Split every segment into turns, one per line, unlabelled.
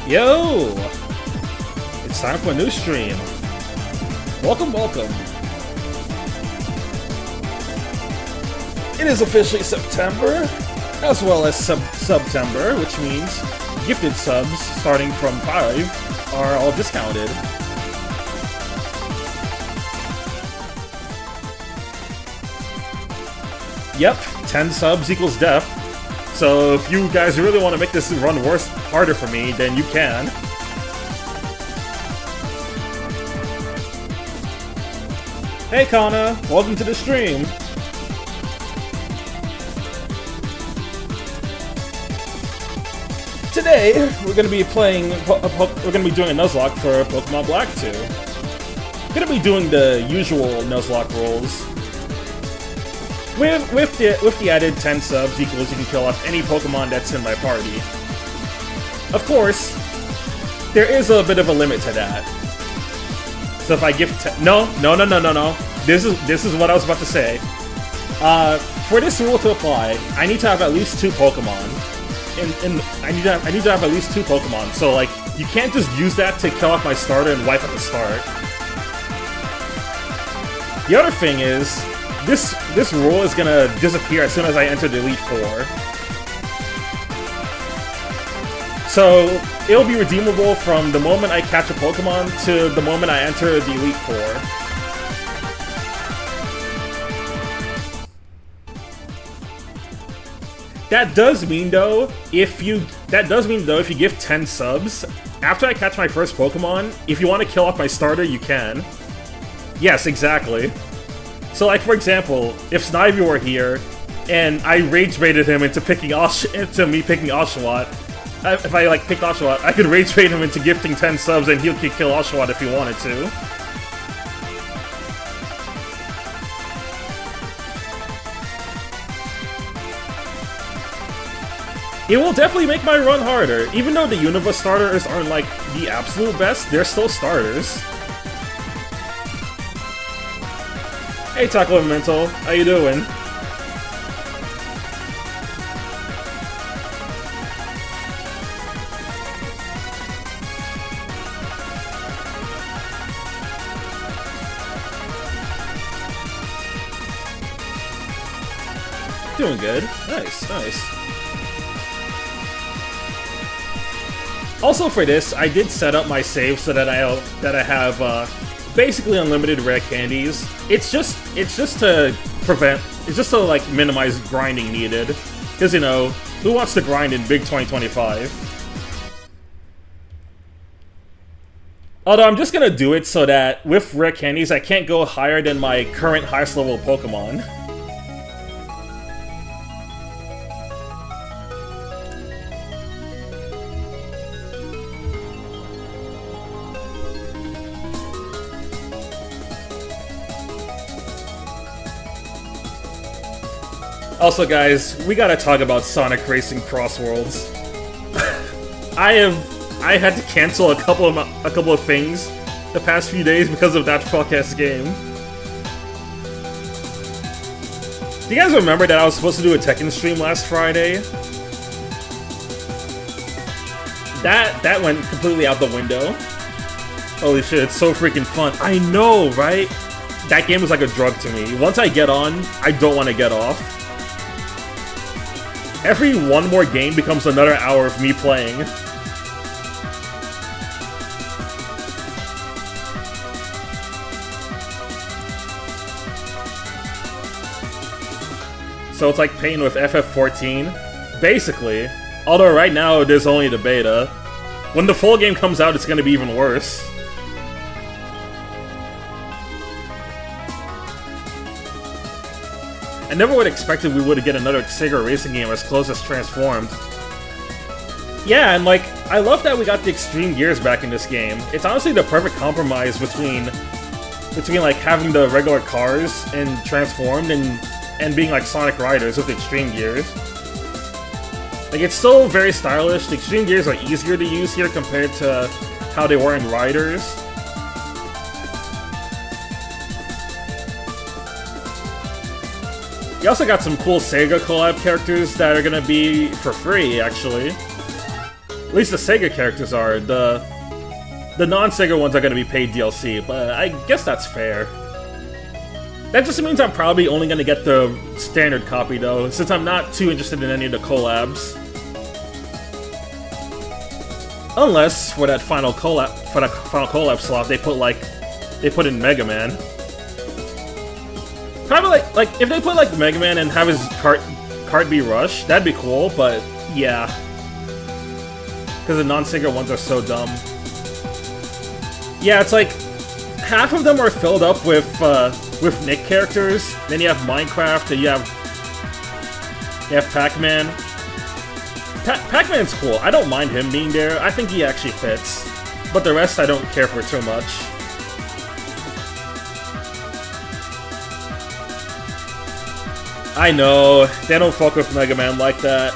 Yo! It's time for a new stream. Welcome, welcome. It is officially September, as well as September, which means gifted subs starting from 5 are all discounted. Yep, 10 subs equals death. So if you guys really want to make this run harder for me, then you can. Hey Kana, welcome to the stream. Today we're gonna be playing. We're gonna be doing a Nuzlocke for Pokemon Black 2. We're gonna be doing the usual Nuzlocke rules. With the added 10 subs equals you can kill off any Pokemon that's in my party. Of course, there is a bit of a limit to that. So if I give no. This is what I was about to say. For this rule to apply, I need to have at least 2 Pokemon. I need to have at least 2 Pokemon. So like, you can't just use that to kill off my starter and wipe at the start. The other thing is, this rule is gonna disappear as soon as I enter the Elite Four. So it'll be redeemable from the moment I catch a Pokemon to the moment I enter the Elite Four. That does mean though, if you give 10 subs, after I catch my first Pokemon, if you want to kill off my starter, you can. Yes, exactly. So like, for example, if Snivy were here, and I rage baited him into me picking Oshawott, if I like picked Oshawott, I could rage bait him into gifting 10 subs and he could kill Oshawott if he wanted to. It will definitely make my run harder. Even though the Unova starters aren't like the absolute best, they're still starters. Hey Taco Mental, how you doing? Doing good. Nice, nice. Also for this, I did set up my save so that I have basically unlimited rare candies. It's just to like minimize grinding needed, because you know, who wants to grind in big 2025? Although I'm just gonna do it so that with rare candies I can't go higher than my current highest level Pokemon. Also, guys, we gotta talk about Sonic Racing Cross Worlds. I had to cancel a couple of things the past few days because of that fuck-ass game. Do you guys remember that I was supposed to do a Tekken stream last Friday? That went completely out the window. Holy shit, it's so freaking fun. I know, right? That game is like a drug to me. Once I get on, I don't want to get off. Every one more game becomes another hour of me playing. So it's like paying with FF14, basically. Although right now there's only the beta. When the full game comes out, it's gonna be even worse. I never would have expected we would get another Sega racing game as close as Transformed. Yeah, and like, I love that we got the Extreme Gears back in this game. It's honestly the perfect compromise between like having the regular cars and Transformed and being like Sonic Riders with the Extreme Gears. Like, it's still very stylish. The Extreme Gears are easier to use here compared to how they were in Riders. You also got some cool Sega collab characters that are gonna be for free, actually. At least the Sega characters are. The non-Sega ones are gonna be paid DLC, but I guess that's fair. That just means I'm probably only gonna get the standard copy though, since I'm not too interested in any of the collabs. Unless for that final collab slot they put in Mega Man. Probably like if they put like Mega Man and have his cart be Rush, that'd be cool, but yeah. Because the non-Sega ones are so dumb. Yeah, it's like half of them are filled up with Nick characters. Then you have Minecraft, and you have Pac-Man. Pac-Man's cool. I don't mind him being there. I think he actually fits. But the rest I don't care for too much. I know, they don't fuck with Mega Man like that.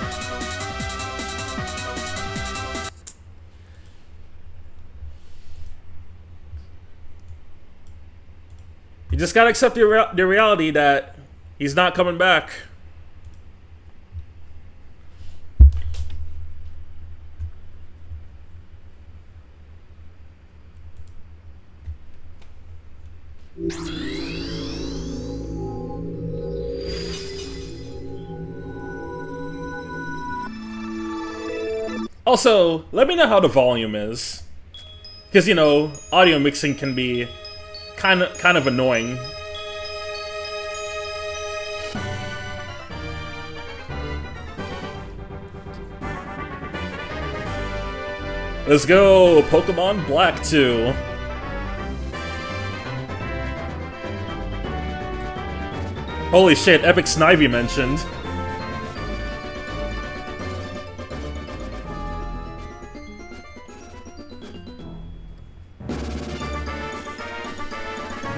You just gotta accept the reality that he's not coming back. Also, let me know how the volume is. Because, you know, audio mixing can be kind of annoying. Let's go! Pokemon Black 2. Holy shit, Epicsnivy mentioned.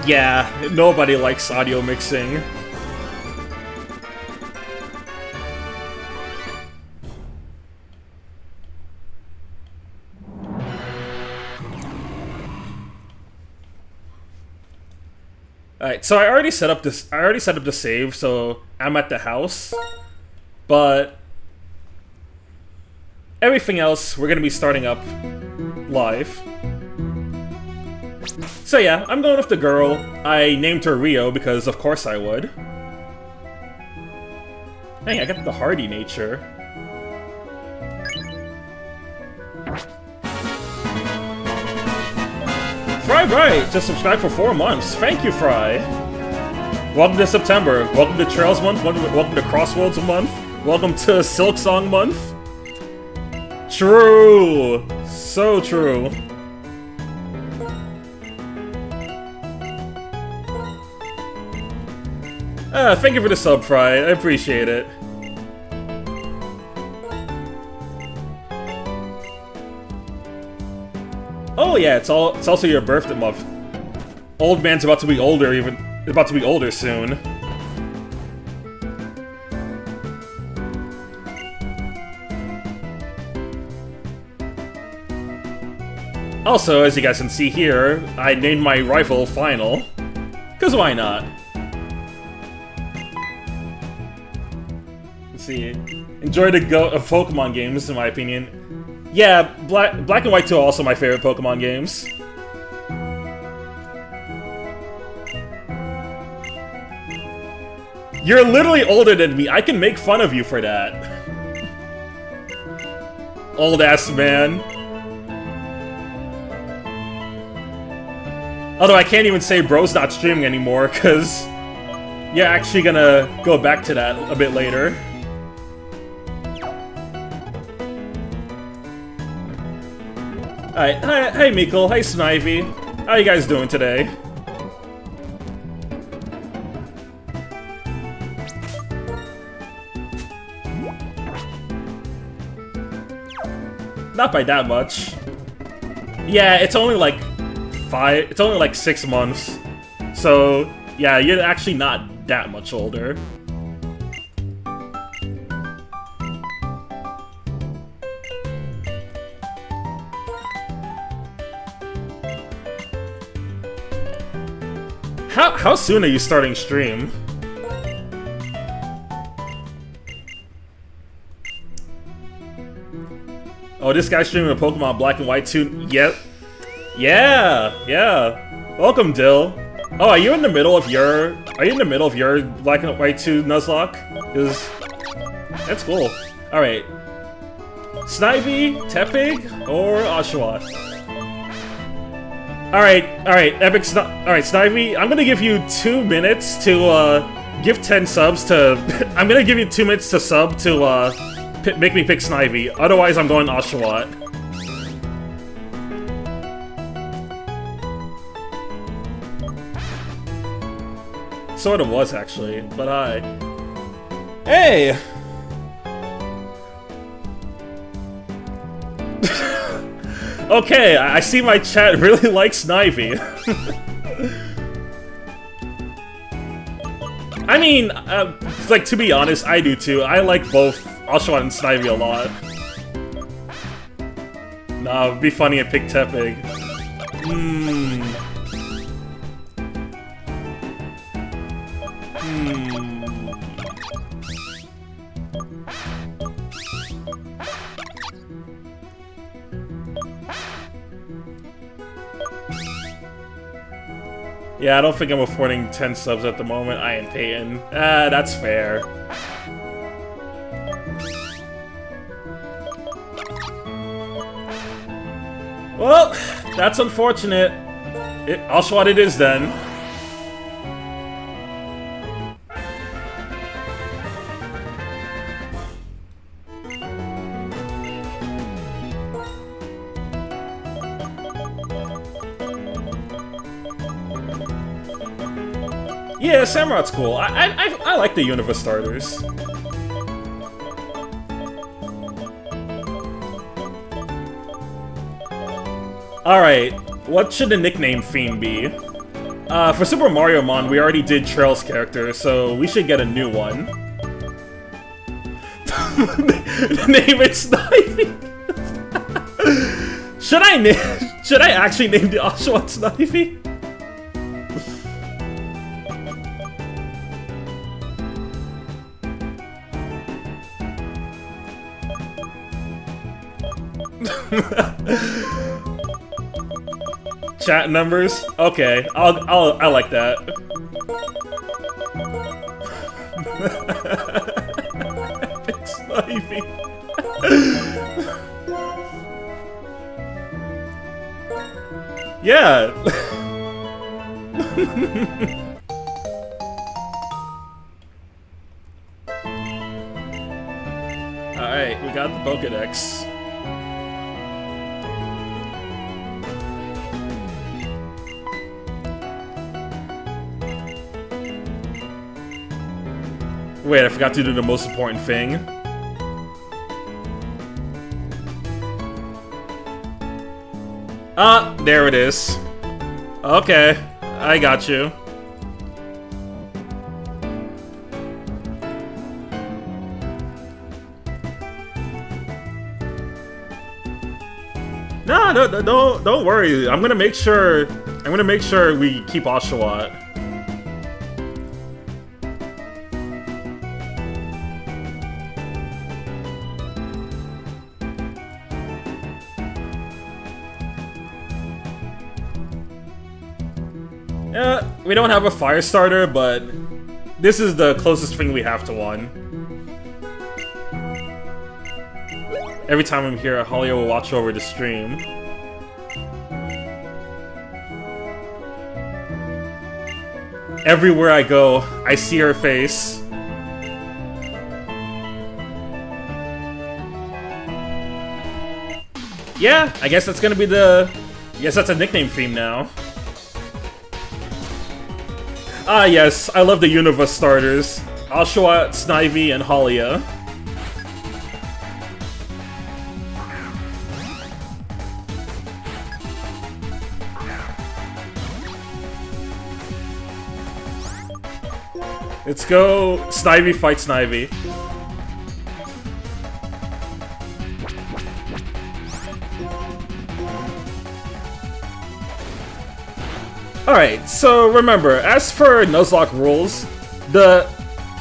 Yeah, nobody likes audio mixing. Alright, so I already set up the save, so I'm at the house. But everything else we're gonna be starting up live. So yeah, I'm going with the girl. I named her Rio because of course I would. Dang, I got the hardy nature. Fry Bright just subscribed for 4 months. Thank you, Fry. Welcome to September. Welcome to Trails Month. Welcome to Crossroads Month. Welcome to Silk Song Month. True. So true. Thank you for the sub, Fry. I appreciate it. Oh yeah, it's also your birthday month. Old man's about to be older soon. Also, as you guys can see here, I named my rifle Final. 'Cause why not? Let's see. Enjoy the goat of Pokemon games, in my opinion. Yeah, Black and White 2 are also my favorite Pokemon games. You're literally older than me. I can make fun of you for that. Old ass man. Although I can't even say bro's not streaming anymore, because you're actually gonna go back to that a bit later. Alright, hey Mikkel, hey Snivy. How you guys doing today? Not by that much. Yeah, it's only like 6 months. So, yeah, you're actually not that much older. How soon are you starting stream? Oh, this guy's streaming a Pokemon Black and White too. Yep. Yeah. Welcome, Dill. Oh, are you in the middle of your Black and White 2 Nuzlocke? Because that's cool. Alright. Snivy, Tepig, or Oshawott? Alright, Snivy, I'm gonna give you 2 minutes to give 10 subs to I'm gonna give you 2 minutes to sub to make me pick Snivy. Otherwise I'm going Oshawott. Sort of was actually, but hey! Okay, I see my chat really likes Snivy. I mean, like, to be honest, I do too. I like both Oshawott and Snivy a lot. Nah, it'd be funny to pick Tepig. Yeah, I don't think I'm affording 10 subs at the moment. I ain't paying. That's fair. Well, that's unfortunate. Oshawott it is then. Yeah, Samurot's cool. I like the Universe starters. Alright, what should the nickname theme be? For Super Mario Mon, we already did Trail's character, so we should get a new one. Name it Snivy. Should I actually name the Oshawott Snivy? Chat numbers? Okay, I like that. Epicsnivy. Yeah. Alright, we got the Pokédex. Wait, I forgot to do the most important thing. Ah, there it is. Okay, I got you. No, don't worry. I'm gonna make sure we keep Oshawott. We don't have a fire starter, but this is the closest thing we have to one. Every time I'm here, Halia will watch over the stream. Everywhere I go, I see her face. Yeah, I guess that's gonna be the... I guess that's a nickname theme now. Ah yes, I love the Universe starters. Oshawott, Snivy, and Halia. Let's go Snivy fight Snivy. Alright, so remember, as for Nuzlocke rules,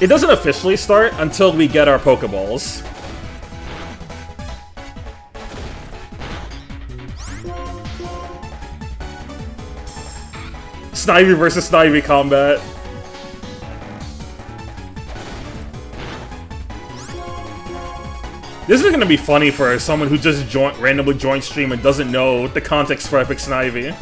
it doesn't officially start until we get our Pokeballs. Snivy versus Snivy combat. This is gonna be funny for someone who just randomly joined stream and doesn't know the context for Epicsnivy.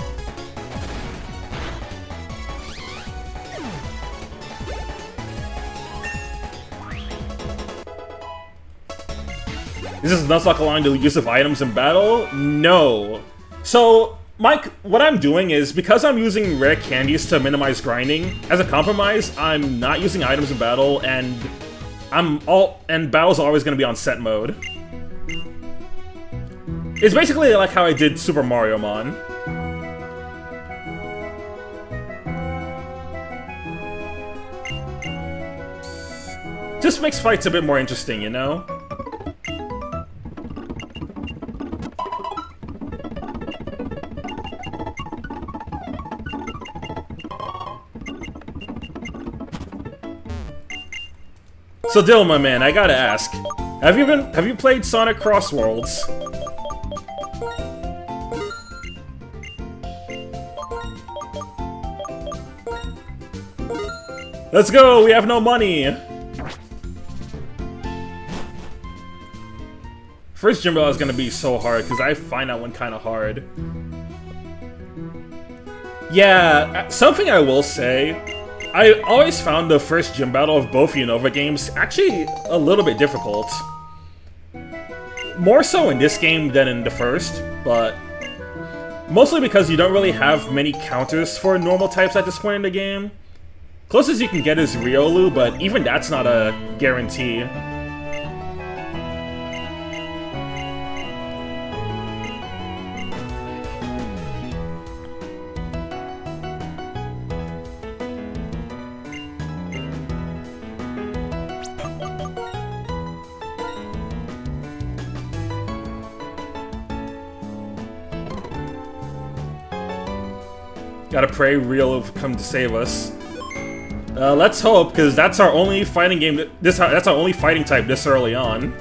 Is this Nuzlocke allowing the use of items in battle? No. So, Mike, what I'm doing is, because I'm using rare candies to minimize grinding, as a compromise, I'm not using items in battle, and battle's always gonna be on set mode. It's basically like how I did Super Mario Mon. Just makes fights a bit more interesting, you know? So Dill, my man, I gotta ask, have you played Sonic Cross Worlds? Let's go, we have no money! First gym battle is gonna be so hard, because I find that one kinda hard. Yeah, something I will say, I always found the first gym battle of both Unova games actually a little bit difficult. More so in this game than in the first, but mostly because you don't really have many counters for normal types at this point in the game. Closest you can get is Riolu, but even that's not a guarantee. Gotta pray Riolu come to save us. Let's hope, because that's our only fighting game. That's our only fighting type this early on.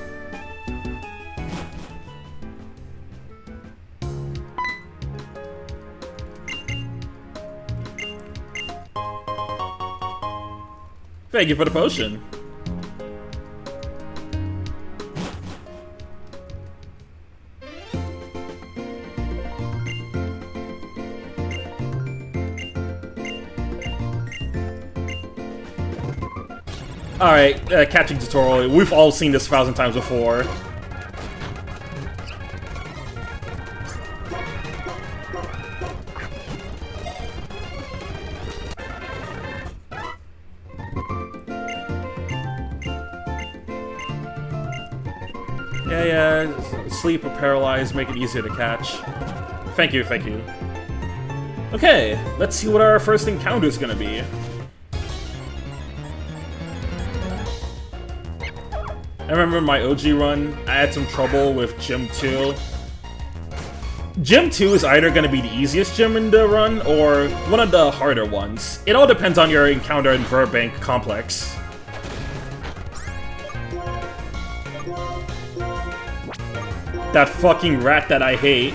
Thank you for the potion. Alright, catching tutorial. We've all seen this 1,000 times before. Yeah, sleep or paralyze, make it easier to catch. Thank you, thank you. Okay, let's see what our first encounter is gonna be. I remember my OG run, I had some trouble with Gym 2. Gym 2 is either going to be the easiest gym in the run, or one of the harder ones. It all depends on your encounter in Burbank Complex. That fucking rat that I hate.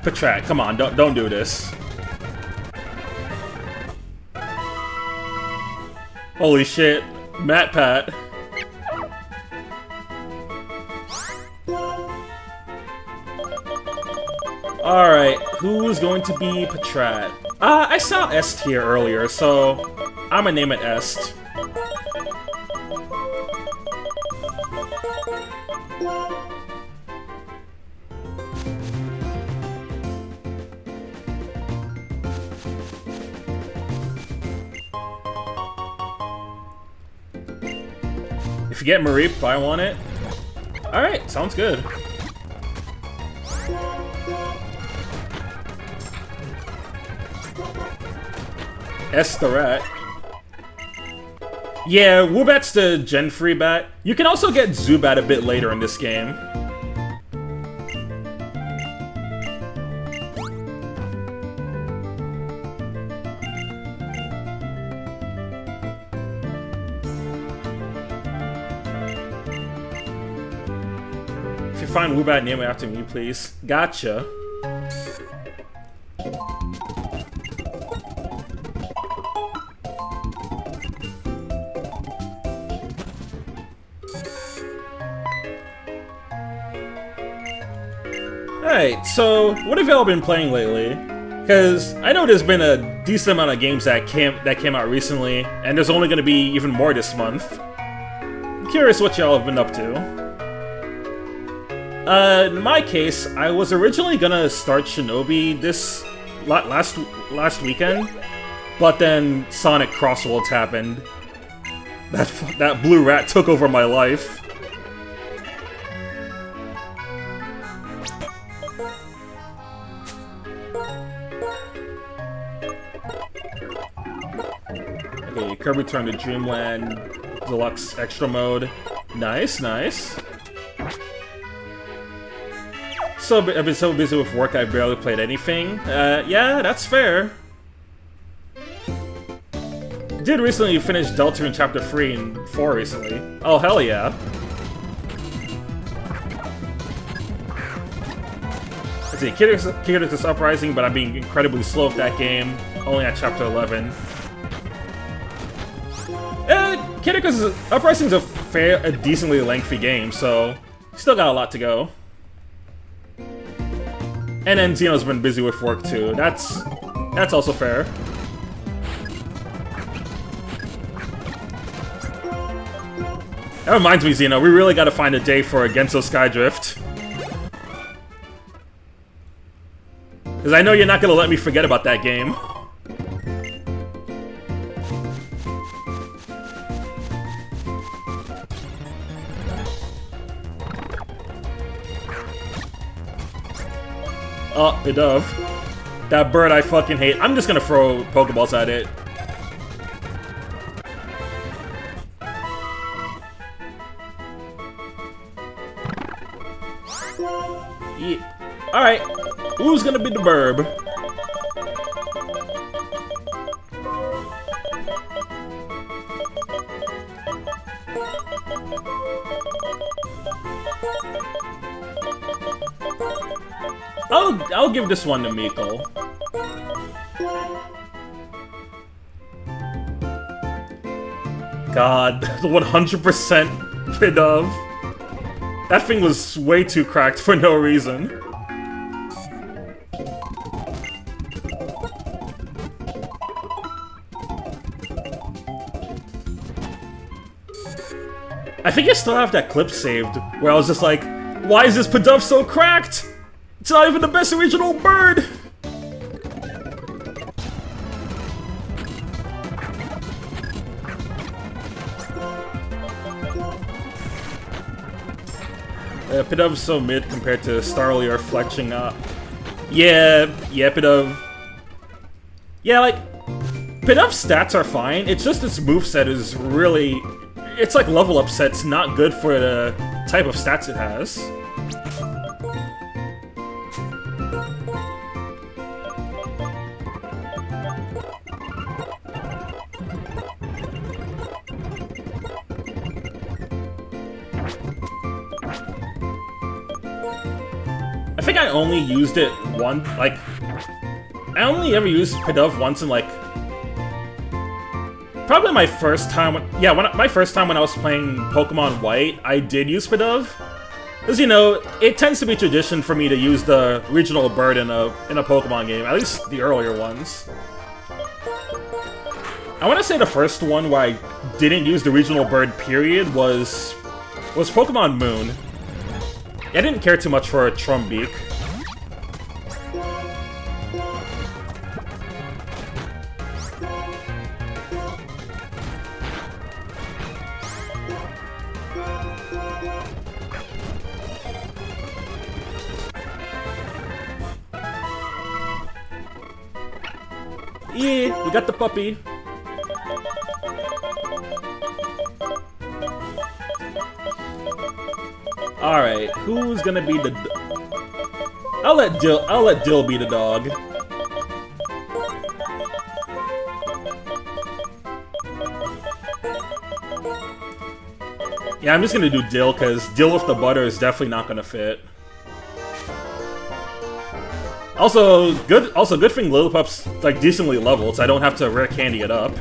Patrat, come on, don't do this. Holy shit, Matt Pat. Alright, who's going to be Patrat? I saw Est here earlier, so I'm gonna name it Est. If you get Mareep, I want it. Alright, sounds good. S the rat. Yeah, Woobat's the Gen 3 bat. You can also get Zubat a bit later in this game. find Woobat name after me, please. Gotcha. Alright, so what have y'all been playing lately? Because I know there's been a decent amount of games that came out recently, and there's only going to be even more this month. I'm curious what y'all have been up to. In my case, I was originally gonna start Shinobi this last weekend, but then Sonic Crossworlds happened. That blue rat took over my life. Okay, Kirby Return to Dreamland Deluxe Extra Mode. Nice, nice. So I've been so busy with work I barely played anything. Yeah, that's fair. Did recently finish Deltarune Chapter 3 and 4 recently. Oh, hell yeah. Let's see, Kid Uprising, but I'm being incredibly slow with that game. Only at Chapter 11. Kid Uprising is a decently lengthy game, so still got a lot to go. And then Xeno's been busy with work too. That's also fair. That reminds me, Xeno, we really gotta find a day for a Genso Skydrift. Because I know you're not gonna let me forget about that game. Oh, Bidove. That bird I fucking hate. I'm just gonna throw Pokeballs at it. Yeah. Alright. Who's gonna be the burb? I'll give this one to Miko. God, the 100% Bidove. That thing was way too cracked for no reason. I think I still have that clip saved, where I was just like, why is this Bidove so cracked? It's not even the best original bird! Bidove's so mid compared to Starly or Fletching up. Yeah, Bidove. Yeah, like, Bidove's stats are fine, it's just its moveset is really... It's like level up set's not good for the type of stats it has. I think I only used it once, like... I only ever used Bidove once in, like... Probably my first time my first time when I was playing Pokemon White, I did use Bidove. Because, you know, it tends to be tradition for me to use the regional bird in a Pokemon game, at least the earlier ones. I want to say the first one where I didn't use the regional bird period was Pokemon Moon. I didn't care too much for a Trumbeak. Yeah, we got the puppy. Alright, who's gonna be the... I'll let Dill be the dog. Yeah, I'm just gonna do Dill, because Dill with the butter is definitely not gonna fit. Also, good thing Lillipup's like decently leveled, so I don't have to rare candy it up.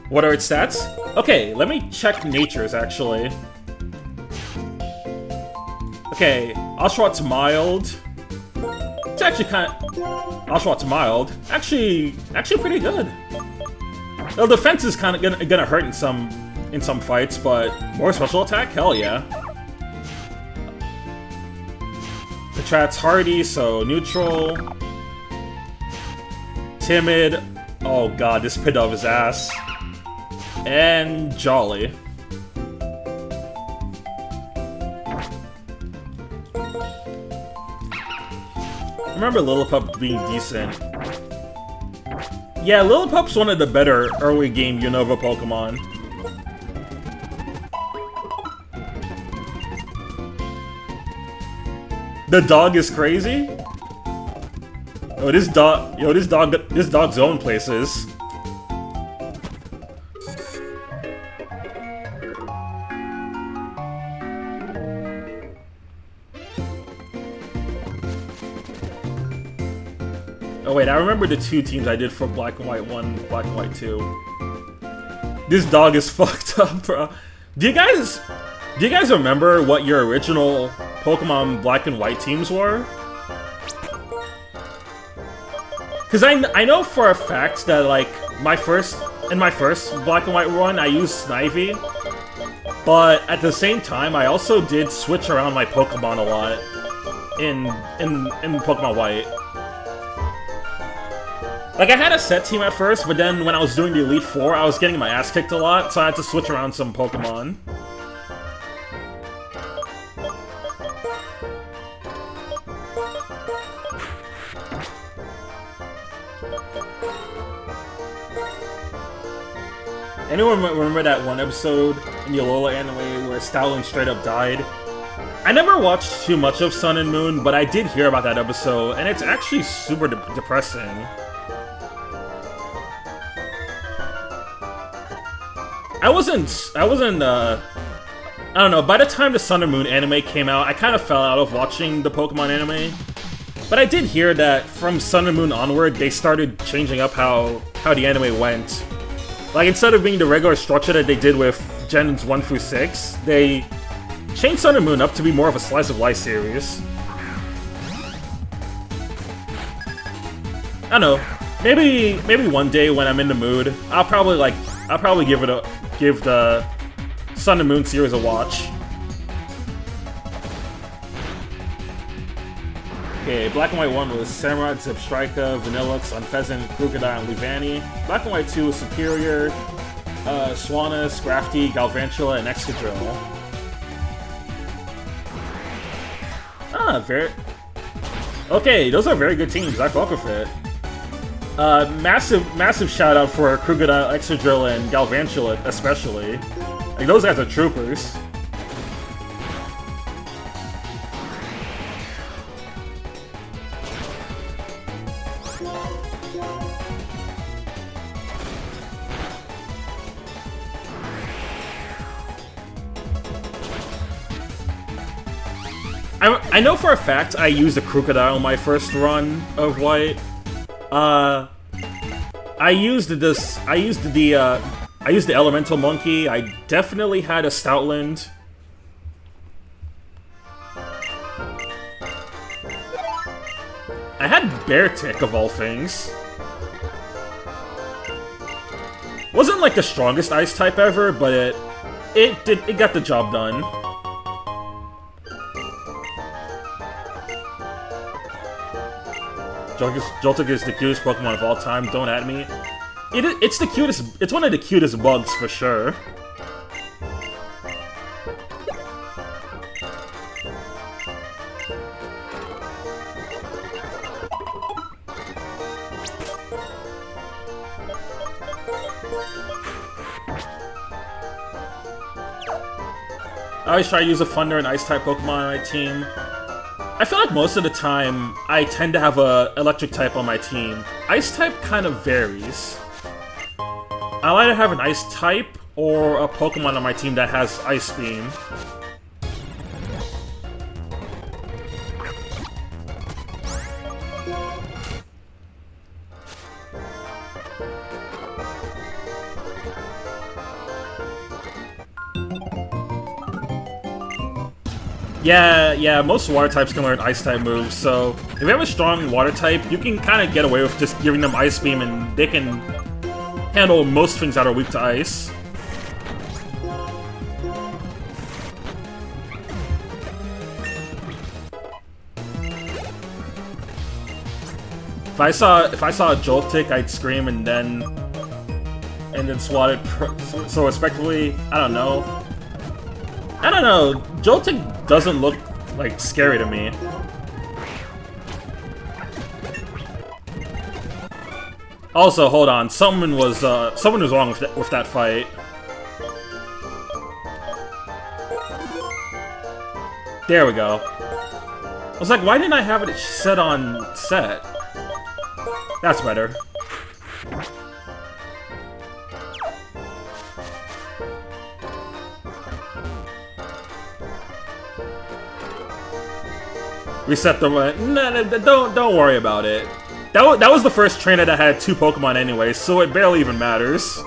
What are its stats? Okay, let me check Nature's, actually. Okay, Oshawott's mild. It's actually kind of... Oshawott's mild. Actually pretty good. The defense is kind of gonna hurt in some fights, but more special attack? Hell yeah. Patrat's hardy, so neutral. Timid. Oh god, this pit of his ass. And Jolly. I remember Lillipup being decent. Yeah, Lillipup's one of the better early game Unova Pokemon. The dog is crazy? Oh, this dog's going places. Oh wait, I remember the two teams I did for Black and White 1, Black and White 2. This dog is fucked up, bro. Do you guys remember what your original Pokemon Black and White teams were? Cause I know for a fact that like in my first Black and White run I used Snivy, but at the same time I also did switch around my Pokemon a lot in Pokemon White. Like, I had a set team at first, but then when I was doing the Elite Four, I was getting my ass kicked a lot, so I had to switch around some Pokemon. Anyone remember that one episode in the Alola anime where Stoutland straight up died? I never watched too much of Sun and Moon, but I did hear about that episode, and it's actually super depressing. I don't know, by the time the Sun and Moon anime came out, I kind of fell out of watching the Pokemon anime. But I did hear that from Sun and Moon onward, they started changing up how the anime went. Like, instead of being the regular structure that they did with Gens 1 through 6, they changed Sun and Moon up to be more of a slice of life series. I don't know, maybe one day when I'm in the mood, I'll probably give the Sun and Moon series a watch. Okay, Black and White 1 was Samurott, Zebstrika, Vanillux, Unfezant, Krookodile, and Levani. Black and White 2 was Superior, Swanna, Scrafty, Galvantula, and Excadrill. Very... Okay, those are very good teams, I fuck with it. Massive shout out for Krookodile, Excadrill, and Galvantula, especially. Like, those guys are troopers. I know for a fact I used a Krookodile in my first run of White. I used the Elemental Monkey. I definitely had a Stoutland. I had Beartic, of all things. Wasn't like the strongest ice type ever, but it got the job done. Joltik is the cutest Pokemon of all time, don't at me. It's the cutest, it's one of the cutest bugs for sure. I always try to use a Thunder and Ice type Pokemon on my team. I feel like most of the time, I tend to have a electric type on my team. Ice type kind of varies. I'll either have an ice type or a Pokemon on my team that has Ice Beam. Yeah, most water types can learn ice type moves, so if you have a strong water type, you can kind of get away with just giving them Ice Beam and they can handle most things that are weak to ice. If I saw a Joltik, I'd scream and then swat it so respectively. I don't know. Joltik doesn't look like scary to me. Also, hold on. Someone was wrong with that fight. There we go. I was like, why didn't I have it set on set? That's better. Reset the run. No, don't worry about it. That was the first trainer that had 2 Pokemon anyway, so it barely even matters.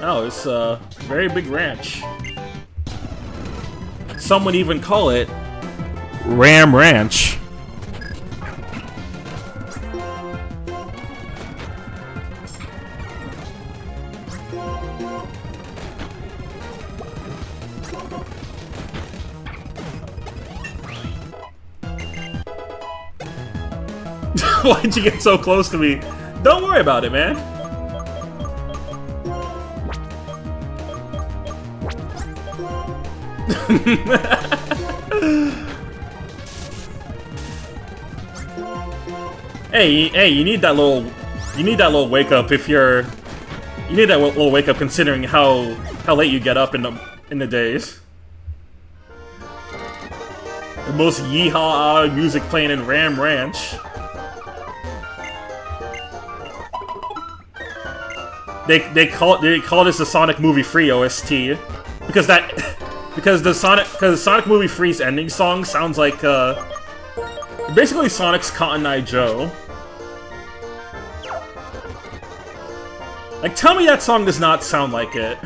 Oh, it's a very big ranch. Some would even call it Ram Ranch. Why'd you get so close to me? Don't worry about it, man. Hey, you need that little wake up if you're. You need that little wake up considering how late you get up in the days. The most yeehaw music playing in Ram Ranch. They call this the Sonic Movie Free OST because the Sonic Movie Free's ending song sounds like basically Sonic's Cotton Eye Joe. Like, tell me that song does not sound like it.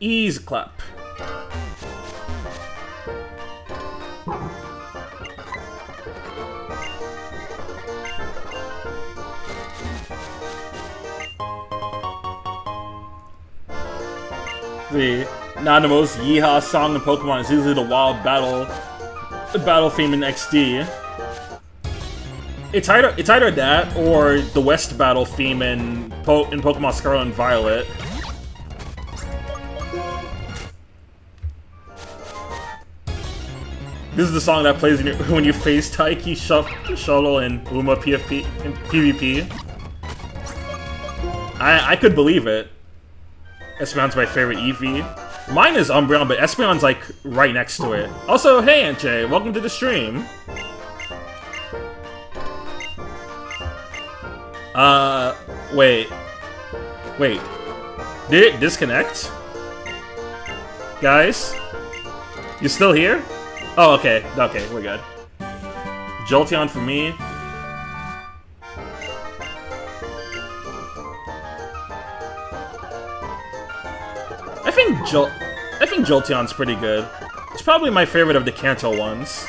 Ease clap. Now the most yeehaw song in Pokemon is usually the wild battle theme in XD. It's either that or the West battle theme in Pokemon Scarlet and Violet. This is the song that plays when you face Taiki, Shuttle, and Uma PvP. I could believe it. Espeon's my favorite EV. Mine is Umbreon, but Espeon's like right next to it. Also, hey Aunt Jay, welcome to the stream. Wait. Did it disconnect? Guys? You still here? Oh, okay, we're good. Jolteon for me. I think Jolteon's pretty good. It's probably my favorite of the Kanto ones.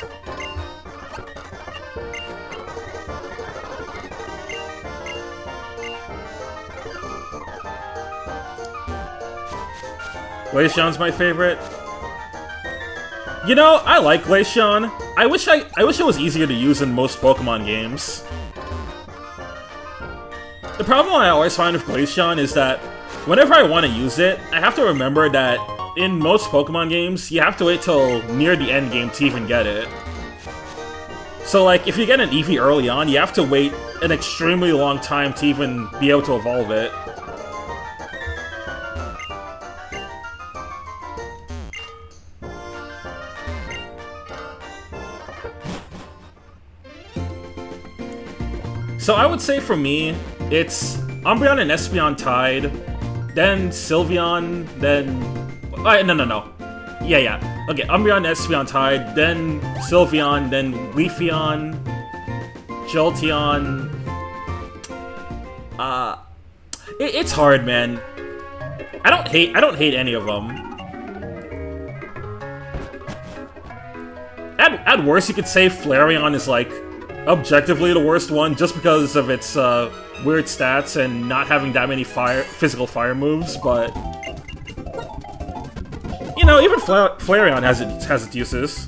Glaceon's my favorite. You know, I like Glaceon. I wish it was easier to use in most Pokemon games. The problem I always find with Glaceon is that whenever I want to use it, I have to remember that in most Pokemon games, you have to wait till near the end game to even get it. So like, if you get an Eevee early on, you have to wait an extremely long time to even be able to evolve it. So I would say for me, it's Umbreon and Espeon tied, then Sylveon, then... no. Yeah. Okay, Umbreon and Espeon tied, then Sylveon, then Leafeon, Jolteon... It's hard, man. I don't hate any of them. At worst, you could say Flareon is like objectively the worst one, just because of its weird stats and not having that many physical fire moves. But you know, even Flareon has its uses.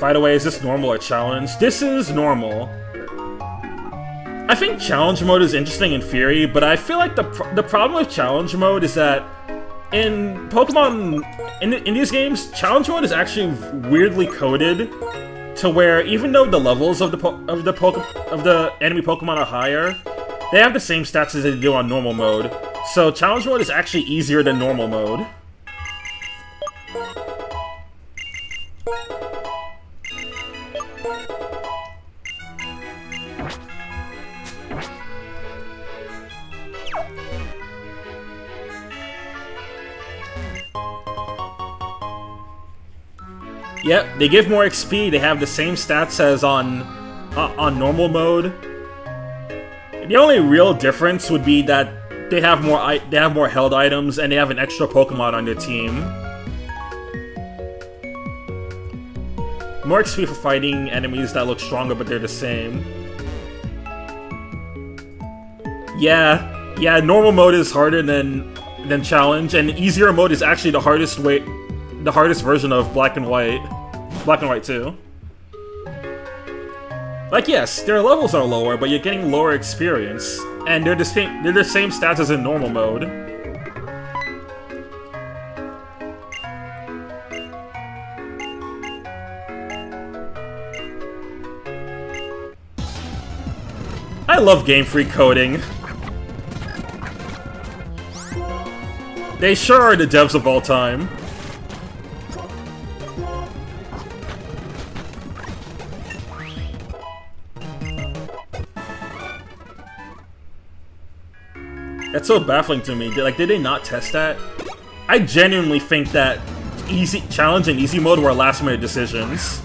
By the way, is this normal or challenge? This is normal. I think challenge mode is interesting in theory, but I feel like the problem with challenge mode is that in Pokemon, in these games, challenge mode is actually weirdly coded to where even though the levels of the enemy Pokemon are higher, they have the same stats as they do on normal mode. So challenge mode is actually easier than normal mode. Yep, they give more XP, they have the same stats as on normal mode. The only real difference would be that they have more held items and they have an extra Pokemon on their team. More XP for fighting enemies that look stronger but they're the same. Yeah, normal mode is harder than challenge, and easier mode is actually the hardest version of Black and White. Black and White 2. Like, yes, their levels are lower, but you're getting lower experience, and they're the same stats as in normal mode. I love Game Freak coding. They sure are the devs of all time. That's so baffling to me. Like, did they not test that? I genuinely think that easy challenge and easy mode were last-minute decisions.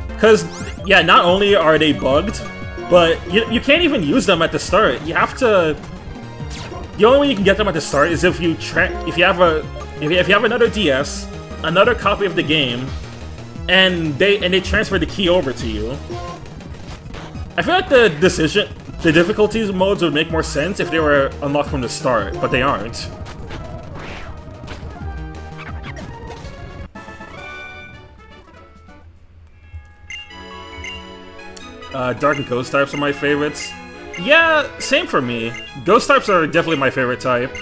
Because, yeah, not only are they bugged, but you can't even use them at the start. You have to. The only way you can get them at the start is if you have another DS, another copy of the game, and they transfer the key over to you. I feel like the difficulties modes would make more sense if they were unlocked from the start, but they aren't. Dark and Ghost types are my favorites. Yeah, same for me. Ghost types are definitely my favorite type.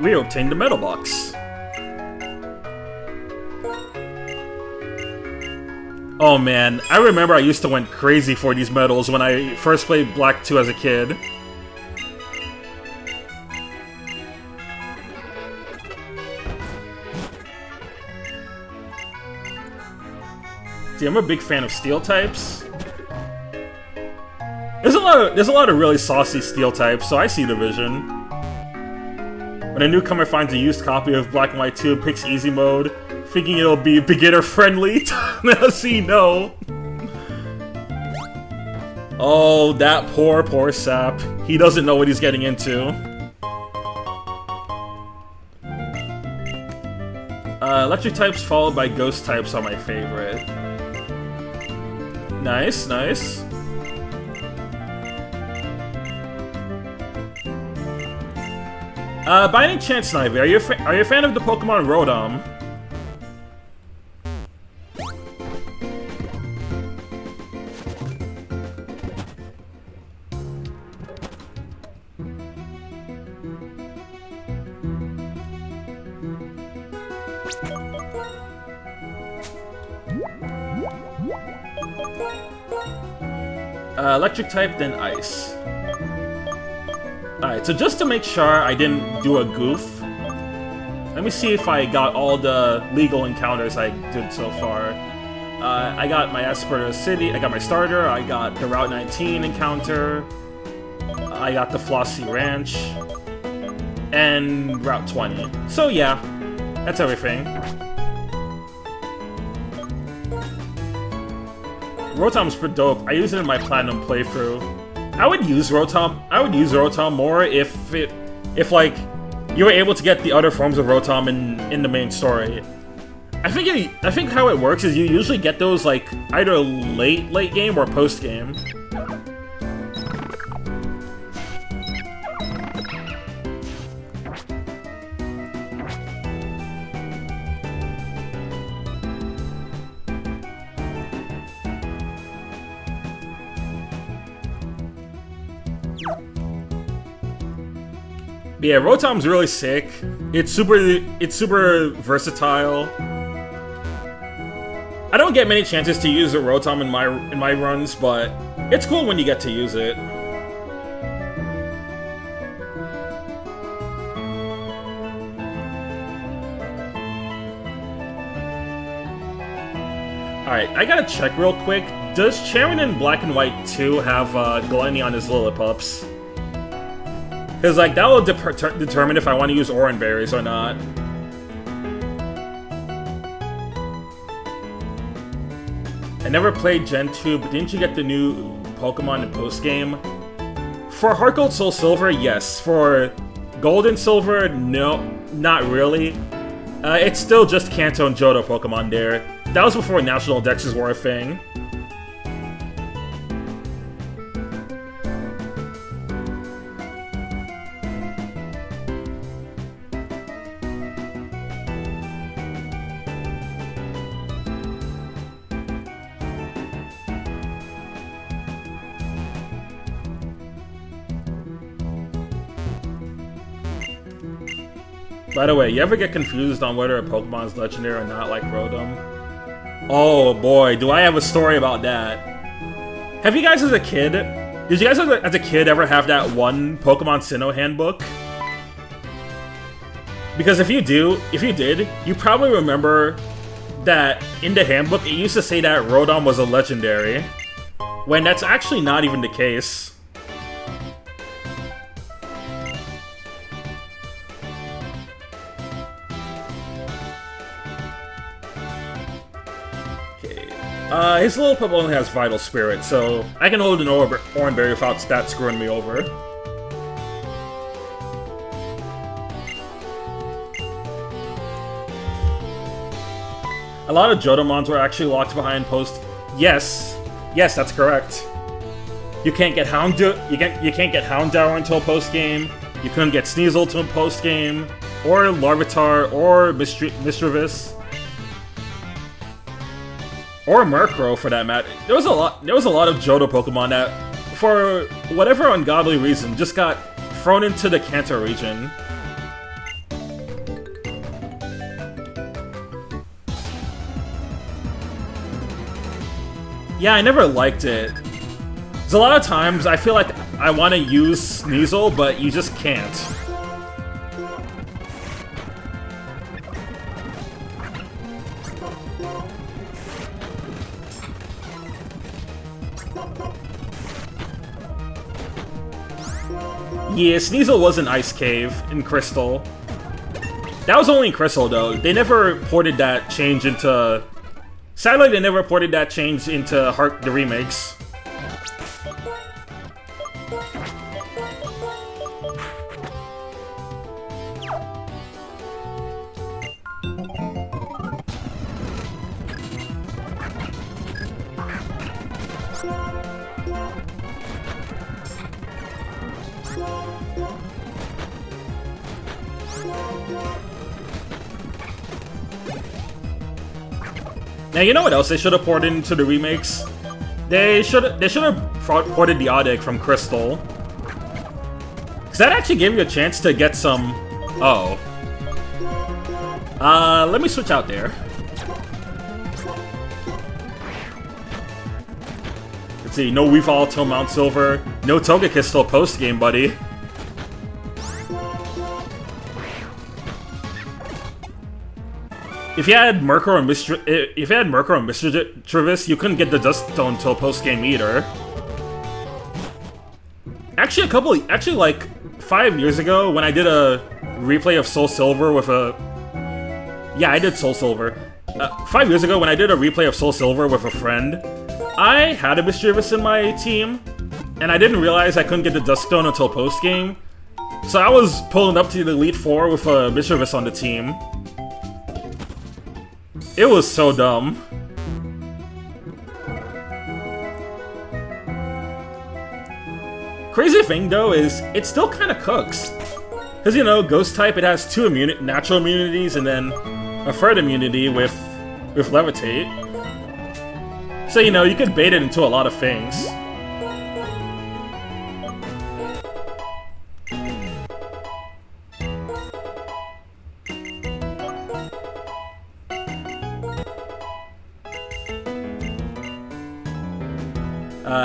Rio obtained the Metal Box. Oh man, I remember I used to went crazy for these medals when I first played Black 2 as a kid. See, I'm a big fan of Steel types. There's a lot of really saucy steel types, so I see the vision. When a newcomer finds a used copy of Black and White 2 and picks easy mode, thinking it'll be beginner friendly, see no. Oh, that poor sap. He doesn't know what he's getting into. Electric types followed by ghost types are my favorite. Nice, nice. By any chance, Snivy, are you a fan of the Pokemon Rotom? Electric type, then ice. Alright, so just to make sure I didn't do a goof, let me see if I got all the legal encounters I did so far. I got my Asperger City, I got my starter, I got the Route 19 encounter, I got the Flossy Ranch, and Route 20. So yeah, that's everything. Rotom's pretty dope. I use it in my Platinum playthrough. I would use Rotom more if like you were able to get the other forms of Rotom in the main story. I think how it works is you usually get those like either late game or post game. But yeah, Rotom's really sick. It's super versatile. I don't get many chances to use a Rotom in my runs, but it's cool when you get to use it. Alright, I gotta check real quick. Does Charon in Black and White 2 have Gluttony on his Lillipups? Because, like, that will determine if I want to use Oran Berries or not. I never played Gen 2, but didn't you get the new Pokemon in post-game? For Heart Gold Soul Silver, yes. For Gold and Silver, no, not really. It's still just Kanto and Johto Pokemon there. That was before National Dexes were a thing. By the way, you ever get confused on whether a Pokemon is legendary or not, like Rotom? Oh boy, do I have a story about that. Have you guys as a kid, did you guys as a kid ever have that one Pokemon Sinnoh handbook? Because if you did, you probably remember that in the handbook it used to say that Rotom was a legendary, when that's actually not even the case. His little pup only has Vital Spirit, so I can hold an Oran Berry without stats screwing me over. A lot of Jodomons were actually locked behind post. Yes, that's correct. You can't get you can't get Houndour until post game. You couldn't get Sneasel until post game, or Larvitar, or Mischievous. Or Murkrow, for that matter. There was a lot of Johto Pokemon that, for whatever ungodly reason, just got thrown into the Kanto region. Yeah, I never liked it. There's a lot of times I feel like I want to use Sneasel, but you just can't. Yeah, Sneasel was an ice cave in Crystal. That was only in Crystal, though. They never ported that change into... Sadly, they never ported that change into the remakes. Now, you know what else they should have ported into the remakes? They should have ported the Odd Egg from Crystal. Because that actually gave you a chance to get some... Oh. Let me switch out there. Let's see, no Weavile till Mount Silver. No Togekiss till post-game, buddy. If you had Murkrow and Mischievous, you couldn't get the Dusk Stone until post-game either. Actually, like 5 years ago, when I did a replay of Soul Silver with a... Yeah, I did Soul Silver. 5 years ago, when I did a replay of Soul Silver with a friend, I had a Mischievous in my team, and I didn't realize I couldn't get the Dusk Stone until post-game. So I was pulling up to the Elite Four with a Mischievous on the team. It was so dumb. Crazy thing, though, is it still kind of cooks. Because, you know, Ghost type, it has two natural immunities and then a third immunity with Levitate. So, you know, you could bait it into a lot of things.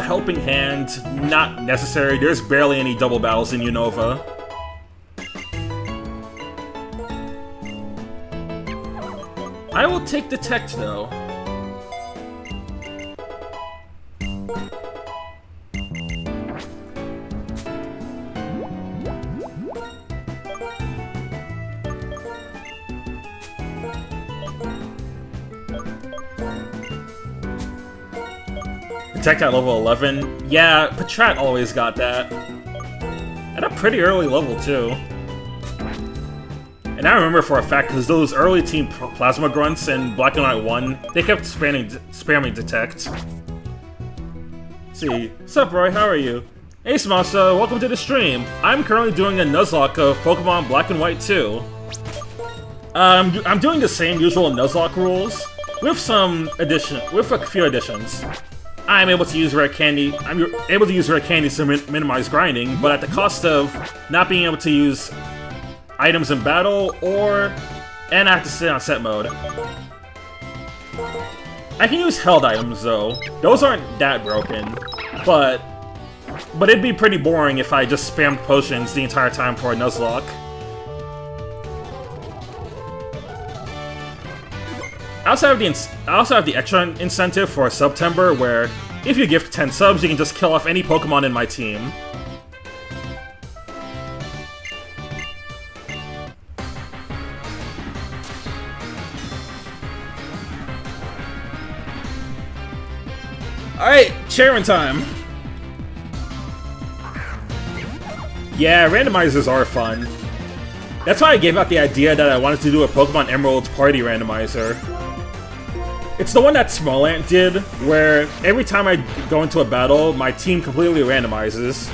Helping Hand, not necessary. There's barely any double battles in Unova. I will take Detect, though. Detect at level 11. Yeah, Patrat always got that. At a pretty early level, too. And I remember for a fact, because those early Team Plasma Grunts in Black and White 1, they kept spamming Detect. Let's see. What's up, Roy? How are you? Hey, Samasa, welcome to the stream. I'm currently doing a Nuzlocke of Pokemon Black and White 2. I'm doing the same usual Nuzlocke rules, with a few additions. I'm able to use rare candy. I'm able to use rare candies to minimize grinding, but at the cost of not being able to use items in battle, and I have to stay on set mode. I can use held items though. Those aren't that broken, but it'd be pretty boring if I just spammed potions the entire time for a Nuzlocke. I also have the extra incentive for September, where if you gift 10 subs, you can just kill off any Pokemon in my team. Alright, Sharon time! Yeah, randomizers are fun. That's why I gave out the idea that I wanted to do a Pokemon Emerald party randomizer. It's the one that Smallant did, where every time I go into a battle, my team completely randomizes.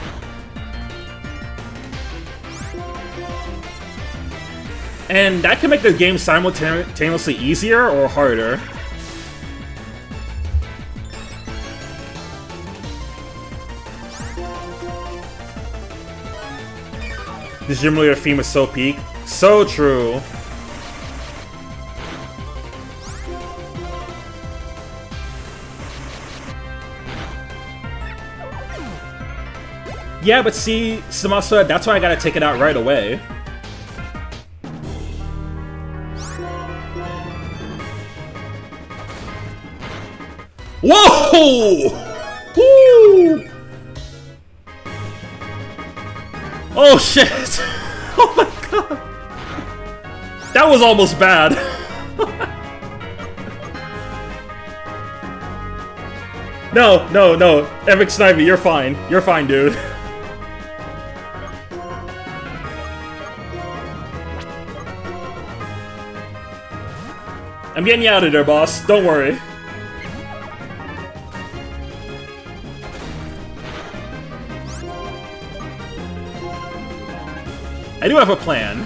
And that can make the game simultaneously easier or harder. This gym leader theme is so peak. So true. Yeah, but see, Samasa, that's why I gotta take it out right away. Whoa! Woo! Oh shit! Oh my god! That was almost bad. No, no, no. Epicsnivy, you're fine. You're fine, dude. I'm getting you out of there, boss. Don't worry. I do have a plan.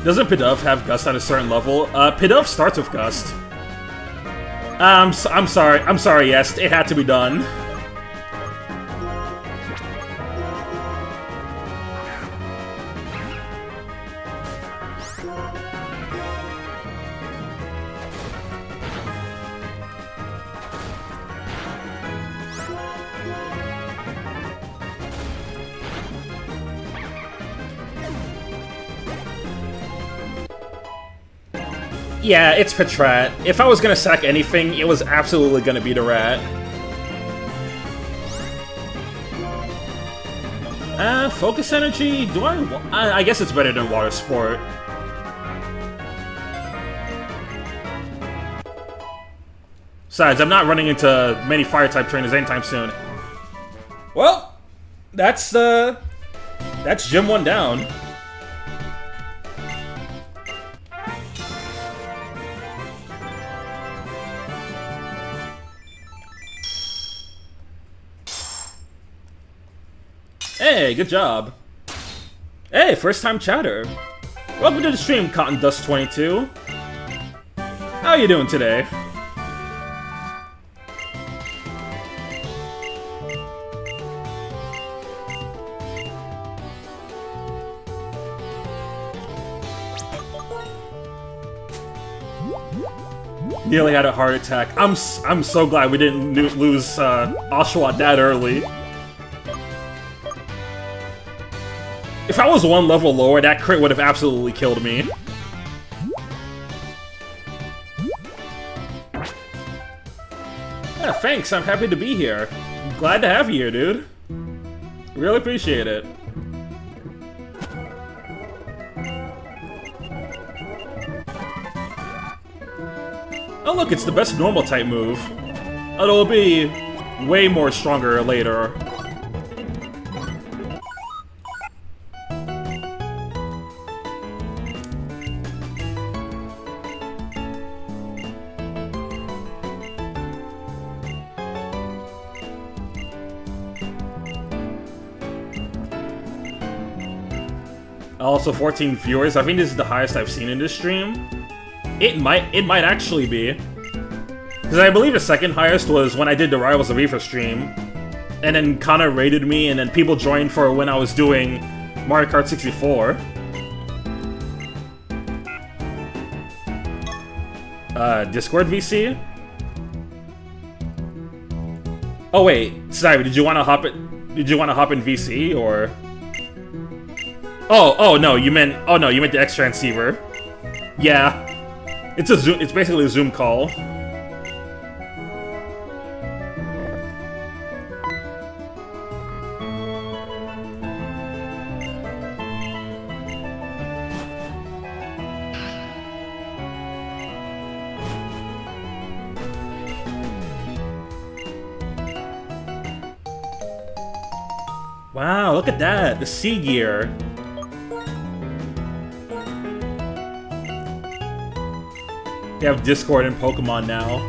Doesn't Pidove have Gust at a certain level? Pidove starts with Gust. I'm sorry, yes, it had to be done. Yeah, it's Patrat. If I was gonna sack anything, it was absolutely gonna be the rat. Focus energy? Do I guess it's better than water sport. Besides, I'm not running into many fire-type trainers anytime soon. Well, that's Gym 1 down. Hey, good job. Hey, first time chatter. Welcome to the stream, Cotton Dust 22. How you doing today? Nearly had a heart attack. I'm so glad we didn't lose Oshawott that early. If I was one level lower, that crit would have absolutely killed me. Yeah, thanks, I'm happy to be here. Glad to have you here, dude. Really appreciate it. Oh look, it's the best normal type move. It'll be way more stronger later. Also 14 viewers. I think this is the highest I've seen in this stream. It might actually be. Because I believe the second highest was when I did the Rivals of Aoife stream. And then Connor raided me, and then people joined for when I was doing Mario Kart 64. Discord VC? Oh wait, Snivy, did you want to hop in VC, or? Oh no, you meant the X transceiver. Yeah. It's a Zoom, it's basically a Zoom call. Wow, look at that, the C gear. They have Discord and Pokemon now.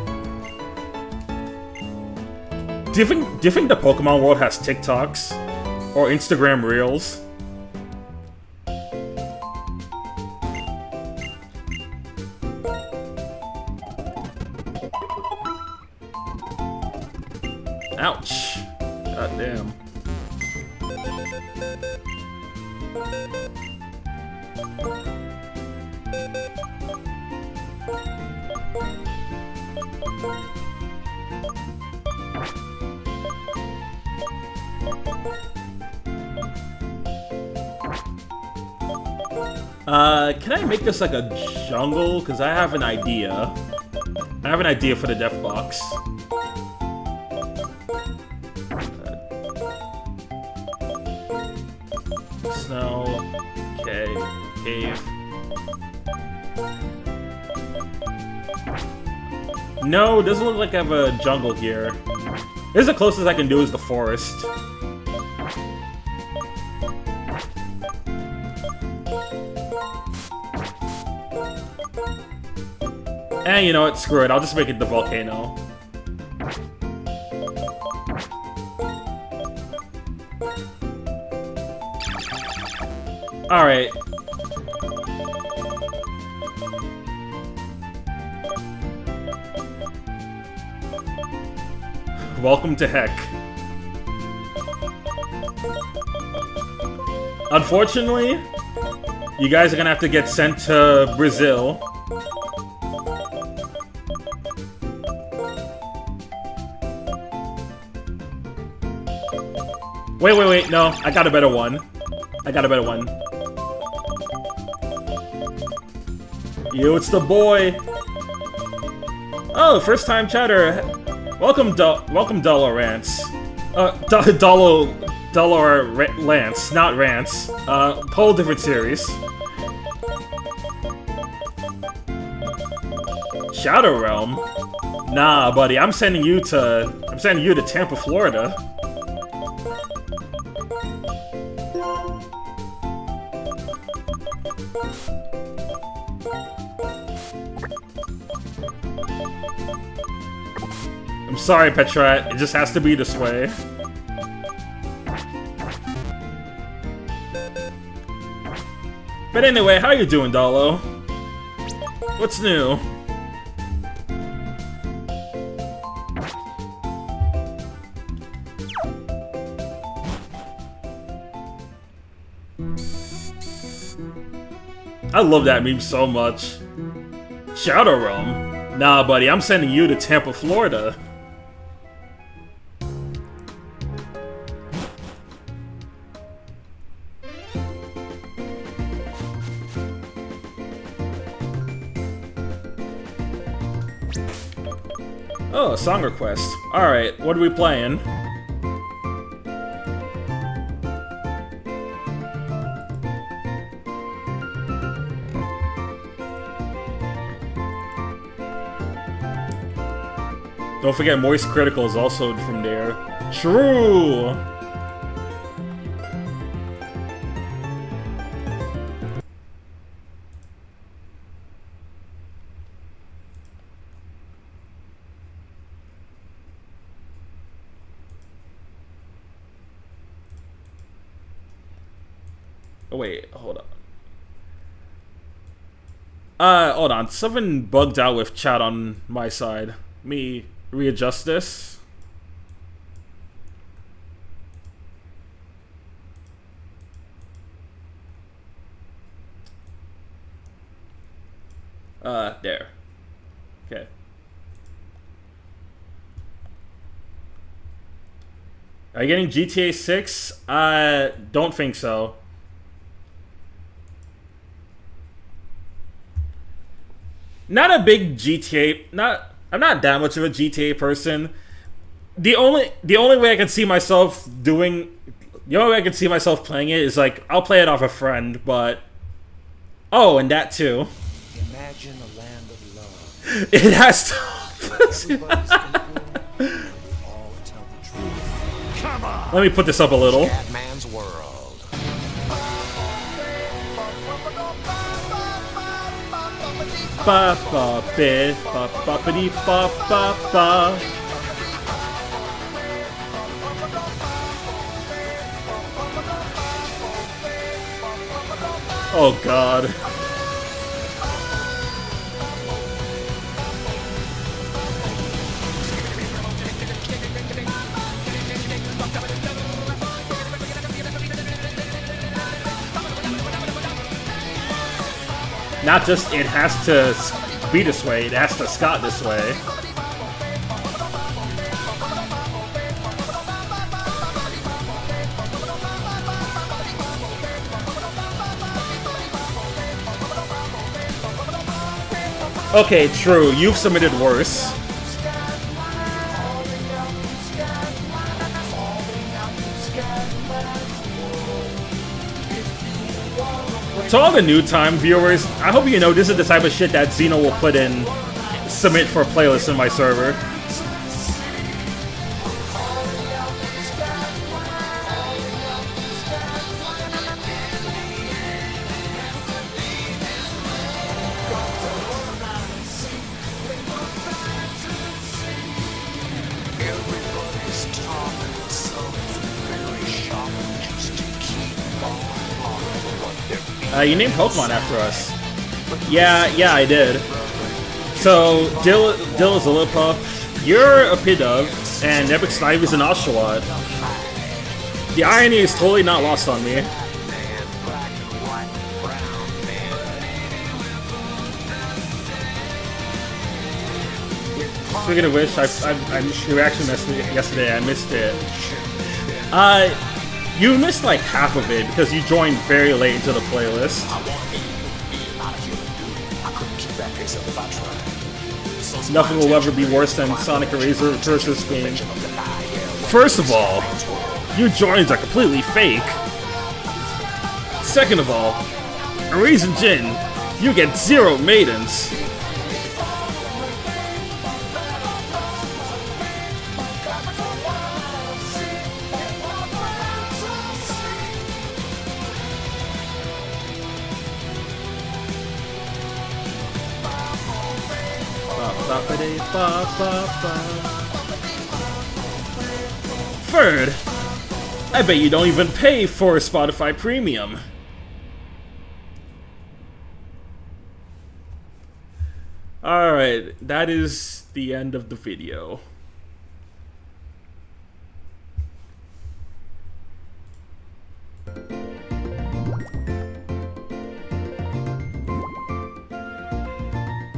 Do you think the Pokemon world has TikToks? Or Instagram Reels? Ouch. God damn. Can I make this like a jungle? Because I have an idea. I have an idea for the death box. Snow. Okay. Cave. No, it doesn't look like I have a jungle here. This is the closest I can do is the forest. And you know what? Screw it. I'll just make it the volcano. Alright. Welcome to heck. Unfortunately, you guys are gonna have to get sent to Brazil. Wait, no, I got a better one. Yo, it's the boy! Oh, first time chatter. Welcome Dollar Rants. Dollar Lance, not Rants. Whole different series. Shadow Realm? Nah, buddy, I'm sending you to Tampa, Florida. I'm sorry, Petrat, it just has to be this way. But anyway, how you doing, Dolo? What's new? I love that meme so much. Shadow Realm? Nah, buddy, I'm sending you to Tampa, Florida. Oh, a song request. Alright, what are we playing? Don't forget, Moist Critical is also from there. True! Oh, wait, hold on. Hold on. Something bugged out with chat on my side. Me readjust this. There. Okay. Are you getting GTA 6? Don't think so. Not a big GTA. I'm not that much of a GTA person. The only way I can see myself playing it is like I'll play it off a friend, but and that too.
Imagine a land of love.
It has to.
Come on.
Let me put this up a little.
Catman's world.
Ba ba bi ba ba ba dee ba ba ba. Oh God. Not just it has to be this way, it has to Scott this way. Okay, true. You've submitted worse. To all the new time viewers, I hope you know this is the type of shit that Xeno will put in, submit for playlists in my server. You named Pokemon after us. Yeah, I did. So, Dill is a Lillipup, you're a Pidove, and Epicsnivy the Oshawott. The irony is totally not lost on me. Speaking of which, your reaction yesterday, I missed it. You missed like half of it because you joined very late into the playlist. Nothing will ever be worse than Sonic Eraser versus game. First of all, your joins are completely fake. Second of all, Eraser Jin, you get 0 maidens. Third, I bet you don't even pay for Spotify Premium. Alright, that is the end of the video.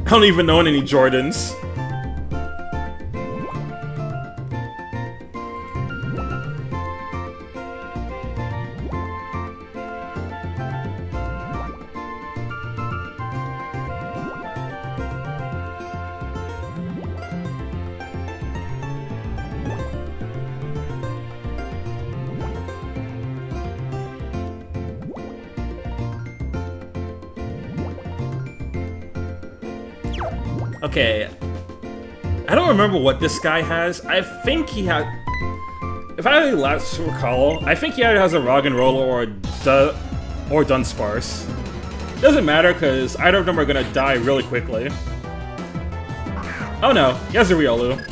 I don't even know any Jordans. Okay, I don't remember what this guy has. I think he had, if I last recall, I think he either has a Roggenrola or Dunsparce. Doesn't matter because either of them are gonna die really quickly. Oh no, he has a Riolu.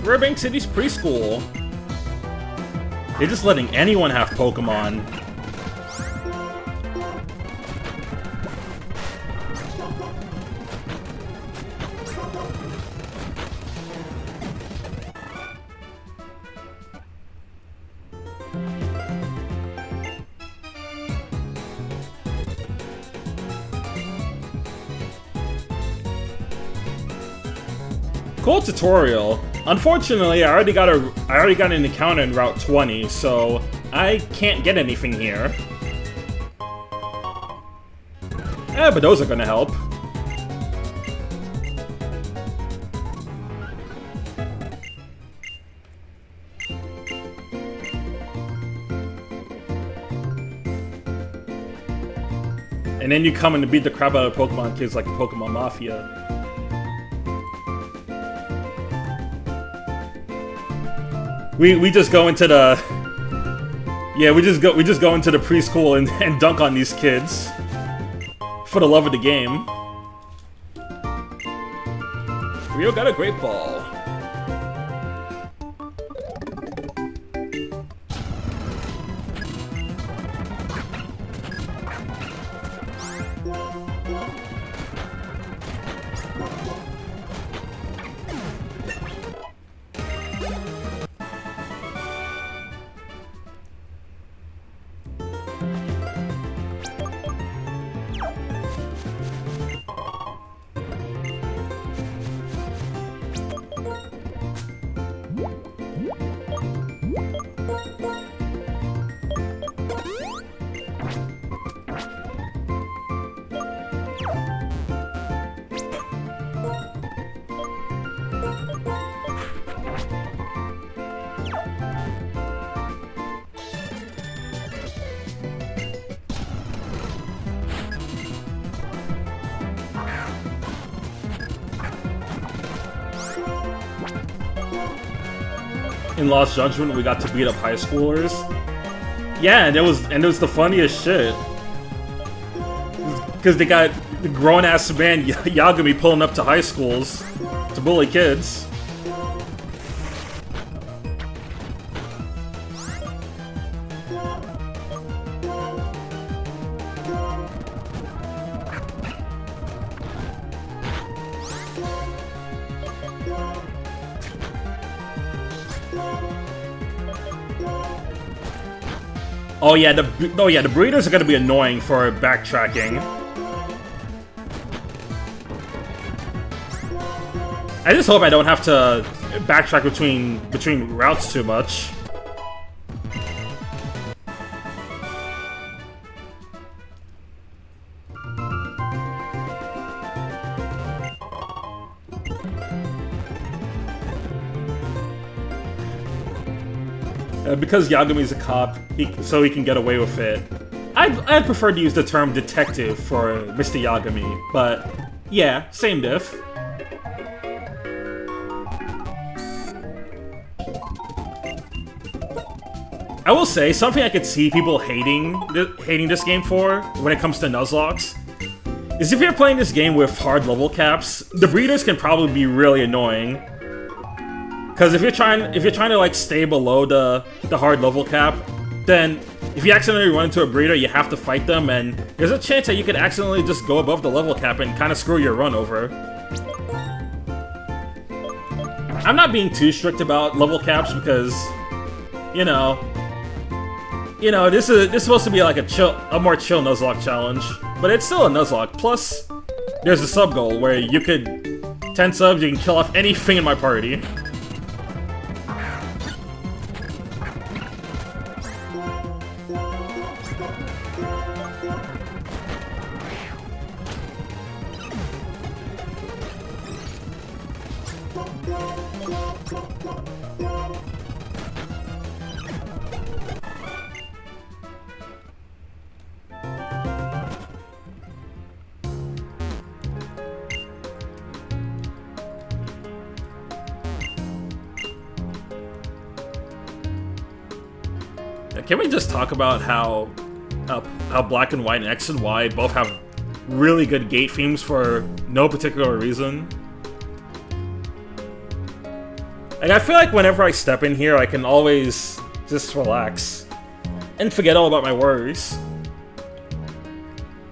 Burbank City's preschool. They're just letting anyone have Pokemon. Cool tutorial. Unfortunately, I already got an encounter in Route 20, so I can't get anything here. But those are gonna help. And then you come in to beat the crap out of Pokemon kids like the Pokemon Mafia. We just go into the we just go into the preschool and dunk on these kids for the love of the game. Rio got a great ball. in Lost Judgment we got to beat up high schoolers. Yeah, and it was the funniest shit. Because they got the grown-ass man Yagami pulling up to high schools to bully kids. Oh yeah, the burritos are gonna be annoying for backtracking. I just hope I don't have to backtrack between routes too much. Because Yagami's a cop, so he can get away with it. I'd prefer to use the term detective for Mr. Yagami, but yeah, same diff. I will say, something I could see people hating this game for, when it comes to Nuzlocks, is if you're playing this game with hard level caps, the breeders can probably be really annoying. Because if you're trying to like stay below the hard level cap, then if you accidentally run into a breeder, you have to fight them, and there's a chance that you could accidentally just go above the level cap and kind of screw your run over. I'm not being too strict about level caps because, you know, this is supposed to be like a more chill Nuzlocke challenge, but it's still a Nuzlocke. Plus, there's a sub goal where you could 10 subs, you can kill off anything in my party. Can we just talk about how Black and White and X and Y both have really good gate themes for no particular reason? Like, I feel like whenever I step in here, I can always just relax and forget all about my worries.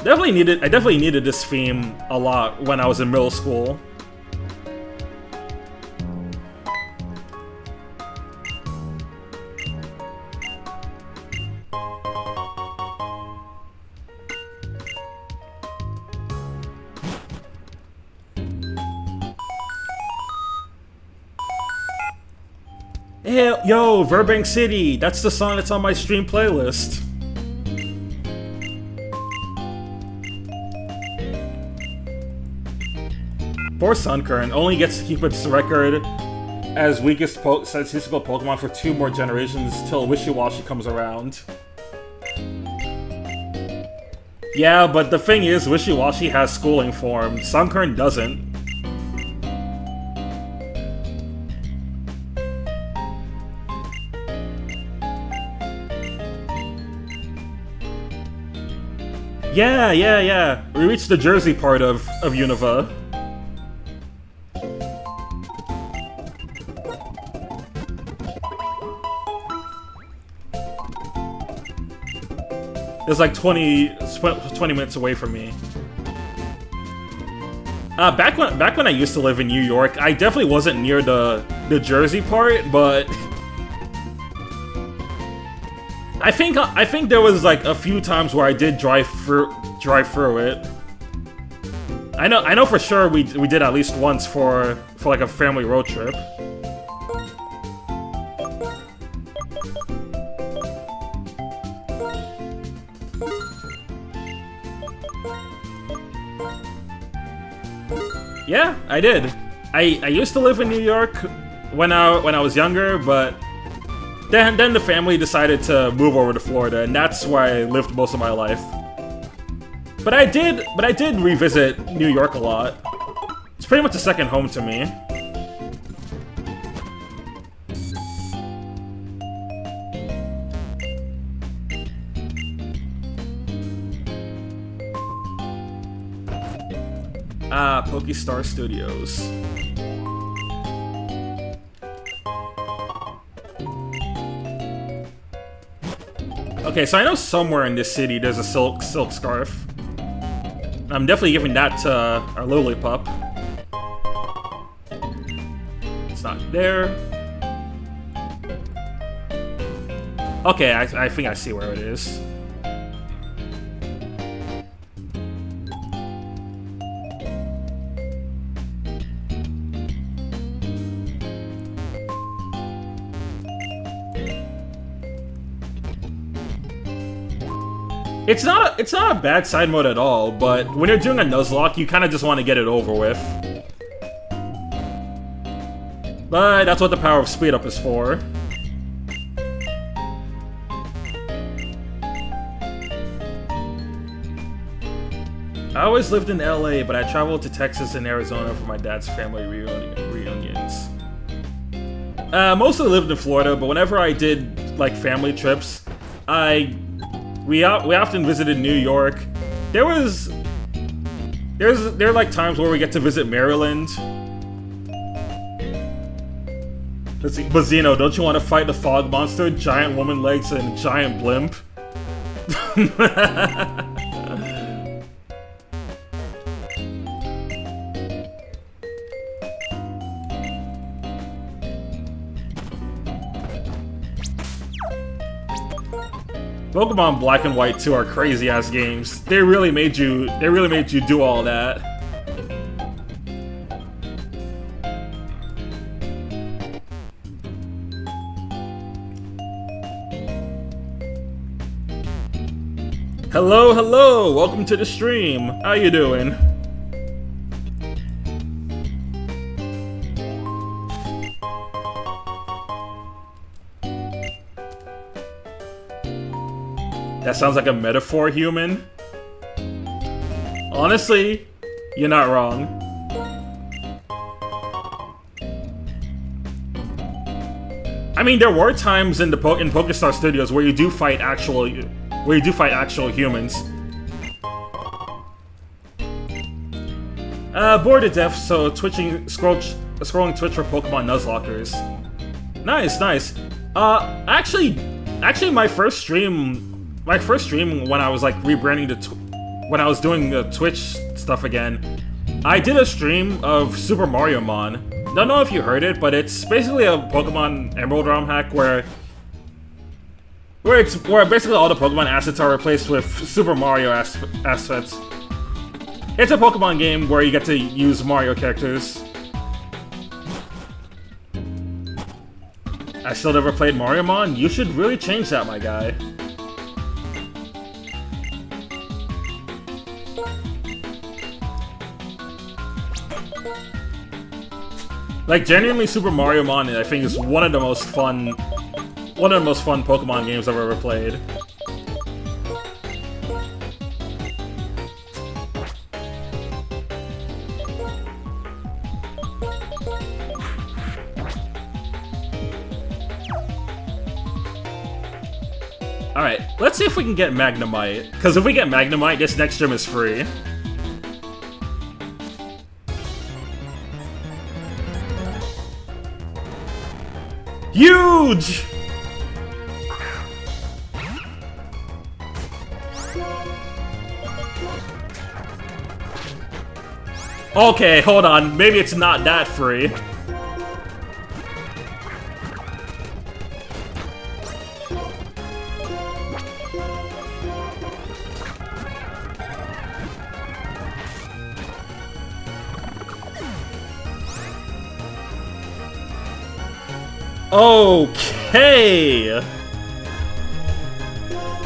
I definitely needed this theme a lot when I was in middle school. Hey, yo, Burbank City! That's the song that's on my stream playlist. Poor Sunkern only gets to keep its record as weakest statistical Pokemon for 2 more generations till Wishiwashi comes around. Yeah, but the thing is, Wishiwashi has schooling form. Sunkern doesn't. Yeah. We reached the Jersey part of Unova. It's like 20 minutes away from me. Back when I used to live in New York, I definitely wasn't near the Jersey part, but I think there was like a few times where I did drive through it. I know for sure we did at least once for like a family road trip. Yeah, I did. I used to live in New York when I was younger, but then the family decided to move over to Florida, and that's where I lived most of my life. But I did revisit New York a lot. It's pretty much a second home to me. Ah, Pokestar Studios. Okay, so I know somewhere in this city there's a silk scarf. I'm definitely giving that to our Lillipup. It's not there. Okay, I think I see where it is. It's not a bad side mode at all, but when you're doing a Nuzlocke, you kind of just want to get it over with. But that's what the power of speed up is for. I always lived in LA, but I traveled to Texas and Arizona for my dad's family reunions. Mostly lived in Florida, but whenever I did like family trips, we often visited New York. There are like times where we get to visit Maryland. Let's see, Bazino, don't you want to fight the fog monster? Giant woman legs and giant blimp. Pokemon Black and White 2 are crazy ass games. They really made you do all that. Hello, hello! Welcome to the stream. How you doing? That sounds like a metaphor, human. Honestly, you're not wrong. I mean, there were times in Pokestar Studios where you do fight actual humans. Bored to death, so scrolling Twitch for Pokemon Nuzlockers. Nice, nice. Actually, my first stream when I was like rebranding when I was doing the Twitch stuff again, I did a stream of Super Mario Mon. Don't know if you heard it, but it's basically a Pokemon Emerald ROM hack where basically all the Pokemon assets are replaced with Super Mario assets. It's a Pokemon game where you get to use Mario characters. I still never played Mario Mon? You should really change that, my guy. Like, genuinely, Super Mario Mon, I think, is one of the most fun Pokemon games I've ever played. Alright, let's see if we can get Magnemite. Because if we get Magnemite, this next gym is free. Huge! Okay, hold on. Maybe it's not that free. Okay!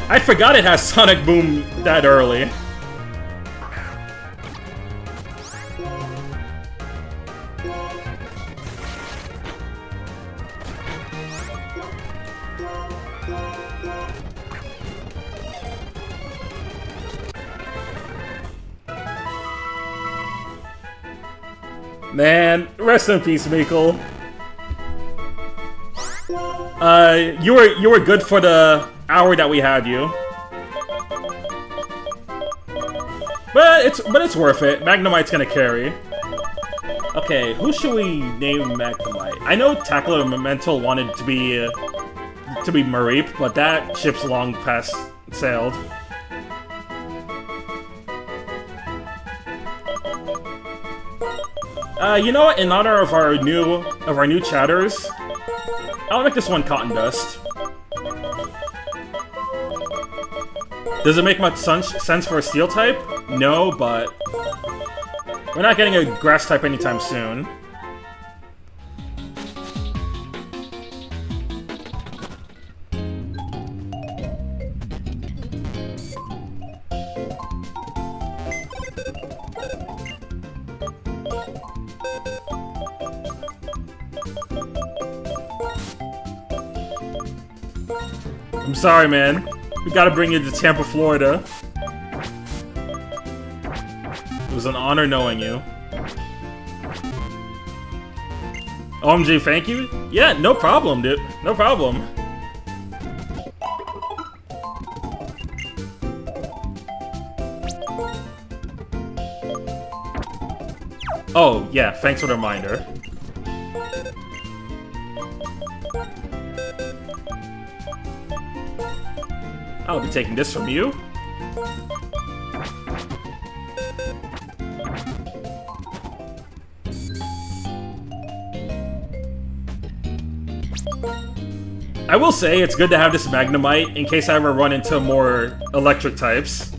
I forgot it has Sonic Boom that early. Man, rest in peace, Mikkel. You were good for the hour that we had you. But it's worth it. Magnemite's gonna carry. Okay, who should we name Magnemite? I know Tackler Memento wanted to be Mareep, but that ship's long past sailed. You know what? In honor of our new chatters, I'll make this one Cotton Dust. Does it make much sense for a Steel type? No, but we're not getting a Grass type anytime soon. I'm sorry, man. We gotta bring you to Tampa, Florida. It was an honor knowing you. OMG, thank you? Yeah, no problem, dude. No problem. Oh, yeah, thanks for the reminder. I'll be taking this from you. I will say it's good to have this Magnemite in case I ever run into more electric types.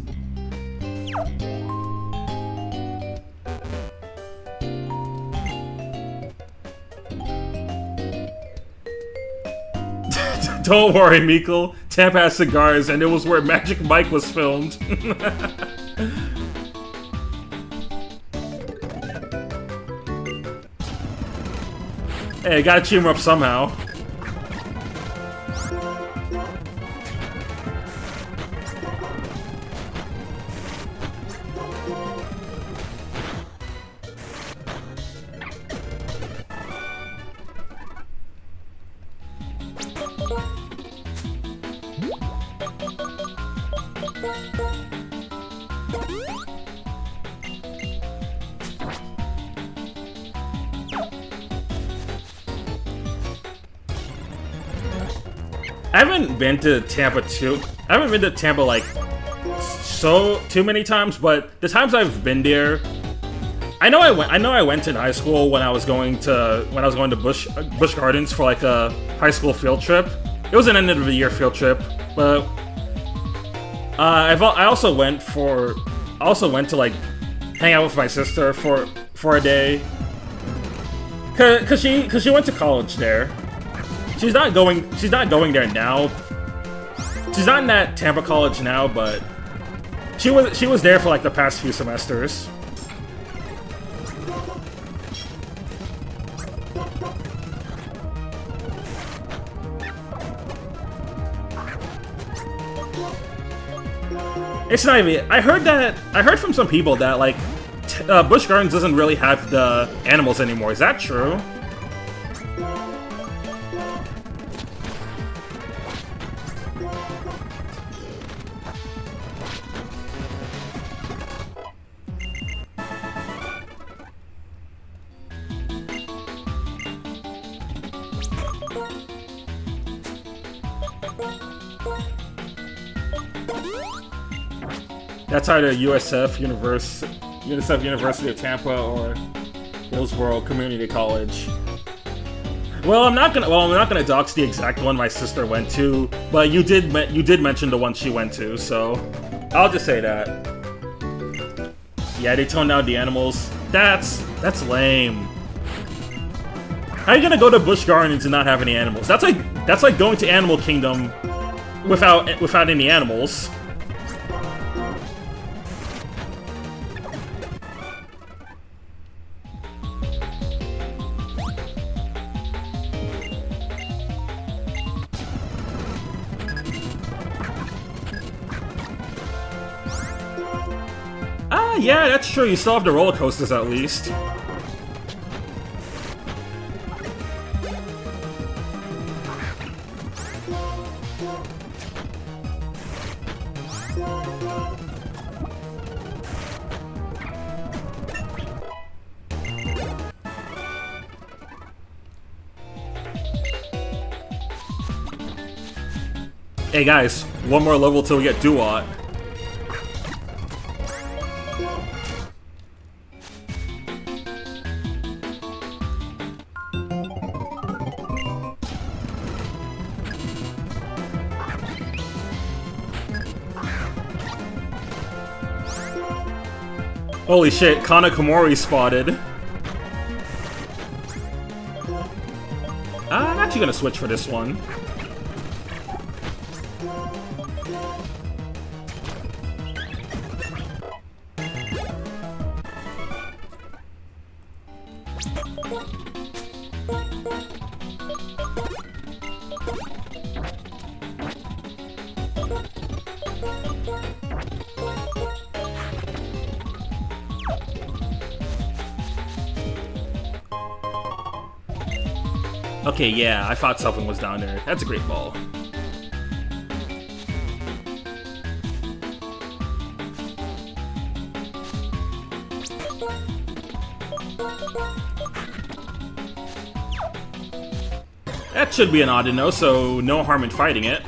Don't worry, Meekle. Tampa has cigars, and it was where Magic Mike was filmed. Hey, gotta cheer him up somehow. I haven't been to Tampa I haven't been to Tampa like too many times, but the times I've been there, I know I went in high school when I was going to Busch Gardens for like a high school field trip. It was an end of the year field trip, but I also went to like hang out with my sister for a day, cause she went to college there. She's not going there now. She's not in that Tampa college now, but she was there for like the past few semesters. It's not even. I heard from some people that like Busch Gardens doesn't really have the animals anymore. Is that true? That's either USF University of Tampa or Hillsborough Community College. Well, I'm not gonna dox the exact one my sister went to, but you did mention the one she went to, so I'll just say that. Yeah, they toned down the animals. That's lame. How are you gonna go to Busch Gardens and not have any animals? That's like going to Animal Kingdom without any animals. Yeah, that's true. You still have the roller coasters at least. Hey guys, one more level till we get Duat. Holy shit, Kana Komori spotted. I'm actually gonna switch for this one. Okay, yeah, I thought something was down there. That's a great ball. That should be an Audino, so no harm in fighting it.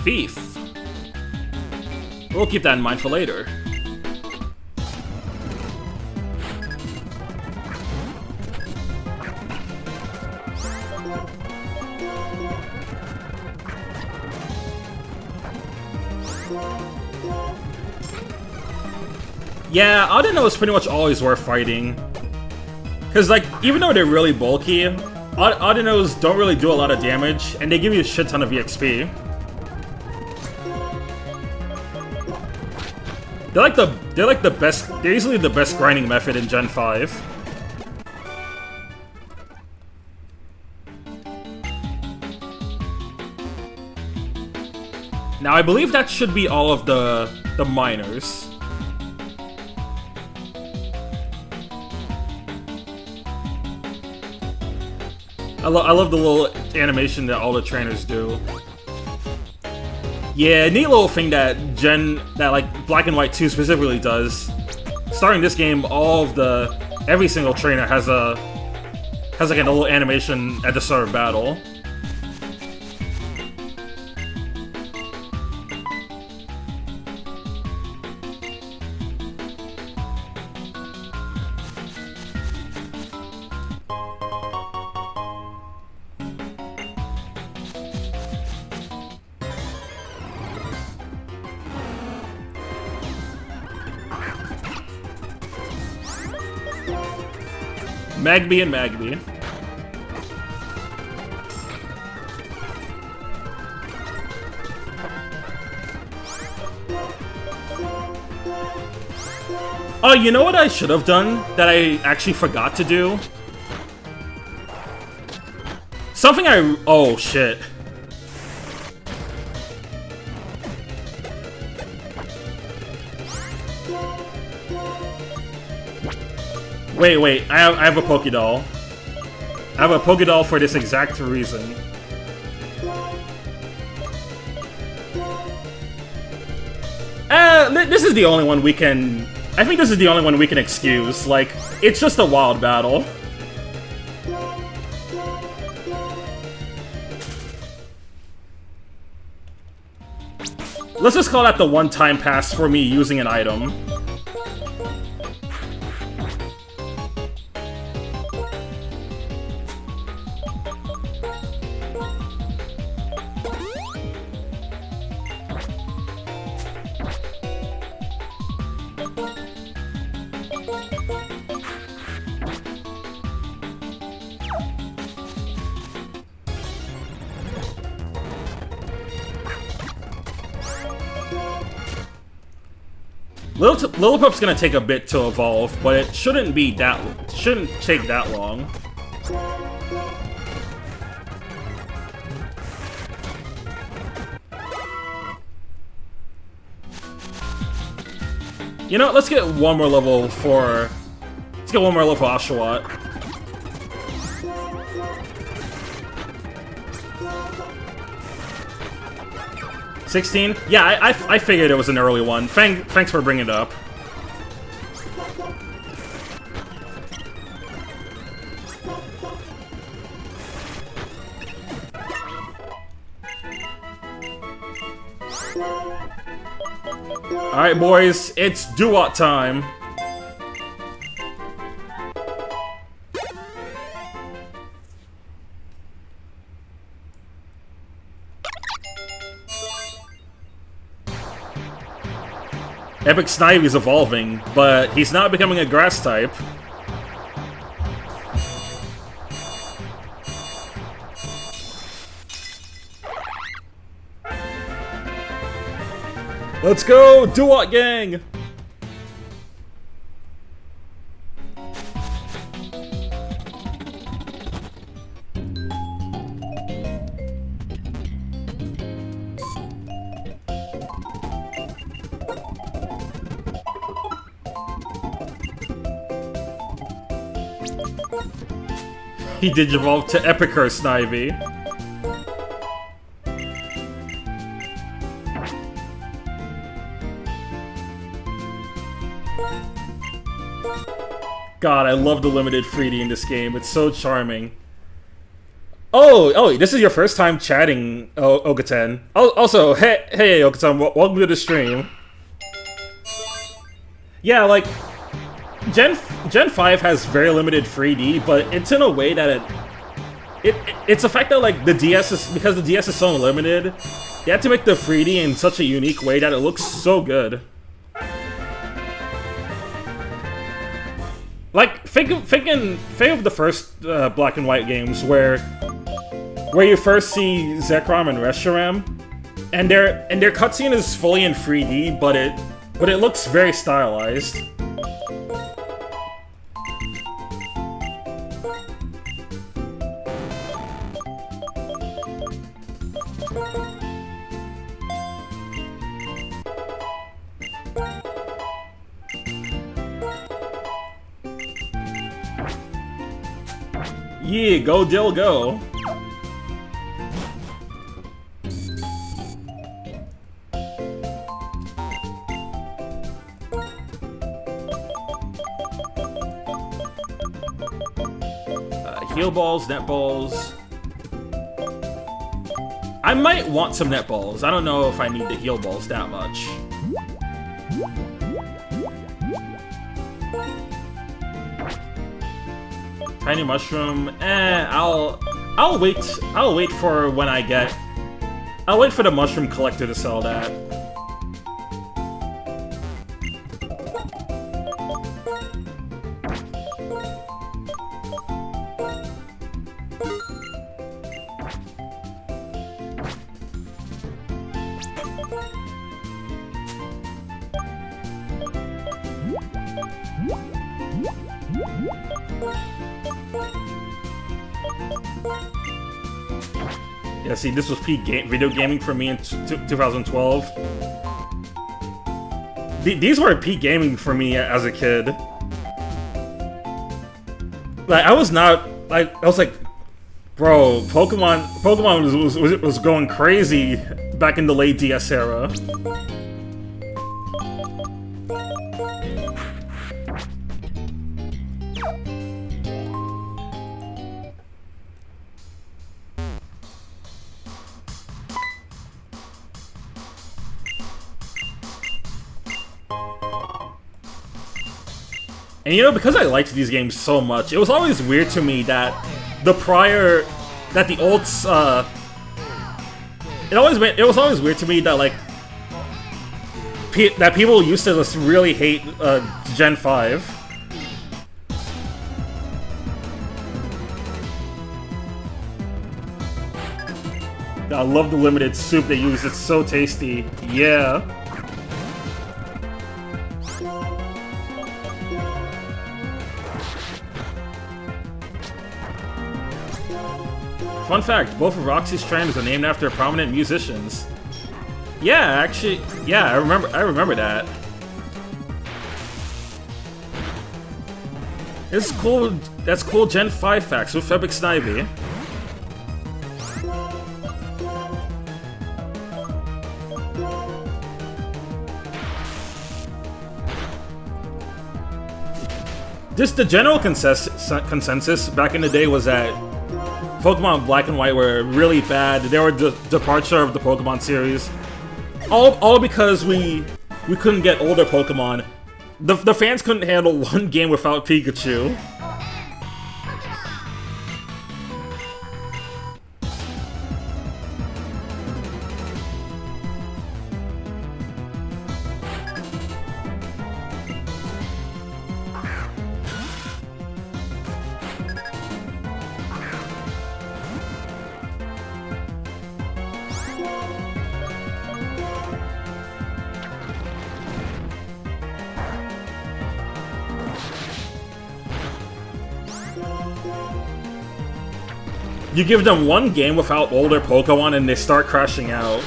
Thief. We'll keep that in mind for later. Yeah, Audino is pretty much always worth fighting. Cause like, even though they're really bulky, Audinos don't really do a lot of damage, and they give you a shit ton of EXP. They're like the best. They're easily the best grinding method in Gen 5. Now I believe that should be all of the minors. I love the little animation that all the trainers do. Yeah, neat little thing that like Black and White 2 specifically does. Starting this game, every single trainer has like a little animation at the start of battle. Magby and Magby. Oh, you know what I should have done that I actually forgot to do? Oh, shit. Wait, I have a Pokédoll. I have a Pokédoll for this exact reason. This is the only one we can... I think this is the only one we can excuse. Like, it's just a wild battle. Let's just call that the one-time pass for me using an item. Lillipup's gonna take a bit to evolve, but it shouldn't take that long. You know, let's get one more level for... Let's get one more level for Oshawott. $16? Yeah, I figured it was an early one. Thanks for bringing it up. Alright, boys, it's doo-wop time. Epicsnivy's evolving, but he's not becoming a grass type. Let's go, doo-wop gang! He digivolved to Epicsnivy. God, I love the limited 3D in this game. It's so charming. Oh, this is your first time chatting, Okaten. Also, hey, Okaten, welcome to the stream. Yeah, like, Gen 5 has very limited 3D, but it's in a way that it's the fact that, like, the DS is, because the DS is so limited, they had to make the 3D in such a unique way that it looks so good. Like, think of the first black and white games where you first see Zekrom and Reshiram, and their cutscene is fully in 3D, but it looks very stylized. Yeah, go Dill, go. Heal balls, net balls. I might want some net balls. I don't know if I need the heal balls that much. Tiny mushroom. I'll wait for when I get. I'll wait for the mushroom collector to sell that. Yeah, see, this was peak video gaming for me in 2012. These were peak gaming for me as a kid. Like, I was like, bro, Pokemon was going crazy back in the late DS era. And you know, because I liked these games so much, it was always weird to me that the olds, it was always weird to me that, like, that people used to just really hate Gen 5. I love the limited soup they use, it's so tasty. Yeah. Fun fact, both of Roxy's trainers are named after prominent musicians. Yeah, actually, yeah, I remember that. It's cool. That's cool Gen 5 facts with Epicsnivy. Just the general consensus back in the day was that Pokemon Black and White were really bad. They were the departure of the Pokemon series. All because we couldn't get older Pokemon. The fans couldn't handle one game without Pikachu. You give them one game without older Pokemon and they start crashing out.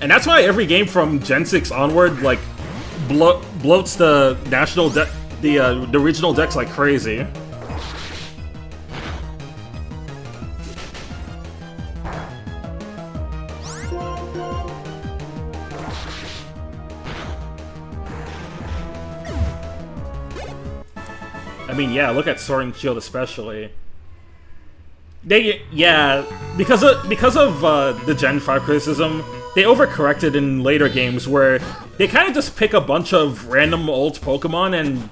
And that's why every game from Gen 6 onward, like, bloats the national deck, the regional decks like crazy. I mean, yeah, look at Sword and Shield especially. Because of the Gen 5 criticism, they overcorrected in later games where they kind of just pick a bunch of random old Pokemon and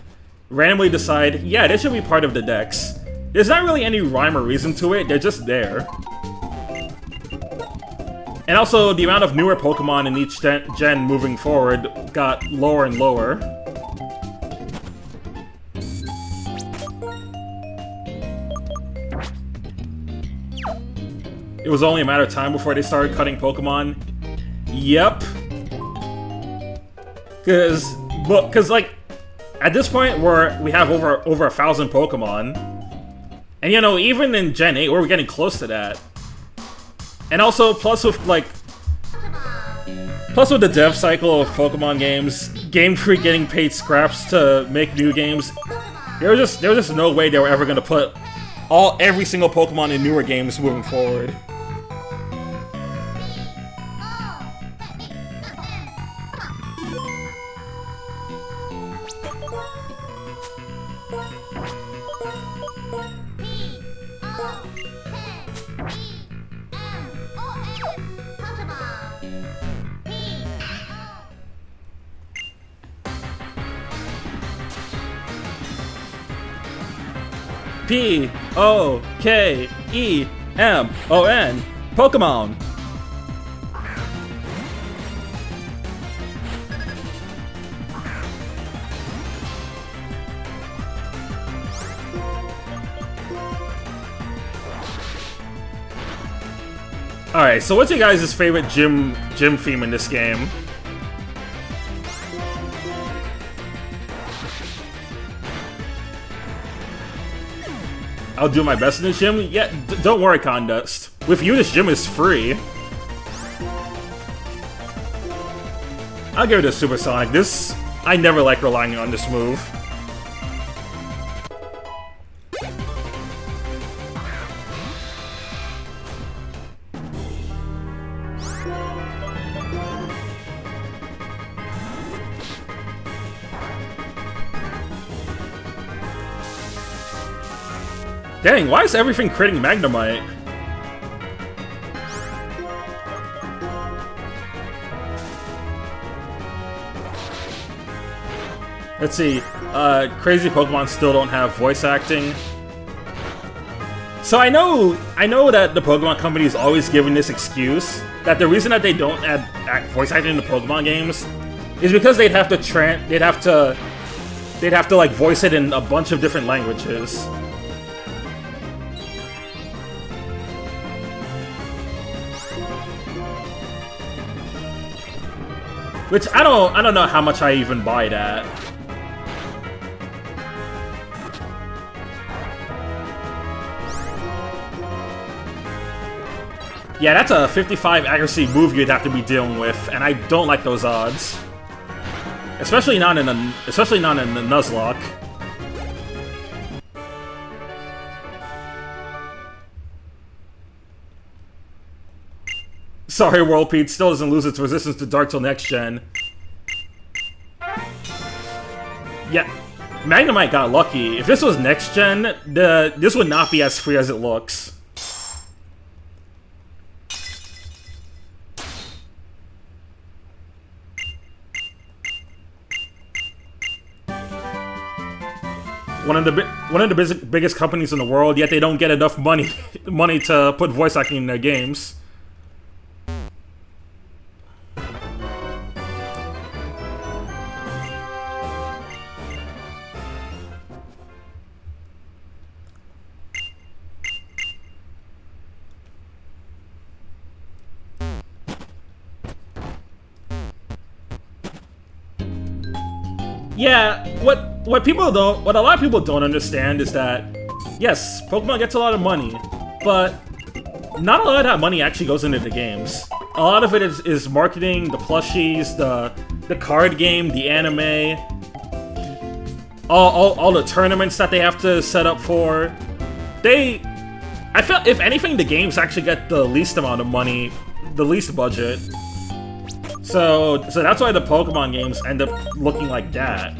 randomly decide, yeah, they should be part of the decks. There's not really any rhyme or reason to it, they're just there. And also, the amount of newer Pokemon in each gen moving forward got lower and lower. It was only a matter of time before they started cutting Pokemon. Yep. Cause like, at this point we have over 1,000 Pokemon. And you know, even in Gen 8, we're getting close to that. And also, plus with the dev cycle of Pokemon games, Game Freak getting paid scraps to make new games, there was just no way they were ever gonna put every single Pokemon in newer games moving forward. P-O-K-E-M-O-N. Pokemon. Alright, so what's your guys' favorite gym theme in this game? I'll do my best in this gym? Yeah, don't worry, Condust. With you, this gym is free. I'll give it a Supersonic. I never like relying on this move. Dang, why is everything critting Magnemite? Let's see, crazy Pokemon still don't have voice acting. So I know that the Pokemon Company is always giving this excuse, that the reason that they don't add voice acting in the Pokemon games is because they'd have to like voice it in a bunch of different languages. Which I don't know how much I even buy that. Yeah, that's a 55 accuracy move you'd have to be dealing with, and I don't like those odds. Especially not in the Nuzlocke. Sorry, Worldpeed still doesn't lose its resistance to Dark till next gen. Yeah, Magnemite got lucky. If this was next gen, this would not be as free as it looks. One of the biggest companies in the world, yet they don't get enough money to put voice acting in their games. Yeah, what a lot of people don't understand is that, yes, Pokemon gets a lot of money, but not a lot of that money actually goes into the games. A lot of it is marketing, the plushies, the card game, the anime, all the tournaments that they have to set up for. I felt, if anything, the games actually get the least amount of money, the least budget. So that's why the Pokemon games end up looking like that.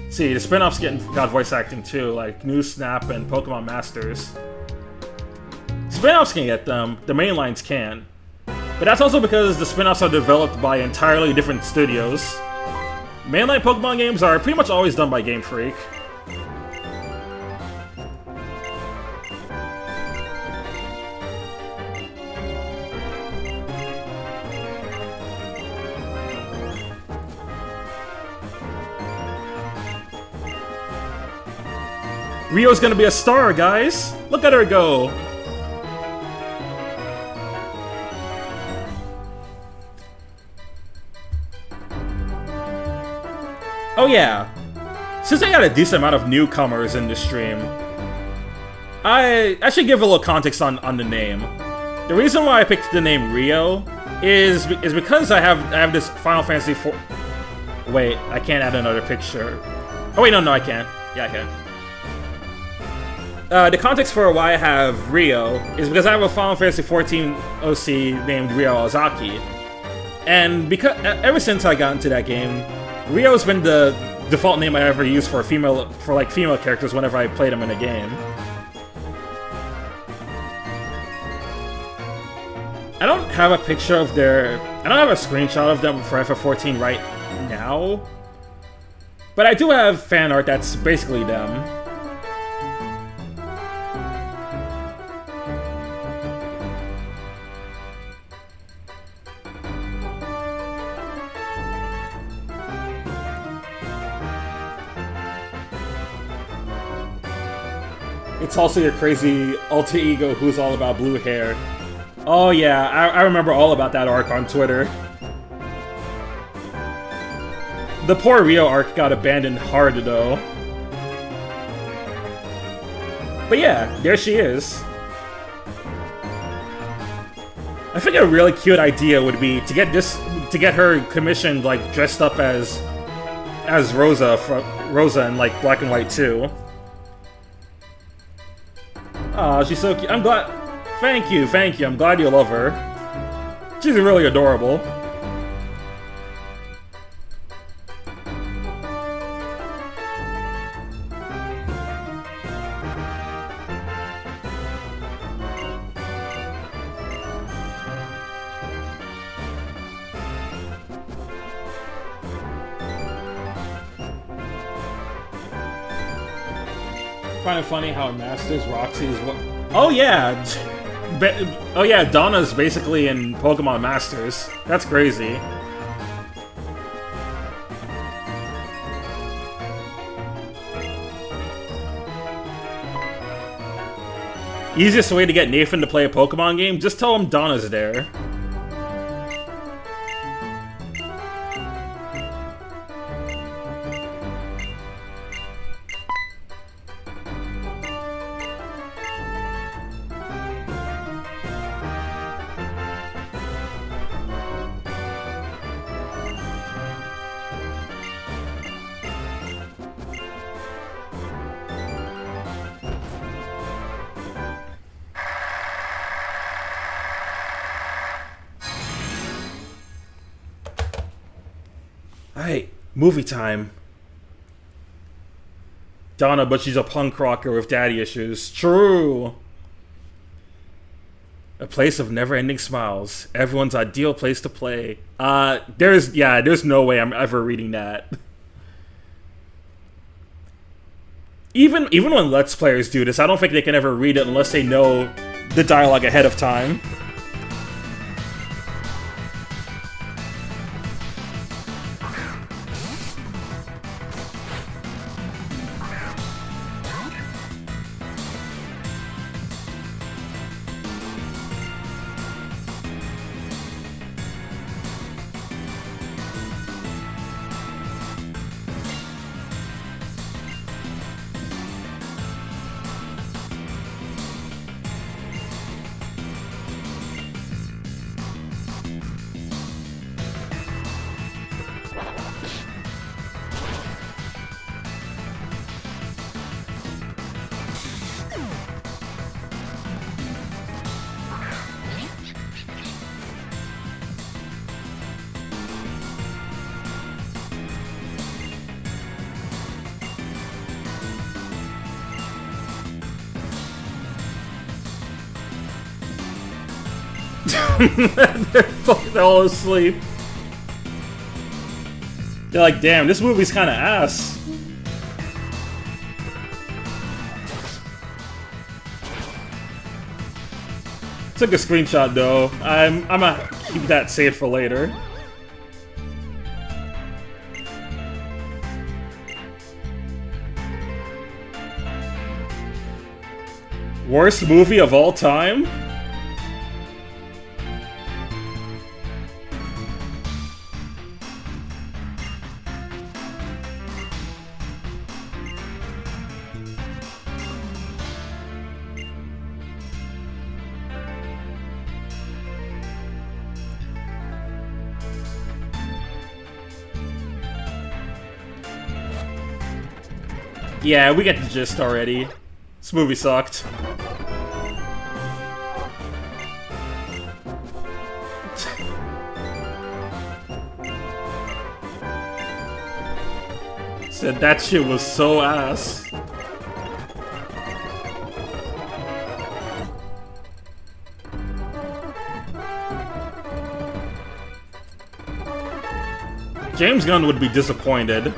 See, the spin-offs got voice acting too, like New Snap and Pokemon Masters. Spin-offs can get them, the main lines can. But that's also because the spin-offs are developed by entirely different studios. Mainline Pokemon games are pretty much always done by Game Freak. Rio's gonna be a star, guys! Look at her go! Oh yeah, since I got a decent amount of newcomers in this stream, I should give a little context on the name. The reason why I picked the name Rio is because I have this Final Fantasy 4... Wait, I can't add another picture. Oh wait, no, I can't. Yeah, I can. The context for why I have Rio is because I have a Final Fantasy 14 OC named Rio Ozaki. And because ever since I got into that game, Rio's been the default name I ever use for female characters whenever I played them in a game. I don't have a picture of I don't have a screenshot of them for FF14 right now, but I do have fan art that's basically them. It's also your crazy alter ego who's all about blue hair. Oh yeah, I remember all about that arc on Twitter. The poor Rio arc got abandoned hard though. But yeah, there she is. I think a really cute idea would be to get her commissioned like dressed up as Rosa in like Black and White 2. Aw, she's so cute. I'm glad. Thank you. I'm glad you love her. She's really adorable. Find it funny how Masters Roxy is what? Oh yeah, oh yeah, Donna's basically in Pokemon Masters. That's crazy. Easiest way to get Nathan to play a Pokemon game? Just tell him Donna's there. Alright, movie time. Donna, but she's a punk rocker with daddy issues. True. A place of never-ending smiles. Everyone's ideal place to play. There's no way I'm ever reading that. Even when Let's Players do this, I don't think they can ever read it unless they know the dialogue ahead of time. They're all asleep. They're like, damn, this movie's kind of ass. Took a screenshot though. I'm gonna keep that saved for later. Worst movie of all time? Yeah, we get the gist already. This movie sucked. Said that shit was so ass. James Gunn would be disappointed.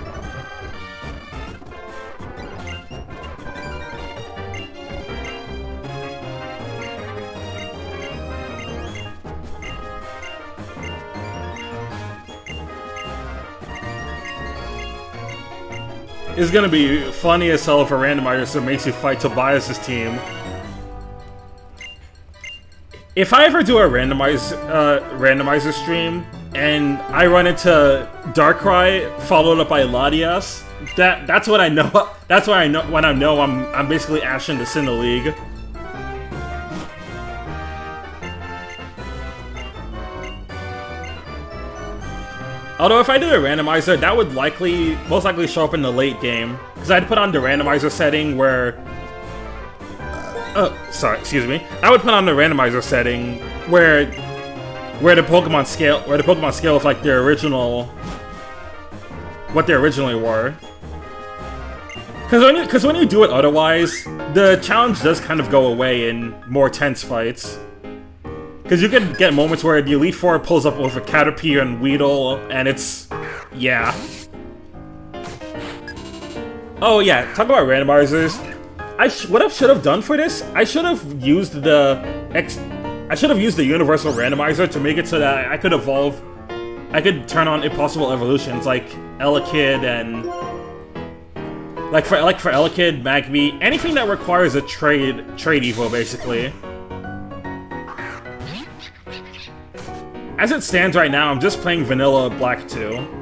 It's gonna be funny as hell if a randomizer makes you fight Tobias's team. If I ever do a randomizer stream and I run into Darkrai followed up by Latias, that's what I know. That's what I know when I know I'm basically Ashen to Sin the League. Although if I did a randomizer, that would most likely show up in the late game. Because I'd put on the randomizer setting where... excuse me. I would put on the randomizer setting where the Pokemon scale is like their original... what they originally were. Because when you do it otherwise, the challenge does kind of go away in more tense fights. Because you can get moments where the Elite Four pulls up with a Caterpie and Weedle, and it's... yeah. Oh yeah, talk about randomizers. What I should have done for this, I should have used the Universal Randomizer to make it so that I could evolve... I could turn on impossible evolutions, like Elekid and... Like for Elekid, Magby, anything that requires a trade evo, basically. As it stands right now, I'm just playing Vanilla Black 2.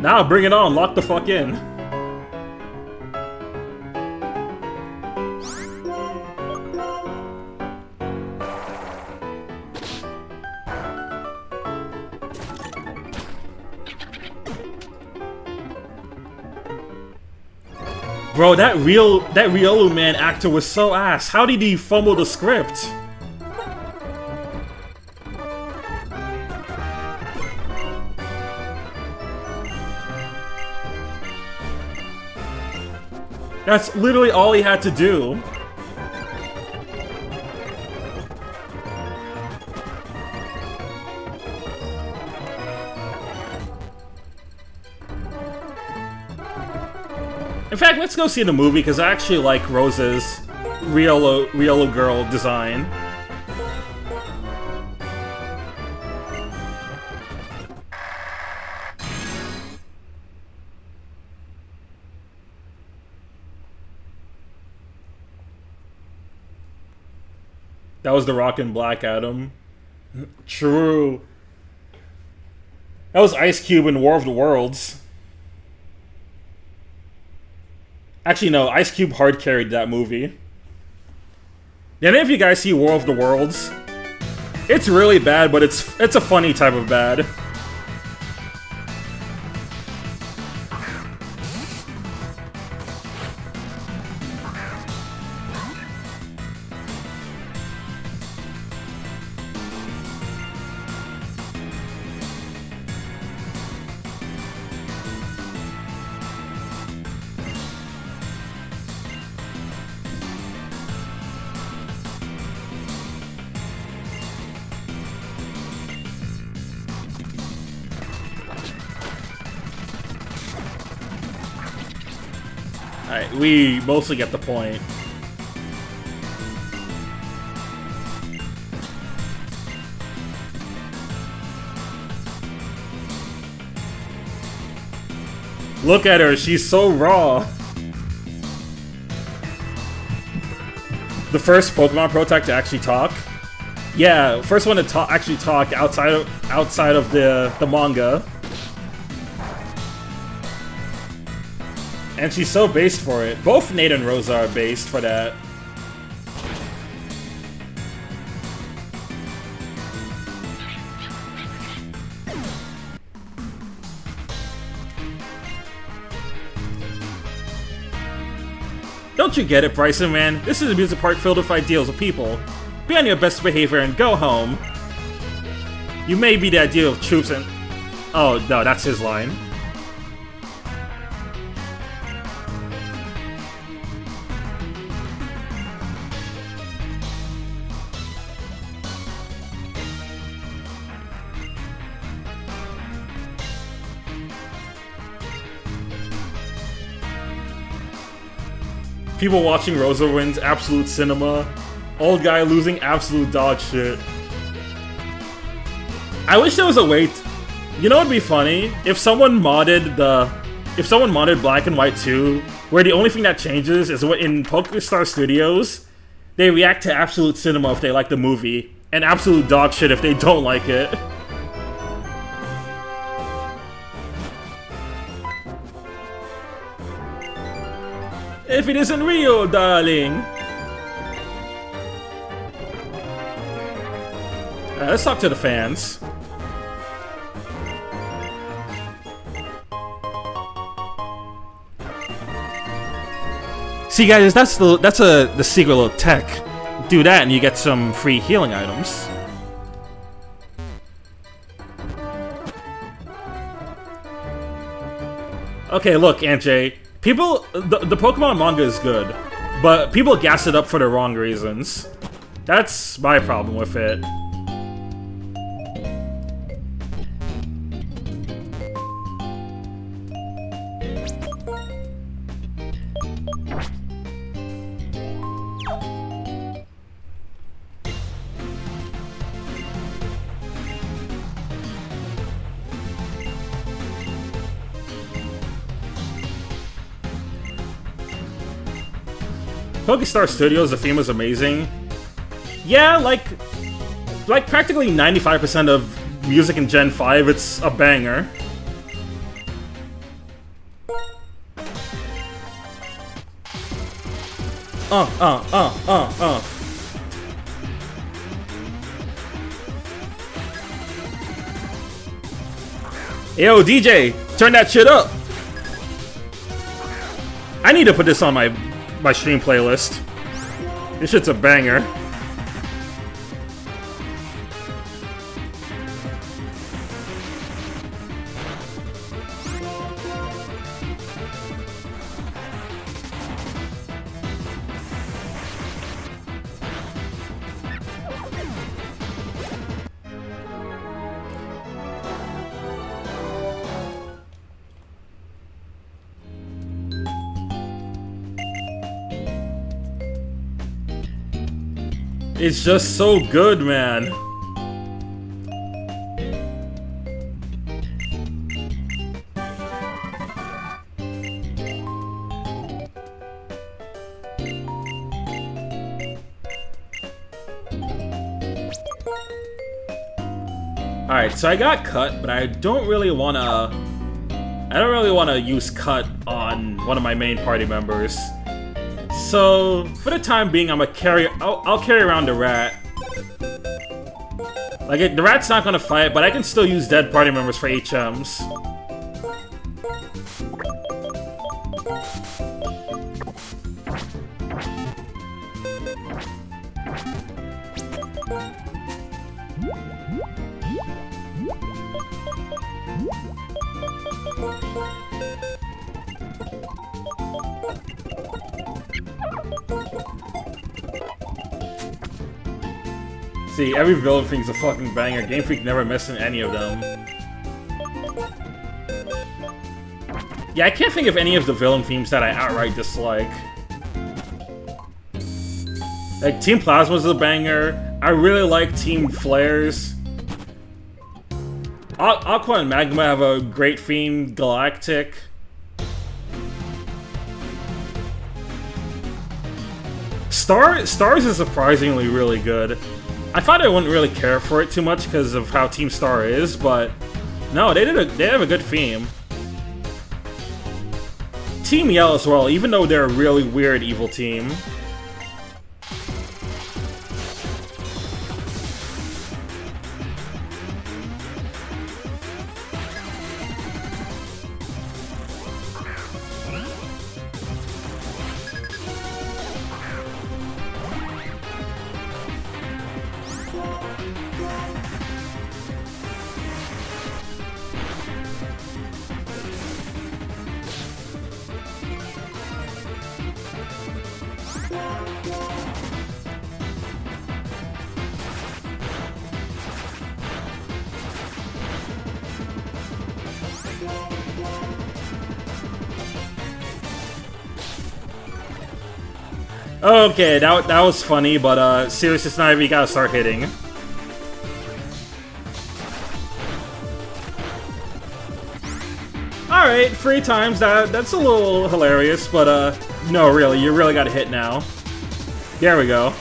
Now, bring it on, lock the fuck in. Bro, that Riolu man actor was so ass. How did he fumble the script? That's literally all he had to do. In fact, let's go see the movie, because I actually like Rose's Riolo girl design. That was the Rockin' Black Adam. True. That was Ice Cube in War of the Worlds. Actually, no, Ice Cube hard carried that movie. Did any of you guys see War of the Worlds? It's really bad, but it's a funny type of bad. Alright, we mostly get the point. Look at her, she's so raw. The first Pokemon Protect to actually talk. Yeah, first one to actually talk outside of the manga. And she's so based for it. Both Nate and Rosa are based for that. Don't you get it, Bryson, man? This is a music park filled with ideals of people. Be on your best behavior and go home. You may be the ideal of troops and... Oh, no, that's his line. People watching Rosa wins, absolute cinema. Old guy losing, absolute dog shit. I wish there was a way you know what'd be funny? If someone modded Black and White 2, where the only thing that changes is what in PokeStar Studios, they react to absolute cinema if they like the movie, and absolute dog shit if they don't like it. If it isn't real, darling. Let's talk to the fans. See, guys, that's the secret little tech. Do that, and you get some free healing items. Okay, look, Aunt Jay. People, the Pokemon manga is good, but people gas it up for the wrong reasons. That's my problem with it. PokeStar Studios, the theme was amazing. Yeah, like practically 95% of music in Gen 5, it's a banger. Yo, DJ, turn that shit up. I need to put this on my stream playlist. This shit's a banger. It's just so good, man. Alright, so I got cut, but I don't really wanna use cut on one of my main party members. So for the time being, I'll carry around the rat. Like the rat's not gonna fight, but I can still use dead party members for HMs. See, every villain thing's a fucking banger. Game Freak never missing any of them. Yeah, I can't think of any of the villain themes that I outright dislike. Like, Team Plasma's a banger. I really like Team Flares. Aqua and Magma have a great theme. Galactic. Stars is surprisingly really good. I thought I wouldn't really care for it too much because of how Team Star is, but no, they have a good theme. Team Yell as well, even though they're a really weird evil team. Okay, that was funny, but seriously, Sniper, you gotta start hitting. Alright, 3 times, that's a little hilarious, but no, really, you really gotta hit now. There we go.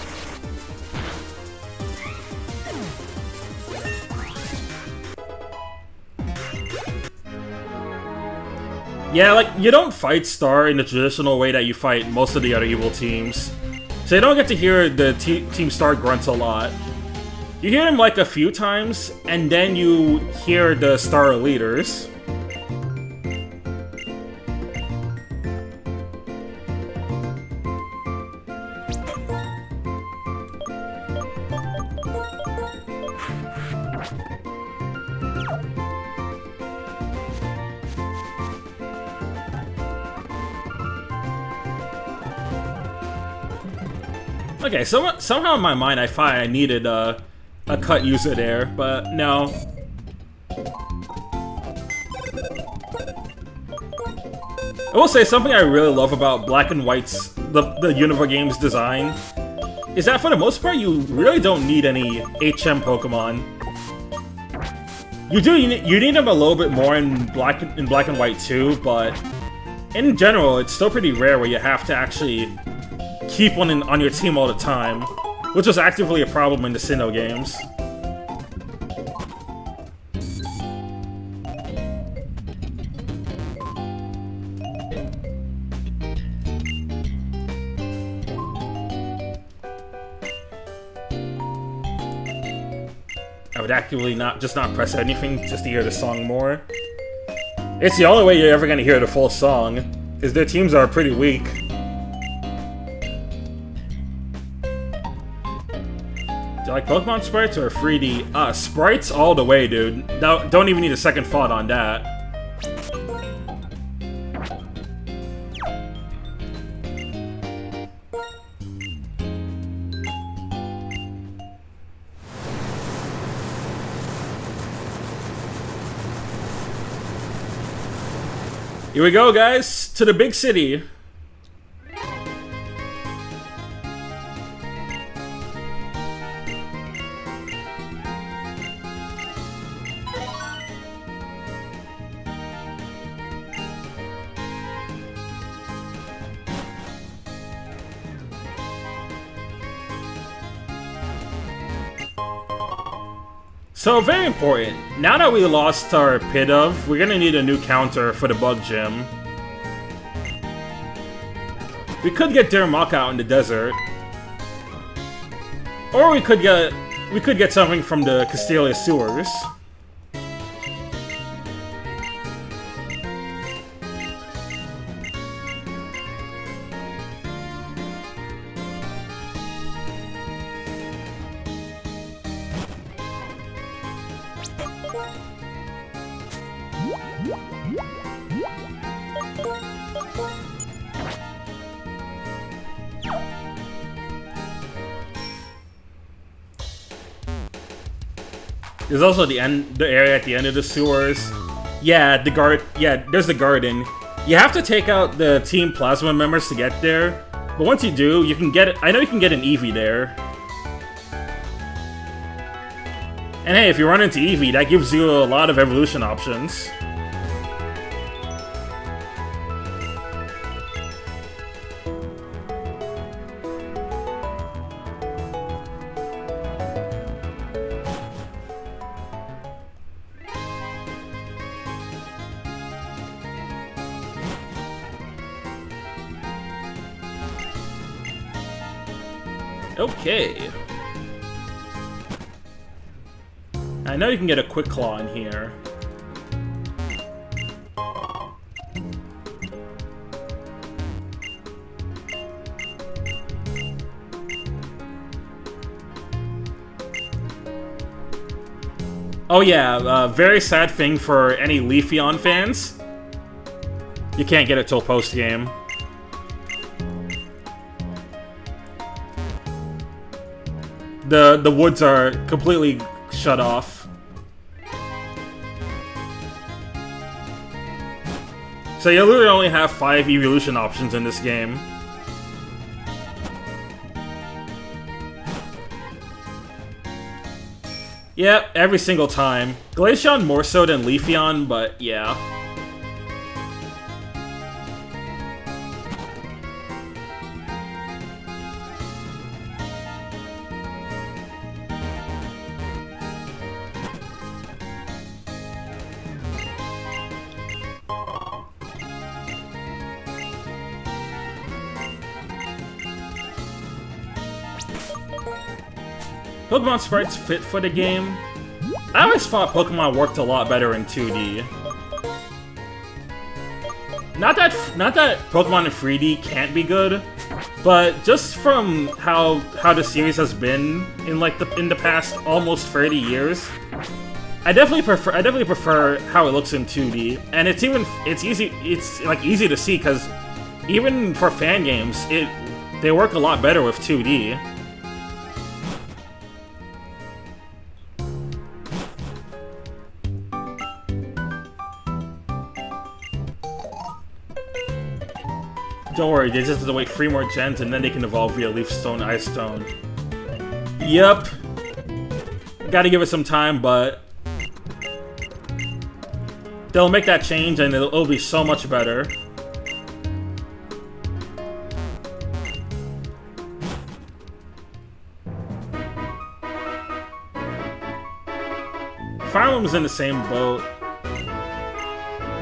Yeah, like, you don't fight Star in the traditional way that you fight most of the other evil teams. So you don't get to hear the Team Star grunts a lot. You hear them like a few times, and then you hear the Star leaders. Okay, somehow in my mind I thought I needed a cut user there, but no. I will say something I really love about Black and White's the Unova game's design is that for the most part you really don't need any HM Pokemon. You need them a little bit more in Black and White too, but in general it's still pretty rare where you have to actually keep one on your team all the time, which was actively a problem in the Sinnoh games. I would actively not press anything just to hear the song more. It's the only way you're ever gonna hear the full song, is their teams are pretty weak. Do you like Pokemon sprites or 3D? Sprites all the way, dude. No, don't even need a second thought on that. Here we go, guys, to the big city. So, very important. Now that we lost our Pidove, we're gonna need a new counter for the Bug Gym. We could get Darumaka out in the desert. Or we could get something from the Castelia sewers. There's also the area at the end of the sewers. Yeah, there's the garden. You have to take out the Team Plasma members to get there. But once you do, you can get it. I know you can get an Eevee there. And hey, if you run into Eevee, that gives you a lot of evolution options. Okay. I know you can get a Quick Claw in here. Oh yeah, very sad thing for any Leafeon fans. You can't get it till post-game. The woods are completely shut off. So you literally only have 5 evolution options in this game. Yep, every single time. Glaceon more so than Leafeon, but yeah. Pokemon sprites fit for the game. I always thought Pokemon worked a lot better in 2D. Not that Pokemon in 3D can't be good, but just from how the series has been in the past almost 30 years, I definitely prefer how it looks in 2D. And it's easy to see because even for fan games, they work a lot better with 2D. Don't worry, they just have to wait 3 more gens and then they can evolve via Leaf Stone, Ice Stone. Yep. Gotta give it some time, but they'll make that change and it'll be so much better. Fire Emblem's in the same boat.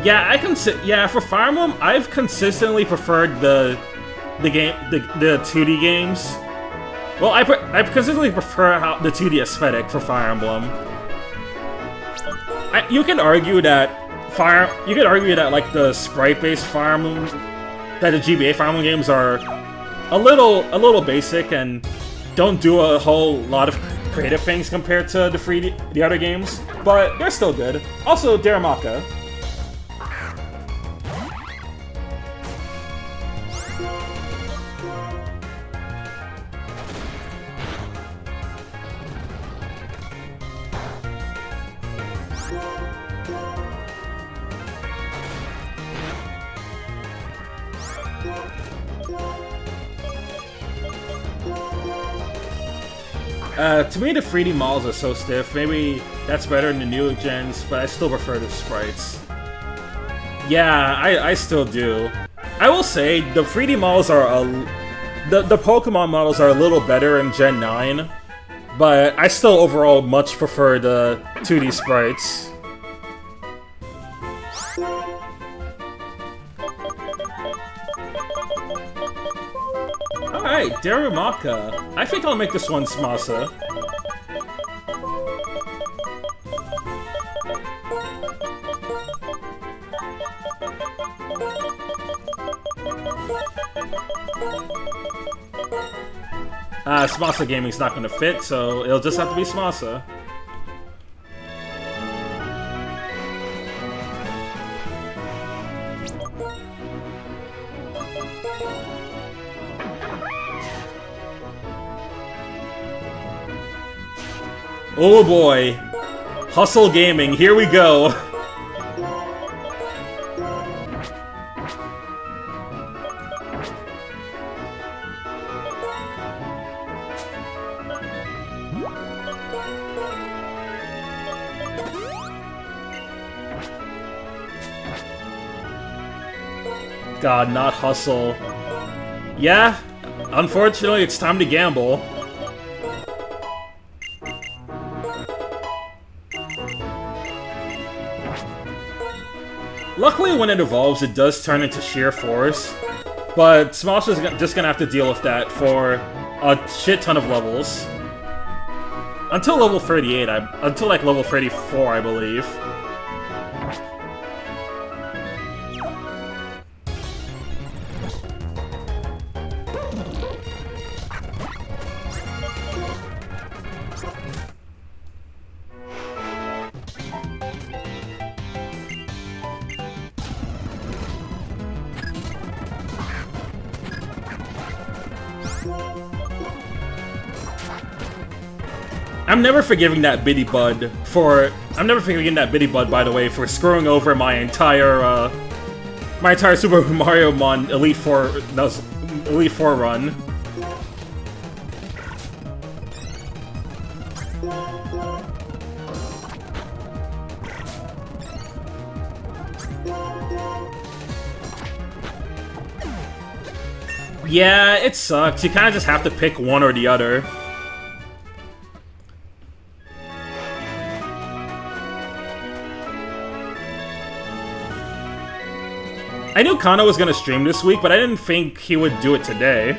Yeah, for Fire Emblem, I've consistently preferred the 2D games. Well, I consistently prefer the 2D aesthetic for Fire Emblem. You could argue that like the sprite-based Fire Emblem, that the GBA Fire Emblem games are a little basic and don't do a whole lot of creative things compared to the other games, but they're still good. Also, Darumaka. To me, the 3D models are so stiff. Maybe that's better than the new gens, but I still prefer the sprites. Yeah, I still do. I will say, the 3D models are the Pokemon models are a little better in Gen 9, But I still overall much prefer the 2D sprites. Alright, Darumaka. I think I'll make this one Smasa. Smasa Gaming's not gonna fit, so it'll just have to be Smasa. Oh boy. Hustle Gaming, here we go. God, not Hustle. Yeah, unfortunately, it's time to gamble. Luckily, when it evolves, it does turn into sheer force, but Smosh is just gonna have to deal with that for a shit ton of levels. Until level 38, until like level 34, I believe. I'm never forgiving that Biddy Bud for... I'm never forgiving that Biddy Bud, by the way, for screwing over my entire Super Mario Mon Elite Four run. Yeah, it sucks. You kind of just have to pick one or the other. I knew Kano was gonna stream this week, but I didn't think he would do it today.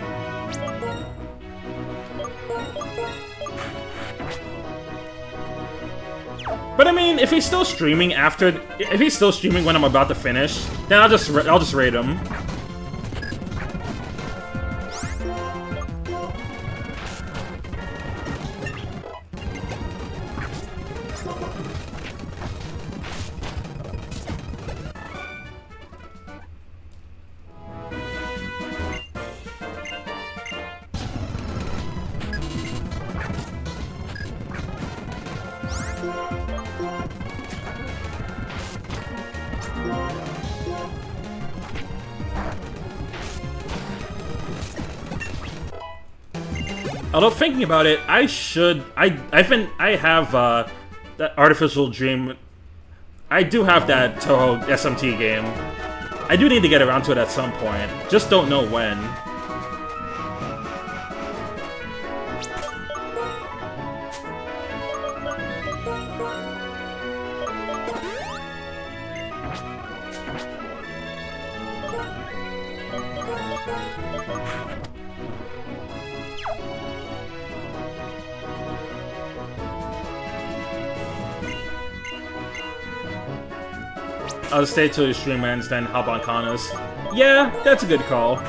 But I mean, if he's still streaming when I'm about to finish, then I'll just raid him. Although thinking about it, I have that Artificial Dream. I do have that Toho SMT game. I do need to get around to it at some point. Just don't know when. I'll stay till your stream ends, then hop on Kana's. Yeah, that's a good call.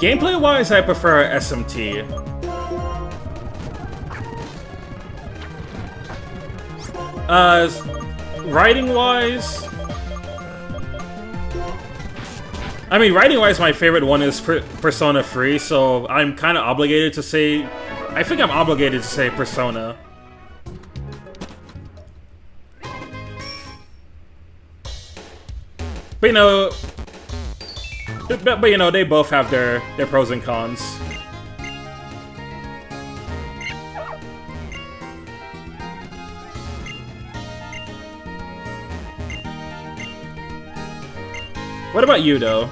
Gameplay-wise, I prefer SMT. Writing-wise... I mean, writing-wise, my favorite one is Persona 3, so I'm kind of obligated to say... I think I'm obligated to say Persona. But you know, they both have their pros and cons. What about you, though?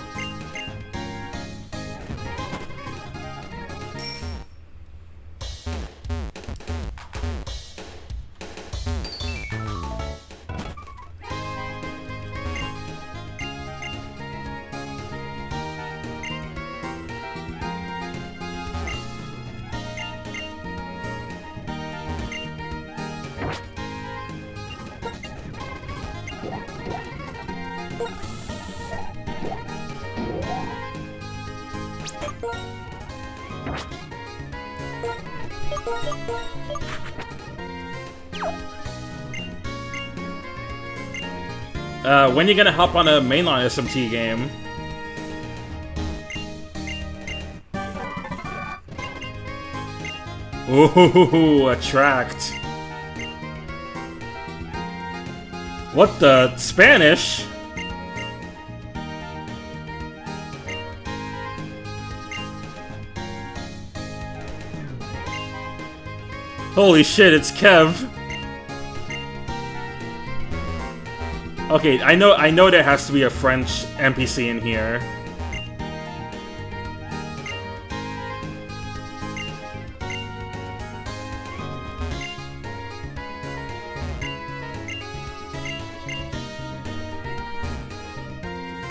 When you gonna hop on a mainline SMT game? Ooh, attract. What the? Spanish? Holy shit, it's Kev. Okay, I know there has to be a French NPC in here.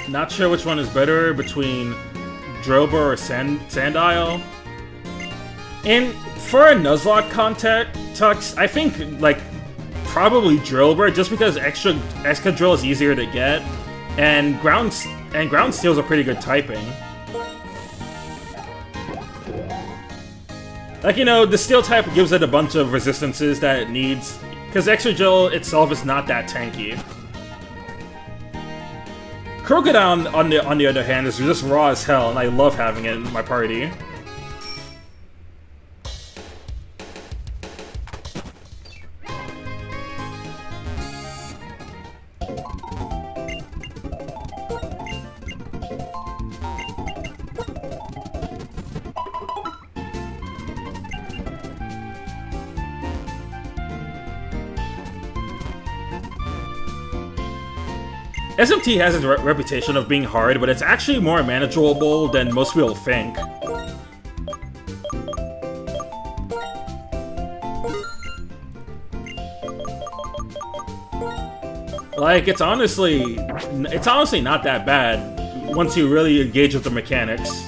Not sure which one is better between Drober or Sandile. And for a Nuzlocke context, I think, like, probably Drillbur, just because Excadrill is easier to get, and ground steel's a pretty good typing. Like, you know, the steel type gives it a bunch of resistances that it needs, because Excadrill itself is not that tanky. Crocodile, on the other hand, is just raw as hell, and I love having it in my party. SMT has a reputation of being hard, but it's actually more manageable than most people think. Like, it's honestly not that bad once you really engage with the mechanics.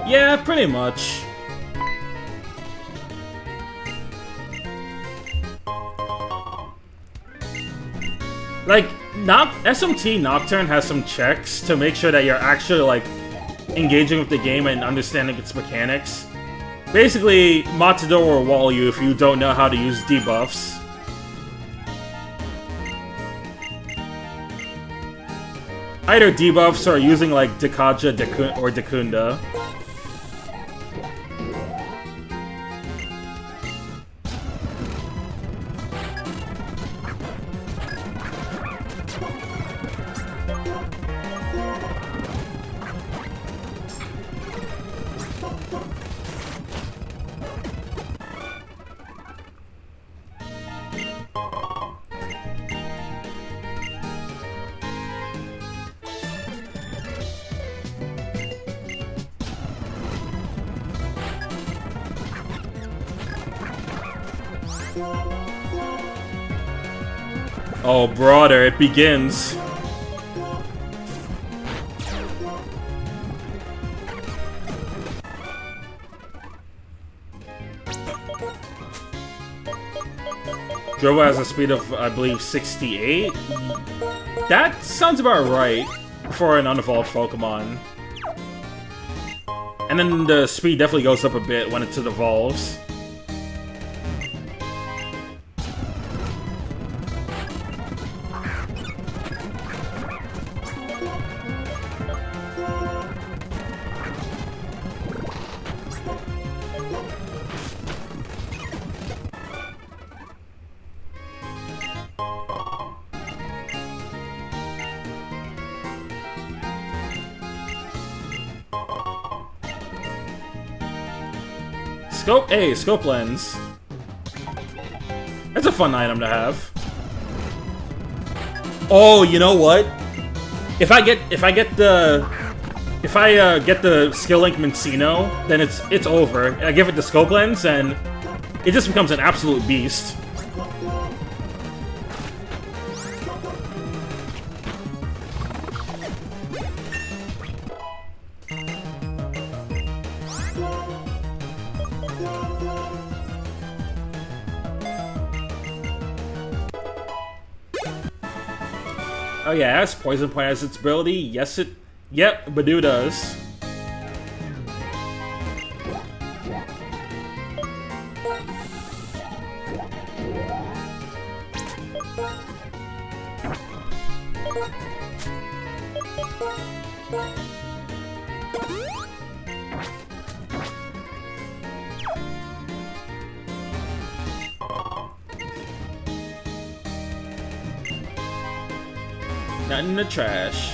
Yeah, pretty much. Like, SMT Nocturne has some checks to make sure that you're actually, like, engaging with the game and understanding its mechanics. Basically, Matador will wall you if you don't know how to use debuffs. Either debuffs or using, like, Dekaja or Dekunda. Oh, brother, it begins. Dribble has a speed of, I believe, 68. That sounds about right for an unevolved Pokemon. And then the speed definitely goes up a bit when it evolves. Scope lens. That's a fun item to have. Oh, you know what? If I get the Skill Link Mincino, then it's over. I give it the scope lens, and it just becomes an absolute beast. Oh yeah, as Poison Point has its ability, yes it... Yep, Badoo does. Not in the trash.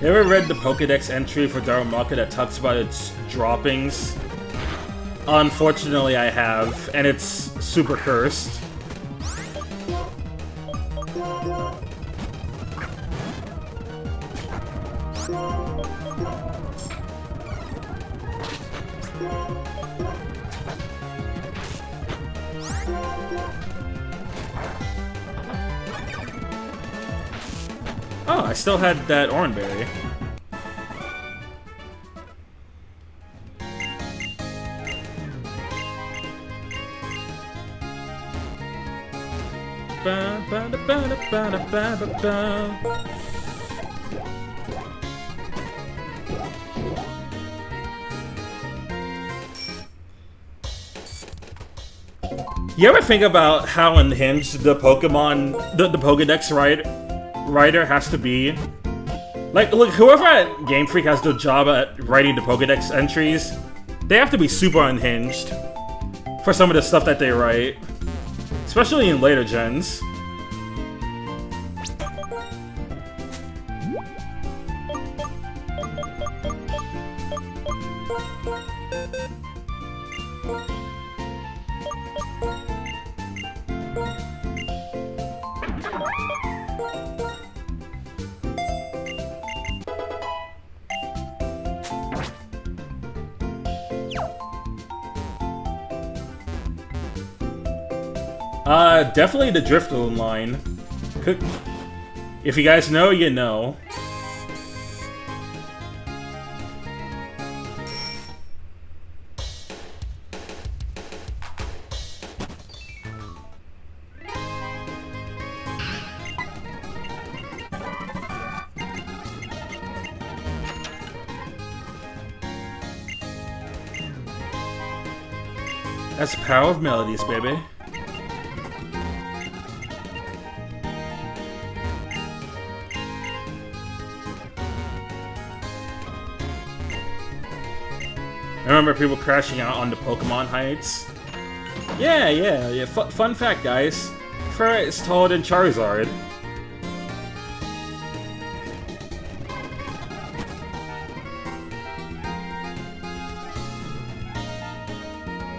You ever read the Pokédex entry for Darumaka that talks about its droppings? Unfortunately, I have, and it's super cursed. Oh, I still had that Oranberry. You ever think about how unhinged the Pokemon, the Pokédex writer has to be? Like, look, whoever at Game Freak has the job at writing the Pokédex entries, they have to be super unhinged for some of the stuff that they write. Especially in later gens. Definitely the Drifloon line. If you guys know, you know. That's the power of melodies, baby. I remember people crashing out on the Pokemon Heights. Yeah. Fun fact, guys. Ferret is taller than Charizard.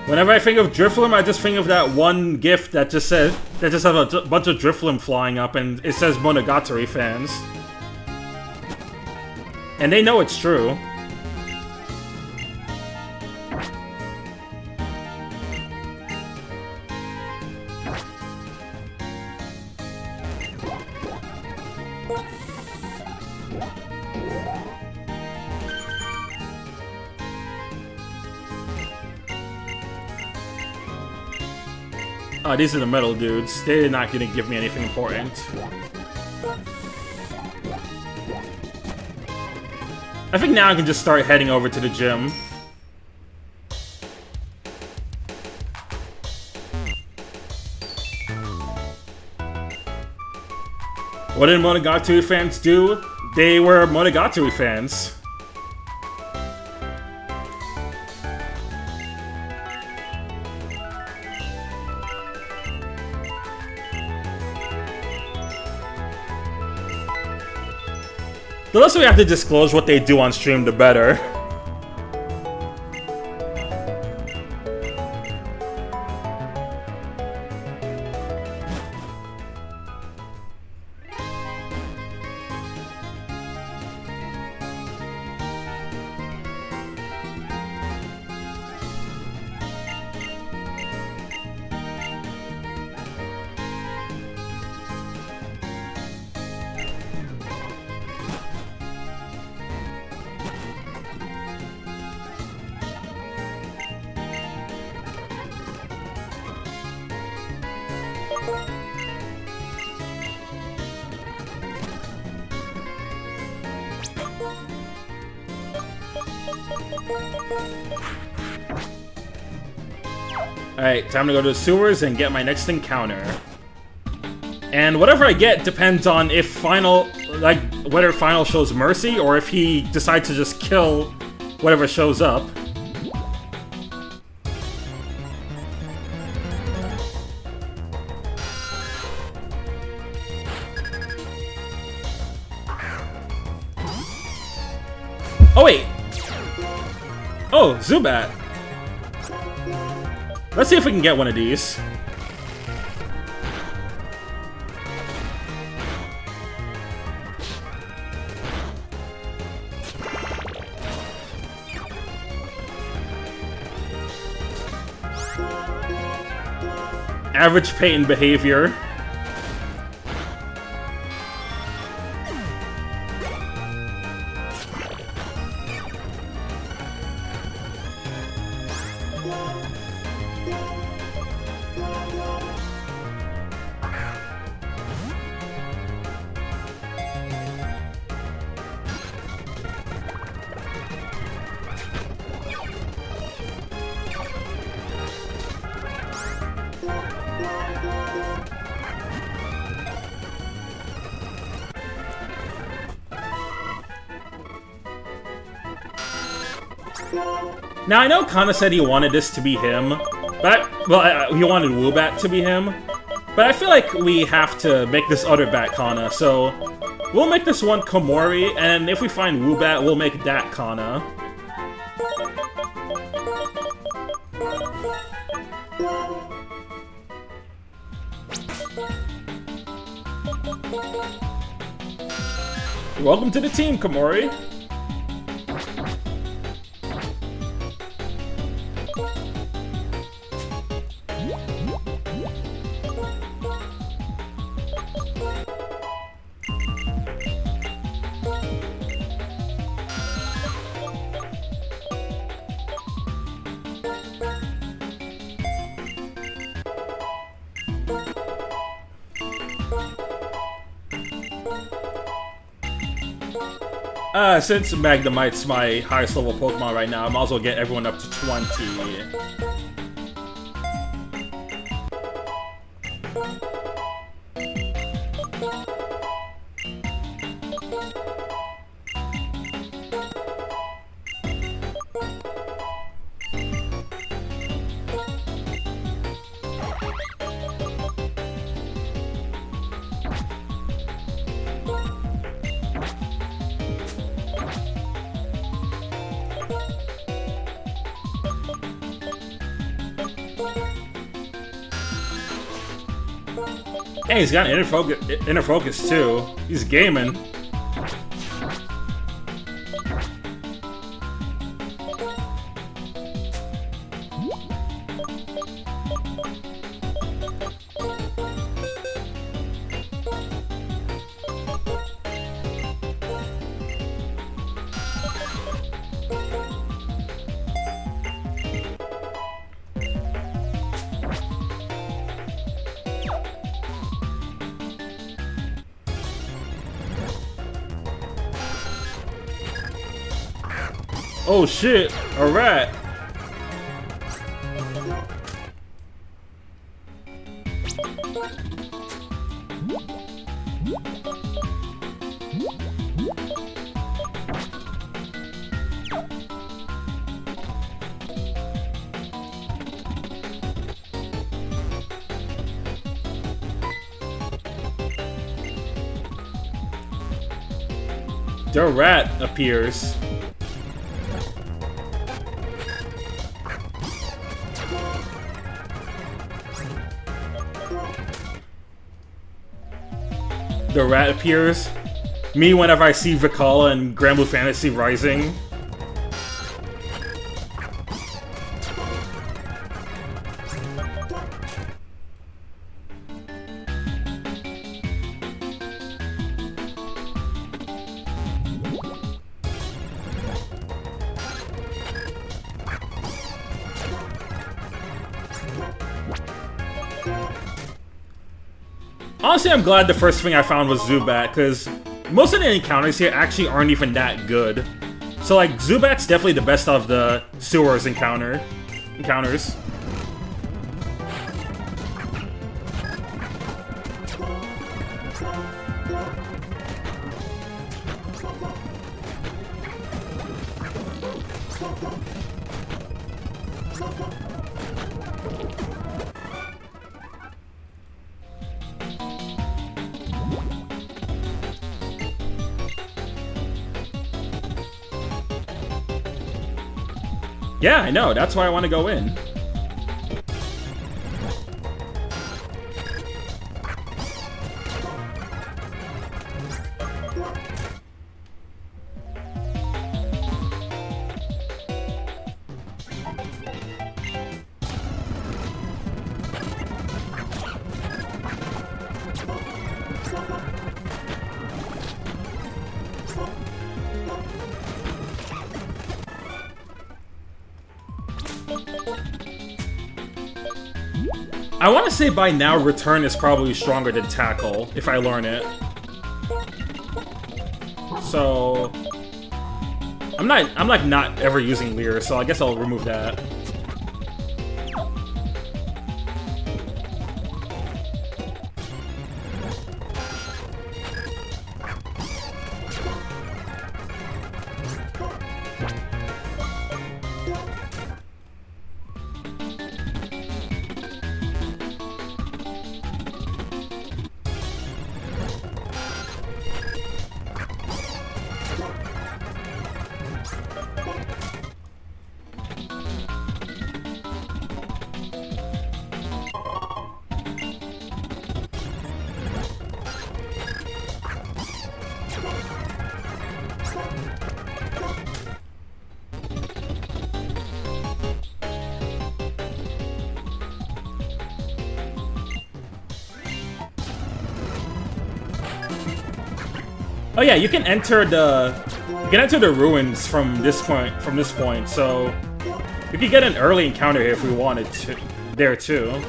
Whenever I think of Drifloon, I just think of that one GIF that just has a bunch of Drifloon flying up, and it says Monogatari fans. And they know it's true. These are the metal dudes. They're not gonna give me anything important. I think now I can just start heading over to the gym. What did Monogatari fans do? They were Monogatari fans. The less we have to disclose what they do on stream, the better. Alright, time to go to the sewers and get my next encounter. And whatever I get depends on if Final, like, whether Final shows mercy or if he decides to just kill whatever shows up. Oh wait! Oh, Zubat! Let's see if we can get one of these. Average Peyton behavior. Now, I know Kana said he wanted this to be him, but he wanted Woobat to be him, but I feel like we have to make this other Bat Kana, so we'll make this one Komori, and if we find Woobat, we'll make that Kana. Welcome to the team, Komori. Since Magnemite's my highest level Pokemon right now, I might as well get everyone up to 20. Hey, he's got inner focus too. He's gaming. Oh shit, a rat. The rat appears. The rat appears. Me whenever I see Vikala and Granblue Fantasy Rising. Honestly, I'm glad the first thing I found was Zubat, because most of the encounters here actually aren't even that good. So, like, Zubat's definitely the best of the sewers encounters. Yeah, I know. That's why I want to go in. I want to say by now Return is probably stronger than Tackle, if I learn it. So... I'm like not ever using Leer, so I guess I'll remove that. Oh yeah, you can enter the ruins from this point. So we could get an early encounter here if we wanted to. There too.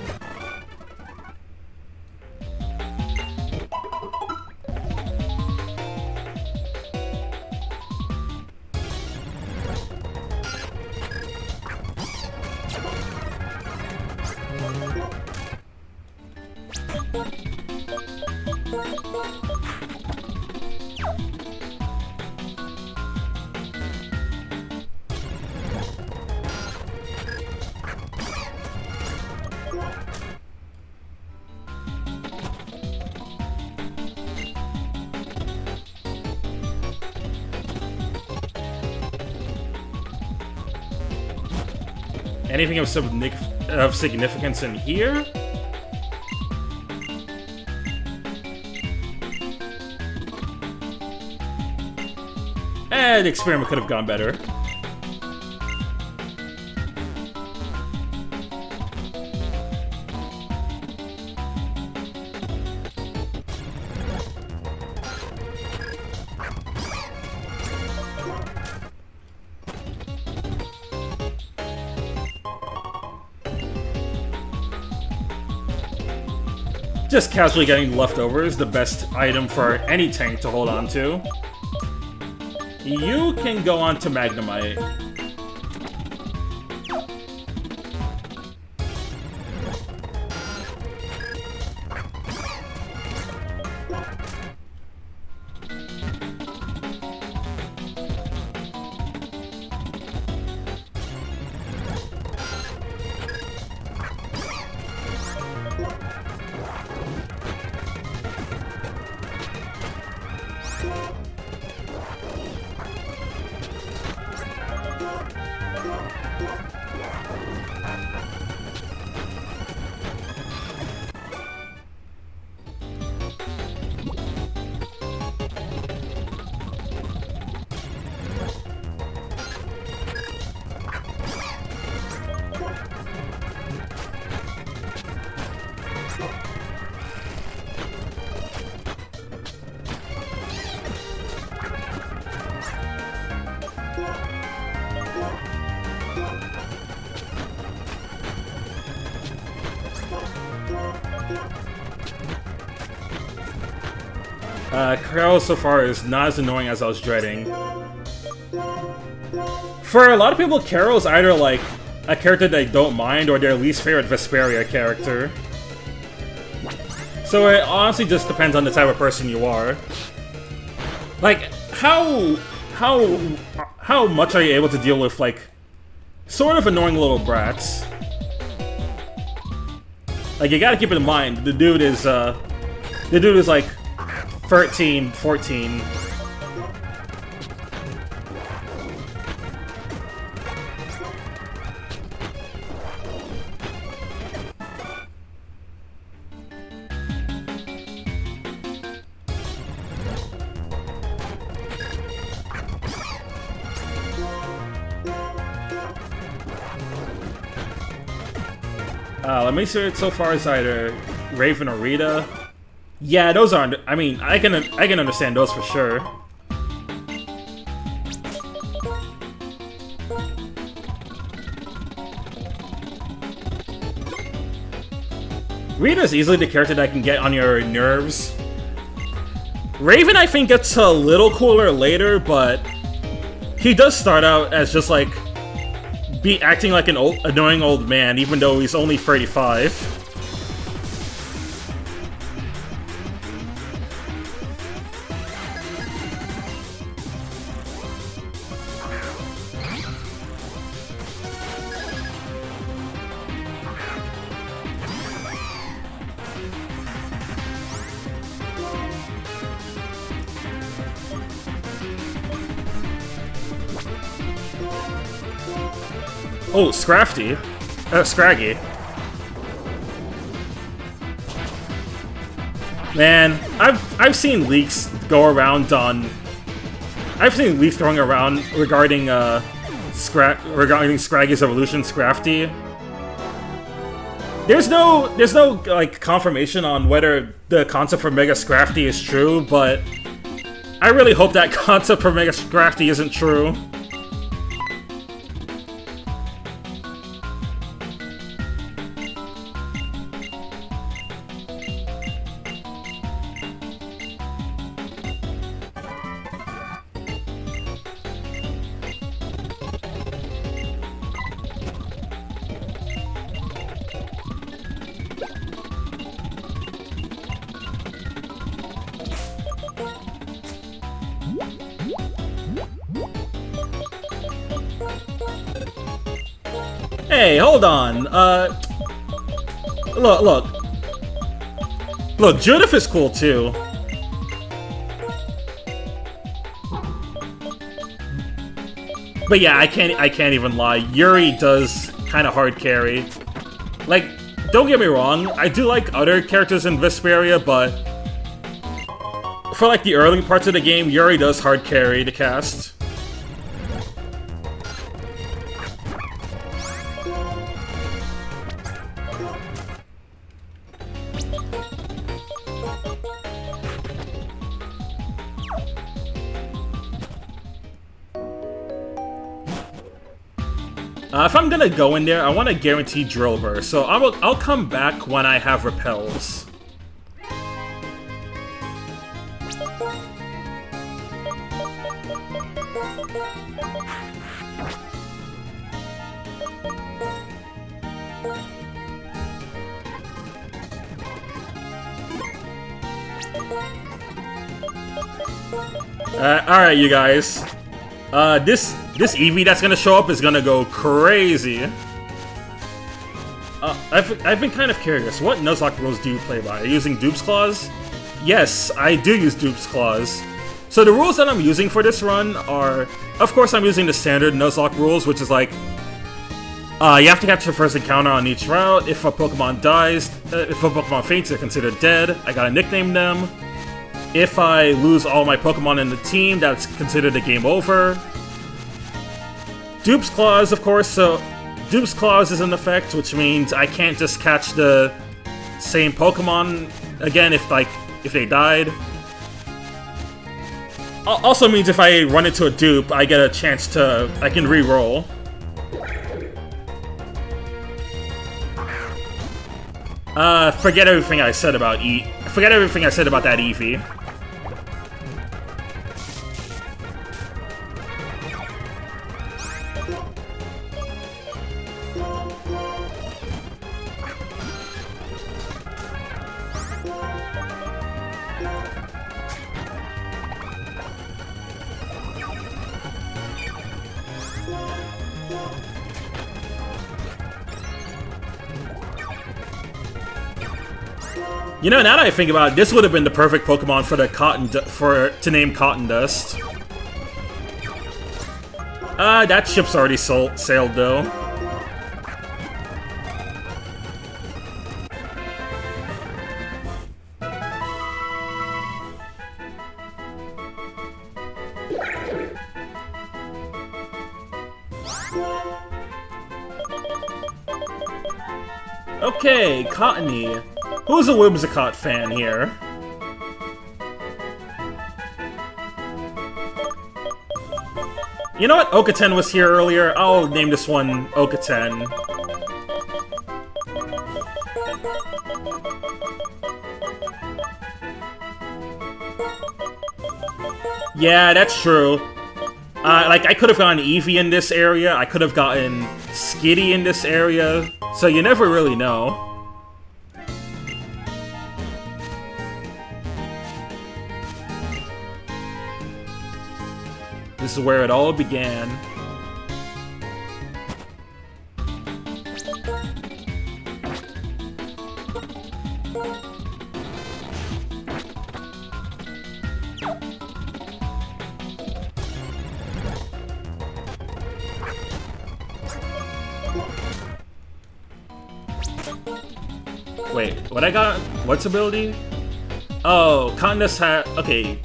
Anything of significance in here? The experiment could have gone better. Just casually getting leftovers, the best item for any tank to hold on to. You can go on to Magnemite. Carol so far is not as annoying as I was dreading. For a lot of people, Carol's either like a character they don't mind or their least favorite Vesperia character. So it honestly just depends on the type of person you are. Like, how much are you able to deal with like sort of annoying little brats? Like, you gotta keep in mind the dude is like 13, 14. Let me see it so far as either Raven or Rita. Yeah, those aren't. I mean, I can understand those for sure. Rita's easily the character that can get on your nerves. Raven, I think, gets a little cooler later, but he does start out as just like acting like an annoying old man, even though he's only 35. Oh, Scrafty. Scraggy. Man, I've seen leaks go around on... I've seen leaks going around regarding Scraggy's evolution, Scrafty. There's no like confirmation on whether the concept for Mega Scrafty is true, but I really hope that concept for Mega Scrafty isn't true. Hey, hold on. Look, Judith is cool too. But yeah, I can't even lie. Yuri does kind of hard carry. Like, don't get me wrong, I do like other characters in Vesperia, but for like the early parts of the game, Yuri does hard carry the cast. If I'm gonna go in there, I want to guarantee Drill Burst, so I'll come back when I have repels. Alright, you guys. This Eevee that's gonna show up is gonna go crazy. I've been kind of curious. What Nuzlocke rules do you play by? Are you using Dupe's Claws? Yes, I do use Dupe's Claws. So the rules that I'm using for this run are... Of course, I'm using the standard Nuzlocke rules, which is like... You have to catch the first encounter on each route. If a Pokemon dies, if a Pokemon faints, they're considered dead. I gotta nickname them. If I lose all my Pokemon in the team, that's considered a game over. Dupe's Clause, of course, so Dupe's Clause is in effect, which means I can't just catch the same Pokemon again if they died. Also means if I run into a dupe, I get a chance to... I can re-roll. Forget everything I said about forget everything I said about that Eevee. You know, now that I think about it, this would have been the perfect Pokemon for the to name Cotton Dust. That ship's already sailed though. Okay, Cottony. Who's a Whimsicott fan here? You know what? Okaten was here earlier. I'll name this one Okaten. Yeah, that's true. Like, I could have gotten Eevee in this area. I could have gotten Skitty in this area. So you never really know. This is where it all began. Wait, what I got? What's ability? Oh, Condus has... Okay.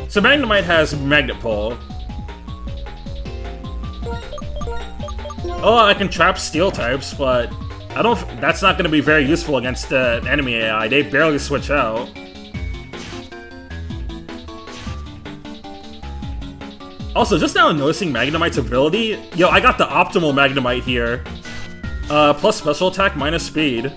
So Magnemite has Magnet Pull. Oh, I can trap Steel types, but I don't... That's not going to be very useful against the enemy AI. They barely switch out. Also, just now noticing Magnemite's ability... Yo, I got the optimal Magnemite here. Plus special attack, minus speed.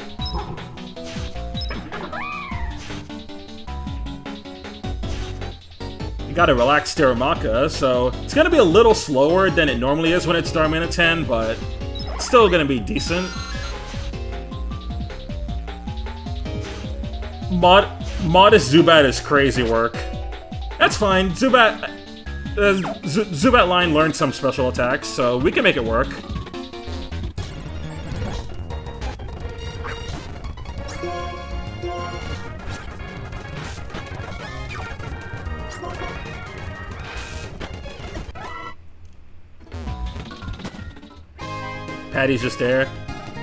Got a relaxed Darumaka, so it's gonna be a little slower than it normally is when it's Darmanitan, but it's still gonna be decent. Modest Zubat is crazy work. That's fine. Zubat line learned some special attacks, so we can make it work. Patty's just there.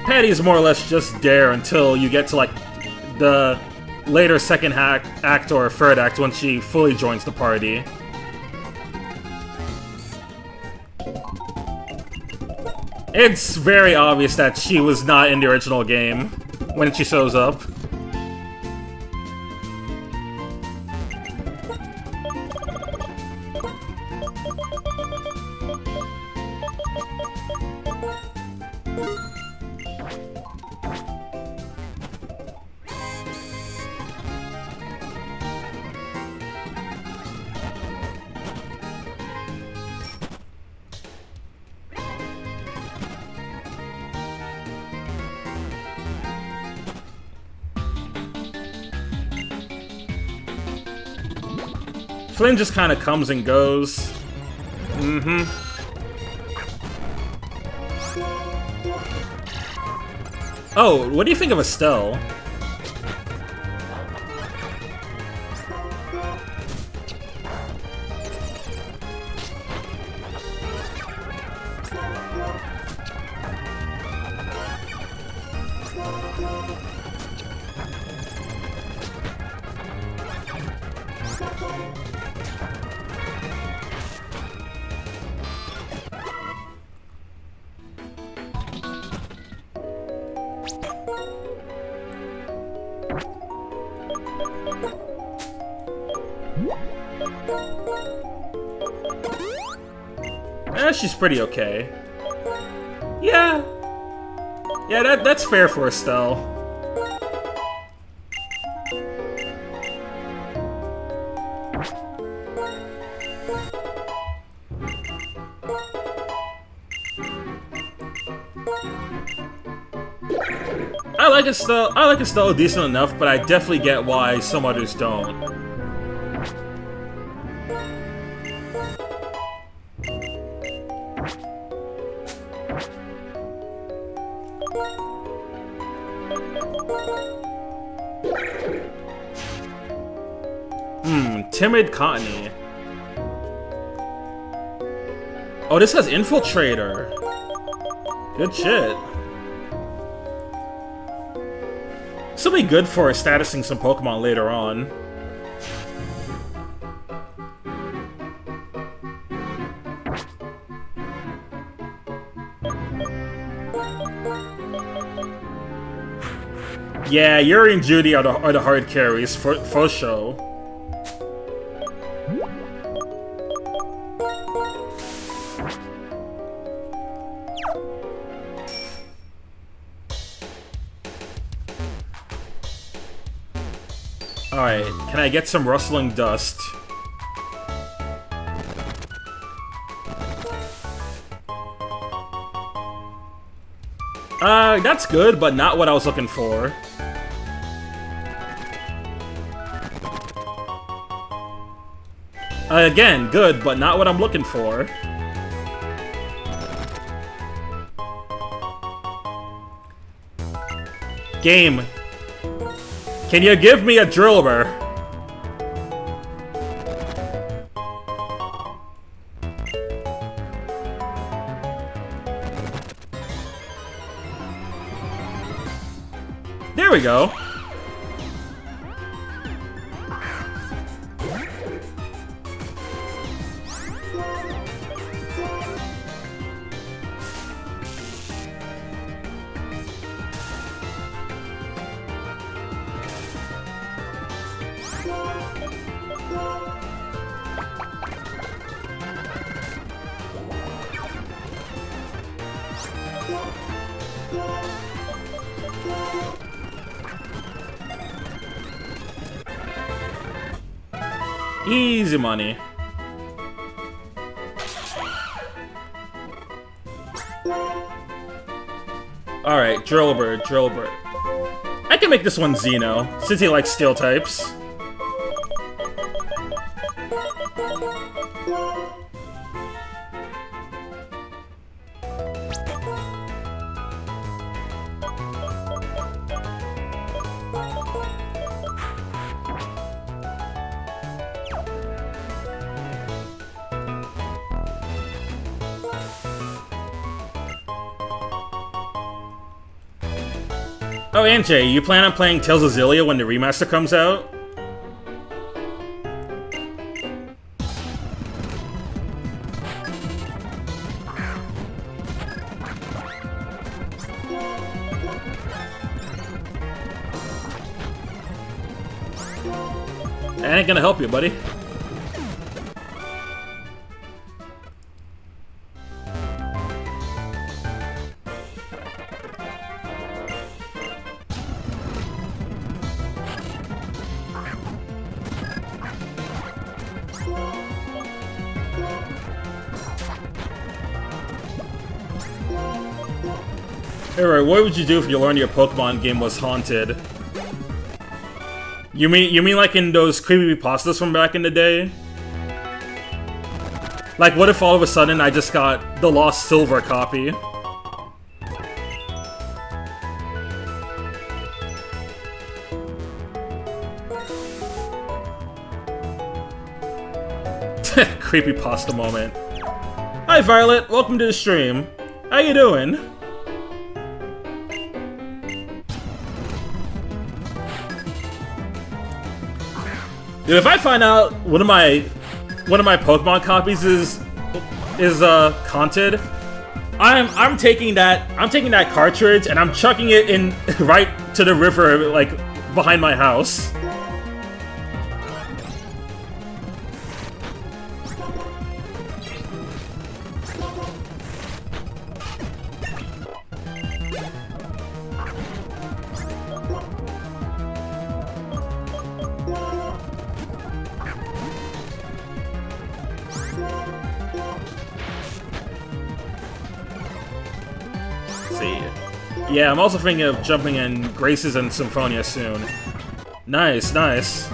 Patty's more or less just there until you get to, like, the later second act or third act when she fully joins the party. It's very obvious that she was not in the original game when she shows up. Flynn just kind of comes and goes. Mm-hmm. Oh, what do you think of Estelle? She's pretty okay. Yeah. Yeah, that's fair for Estelle. I like Estelle decent enough, but I definitely get why some others don't. Timid Cottony. Oh, this has Infiltrator. Good shit. This will be good for statusing some Pokemon later on. Yeah, Yuri and Judy are the hard carries for sure. Alright, can I get some rustling dust? That's good, but not what I was looking for. Again, good, but not what I'm looking for. Game. Can you give me a Drillbur? There we go. Easy money. Alright, Drillbur. I can make this one Xeno, since he likes steel types. Oh, and Jay, you plan on playing Tales of Xillia when the remaster comes out? That ain't gonna help you, buddy. Alright, what would you do if you learned your Pokemon game was haunted? You mean like in those creepypastas from back in the day? Like, what if all of a sudden I just got the Lost Silver copy? Creepypasta moment. Hi Violet, welcome to the stream. How you doing? Dude, if I find out one of my Pokemon copies is haunted, I'm taking that cartridge and I'm chucking it in right to the river, like behind my house. see. Yeah, I'm also thinking of jumping in Graces and Symphonia soon. Nice, nice.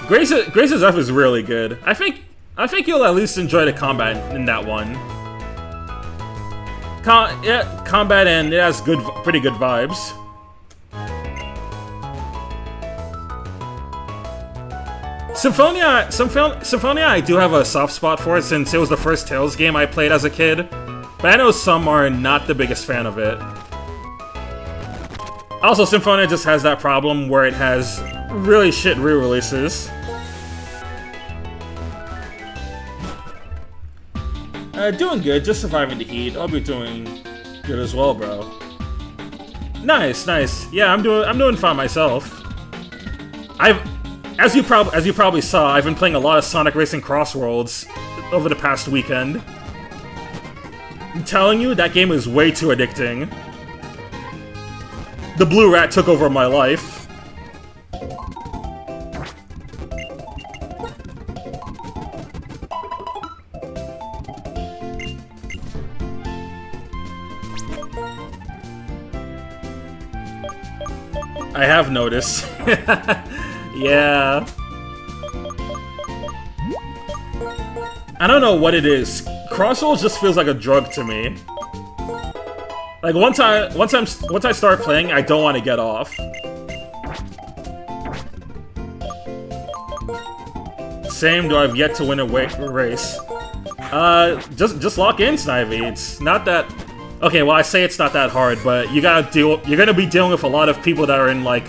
Graces F is really good. I think you'll at least enjoy the combat in that one. Yeah, combat, and it has pretty good vibes. Symphonia, I do have a soft spot for it since it was the first Tales game I played as a kid, but I know some are not the biggest fan of it. Also, Symphonia just has that problem where it has really shit re-releases. Doing good, just surviving the heat. I'll be doing good as well, bro. Nice, nice. Yeah, I'm doing fine myself. As you probably saw, I've been playing a lot of Sonic Racing Crossworlds over the past weekend. I'm telling you, that game is way too addicting. The blue rat took over my life. I have noticed. Yeah. I don't know what it is. Crossworlds just feels like a drug to me. Like once I start playing, I don't want to get off. Same, though I've yet to win a race. Just lock in, Snivy. It's not that. Okay, well I say it's not that hard, but you're gonna be dealing with a lot of people that are in like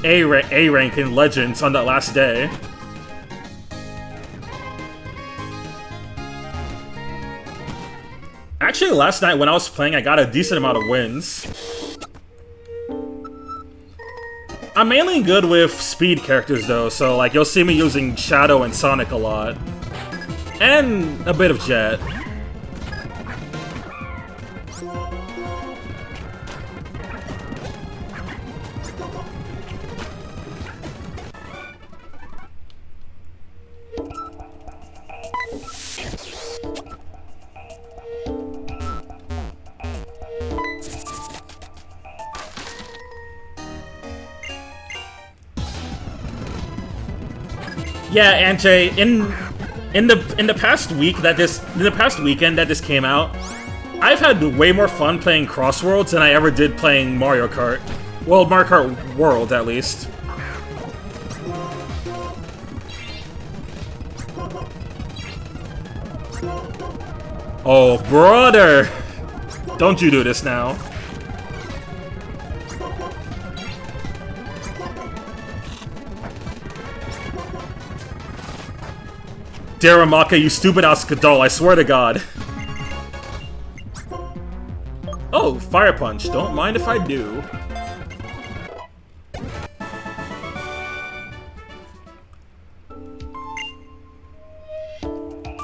A rank in Legends on that last day. Actually, last night when I was playing, I got a decent amount of wins. I'm mainly good with speed characters though, so like you'll see me using Shadow and Sonic a lot. And a bit of Jet. Yeah, Anjay, in the past weekend that this came out, I've had way more fun playing Crossworlds than I ever did playing Mario Kart. Well, Mario Kart World, at least. Oh, brother! Don't you do this now. Daramaka, you stupid Ascadol, I swear to God. Oh, Fire Punch. Don't mind if I do.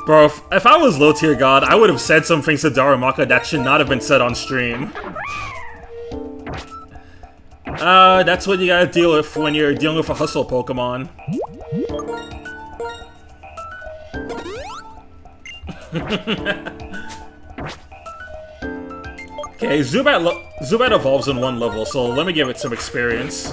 Bro, if I was low tier god, I would have said some things to Daramaka that should not have been said on stream. That's what you gotta deal with when you're dealing with a hustle Pokemon. Okay, Zubat evolves in one level, so let me give it some experience.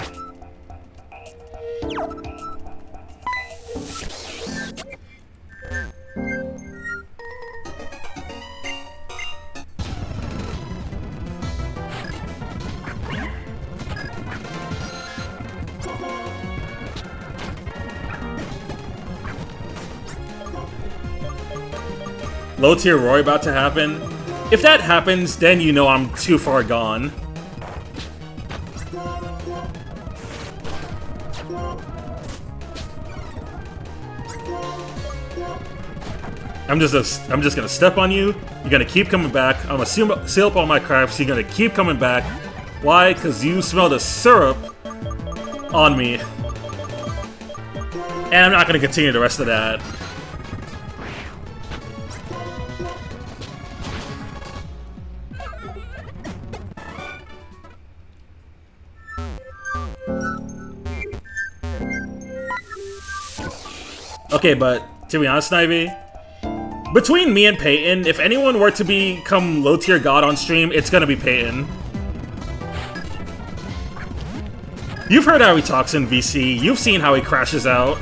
Low tier Roy about to happen. If that happens, then you know I'm too far gone. I'm just gonna step on you. You're gonna keep coming back. I'm gonna seal up all my crafts. You're gonna keep coming back. Why? Because you smell the syrup on me. And I'm not gonna continue the rest of that. Okay, but to be honest, Snivy, Between me and Peyton, if anyone were to become low-tier god on stream, it's gonna be Peyton. You've heard how he talks in VC, you've seen how he crashes out.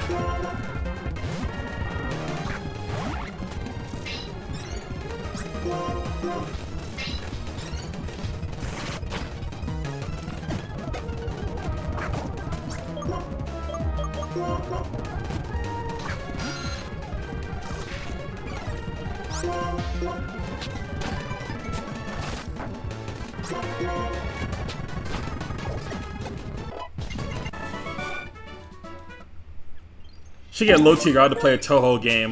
Should get low tier god to play a Toho game.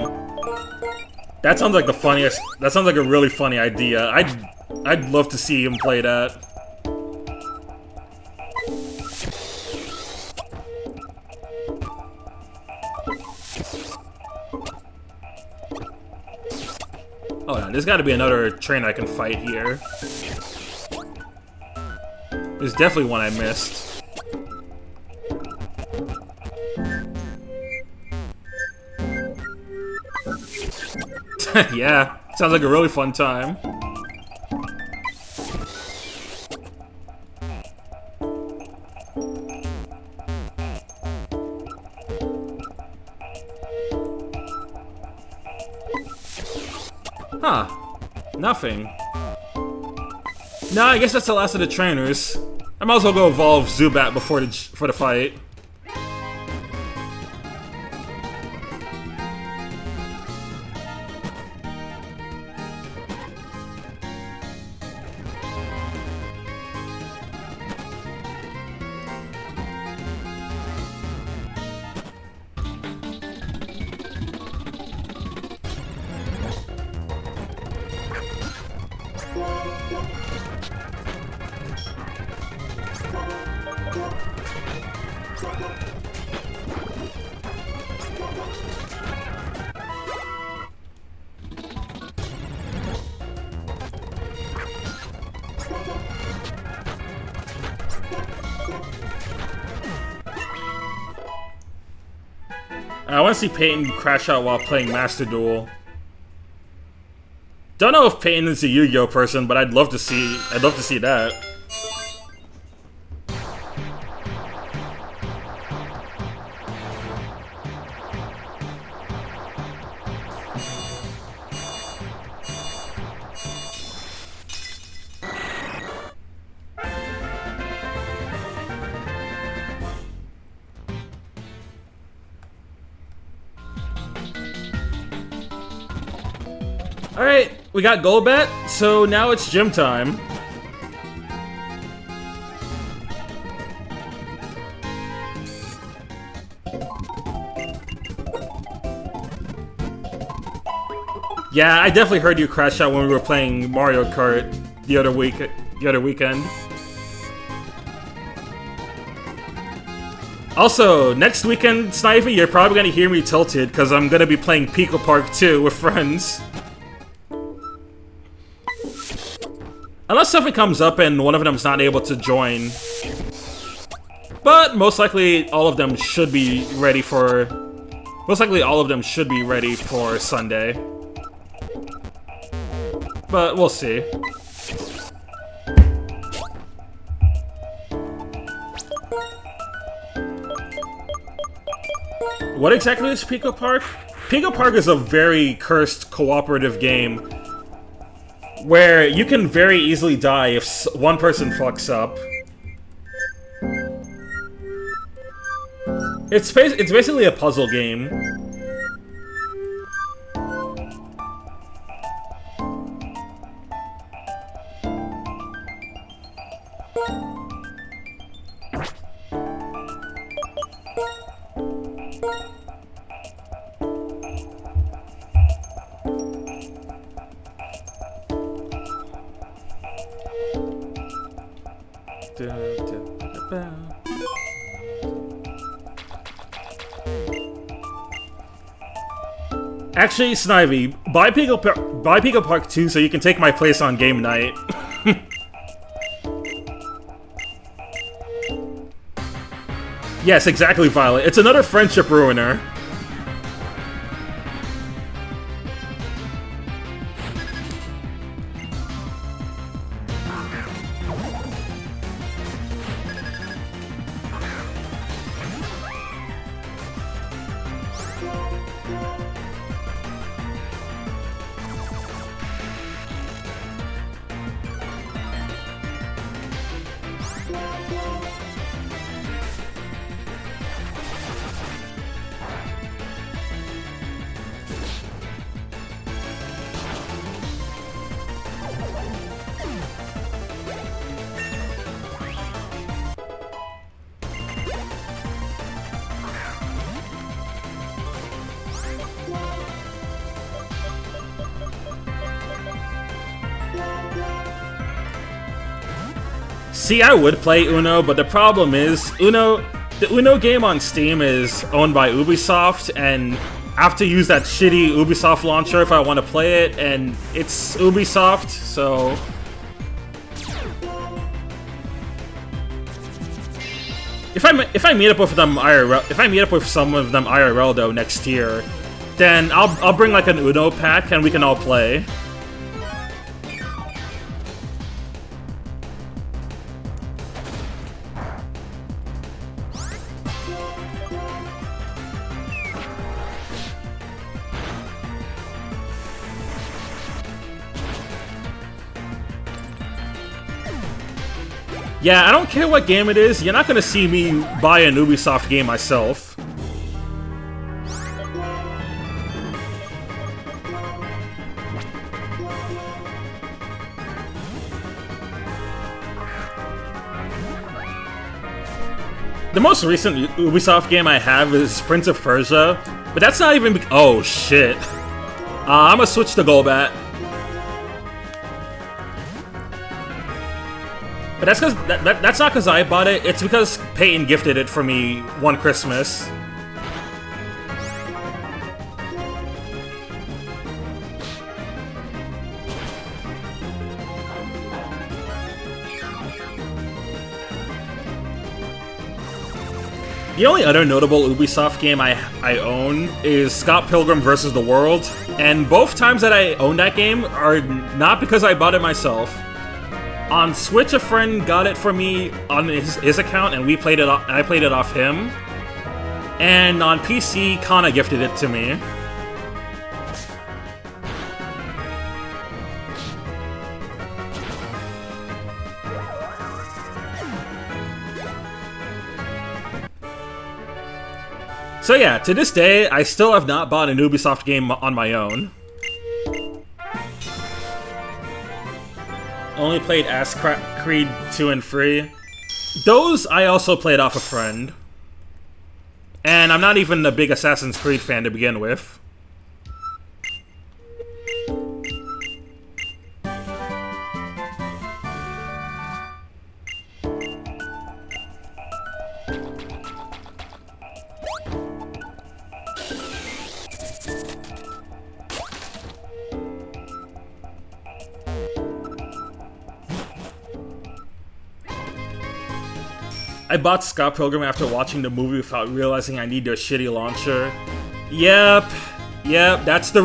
That sounds like the funniest. That sounds like a really funny idea. I'd love to see him play that. Oh yeah, there's got to be another train I can fight here. There's definitely one I missed. Yeah, sounds like a really fun time. Huh. Nothing. Nah, I guess that's the last of the trainers. I might as well go evolve Zubat before the fight. I want to see Peyton crash out while playing Master Duel. Don't know if Peyton is a Yu-Gi-Oh person, but I'd love to see that. Alright, we got Golbat, so now it's gym time. Yeah, I definitely heard you crash out when we were playing Mario Kart the other weekend. Also, next weekend, Snivy, you're probably gonna hear me tilted because I'm gonna be playing Pico Park 2 with friends. Unless something comes up and one of them's not able to join. But most likely all of them should be ready for... Most likely all of them should be ready for Sunday. But we'll see. What exactly is Pico Park? Pico Park is a very cursed cooperative game where you can very easily die if one person fucks up. It's basically a puzzle game. Actually, Snivy, buy Pico Park 2 so you can take my place on game night. Yes, exactly, Violet. It's another friendship ruiner. See, I would play Uno, but the problem is the Uno game on Steam is owned by Ubisoft, and I have to use that shitty Ubisoft launcher if I want to play it, and it's Ubisoft, so... If I meet up with them IRL, if I meet up with some of them IRL though next year, then I'll bring like an Uno pack and we can all play. Yeah, I don't care what game it is, you're not gonna see me buy an Ubisoft game myself. The most recent Ubisoft game I have is Prince of Persia, but that's not even oh shit. I'm gonna switch to Golbat. But that's because that's not because I bought it. It's because Peyton gifted it for me one Christmas. The only other notable Ubisoft game I own is Scott Pilgrim vs. the World, and both times that I own that game are not because I bought it myself. On Switch, a friend got it for me on his account, and I played it off him. And on PC, Kana gifted it to me. So yeah, to this day, I still have not bought an Ubisoft game on my own. Only played Assassin's Creed 2 and 3. Those I also played off a friend. And I'm not even a big Assassin's Creed fan to begin with. I bought Scott Pilgrim after watching the movie without realizing I need a shitty launcher. Yep, that's the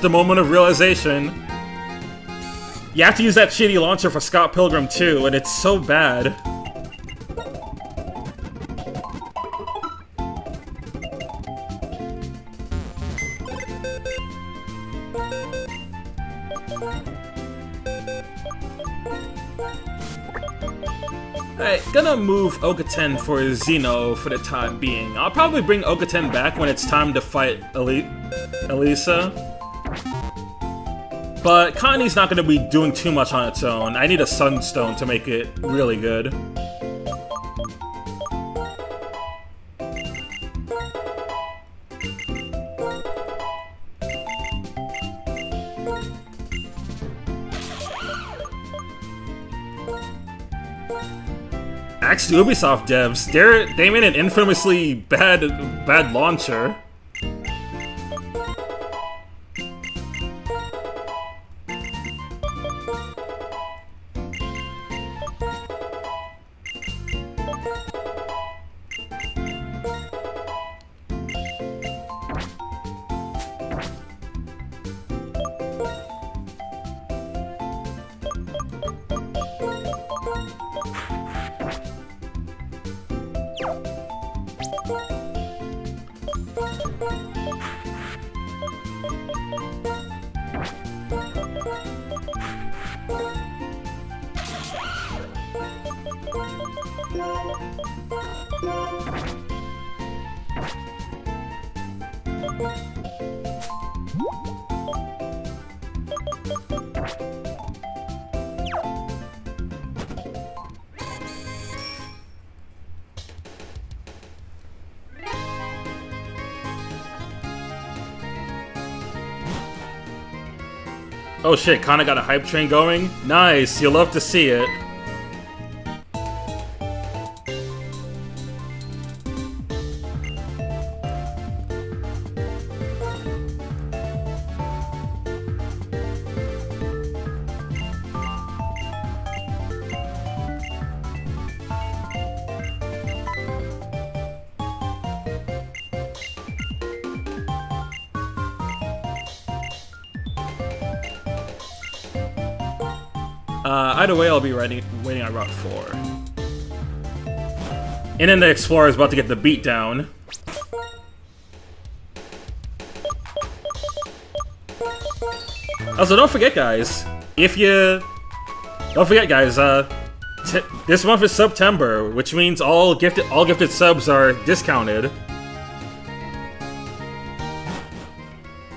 moment of realization. You have to use that shitty launcher for Scott Pilgrim too, and it's so bad. Alright, gonna move Ogaten for Xeno for the time being. I'll probably bring Ogaten back when it's time to fight Elisa. But Connie's not gonna be doing too much on its own. I need a Sunstone to make it really good. Axe to Ubisoft devs, they made an infamously bad launcher. Oh shit, Kana got a hype train going? Nice, you'll love to see it. Either way, I'll be waiting on Route 4. And then the Explorer is about to get the beat down. Also, don't forget, guys. Don't forget, guys. This month is September, which means all gifted subs are discounted.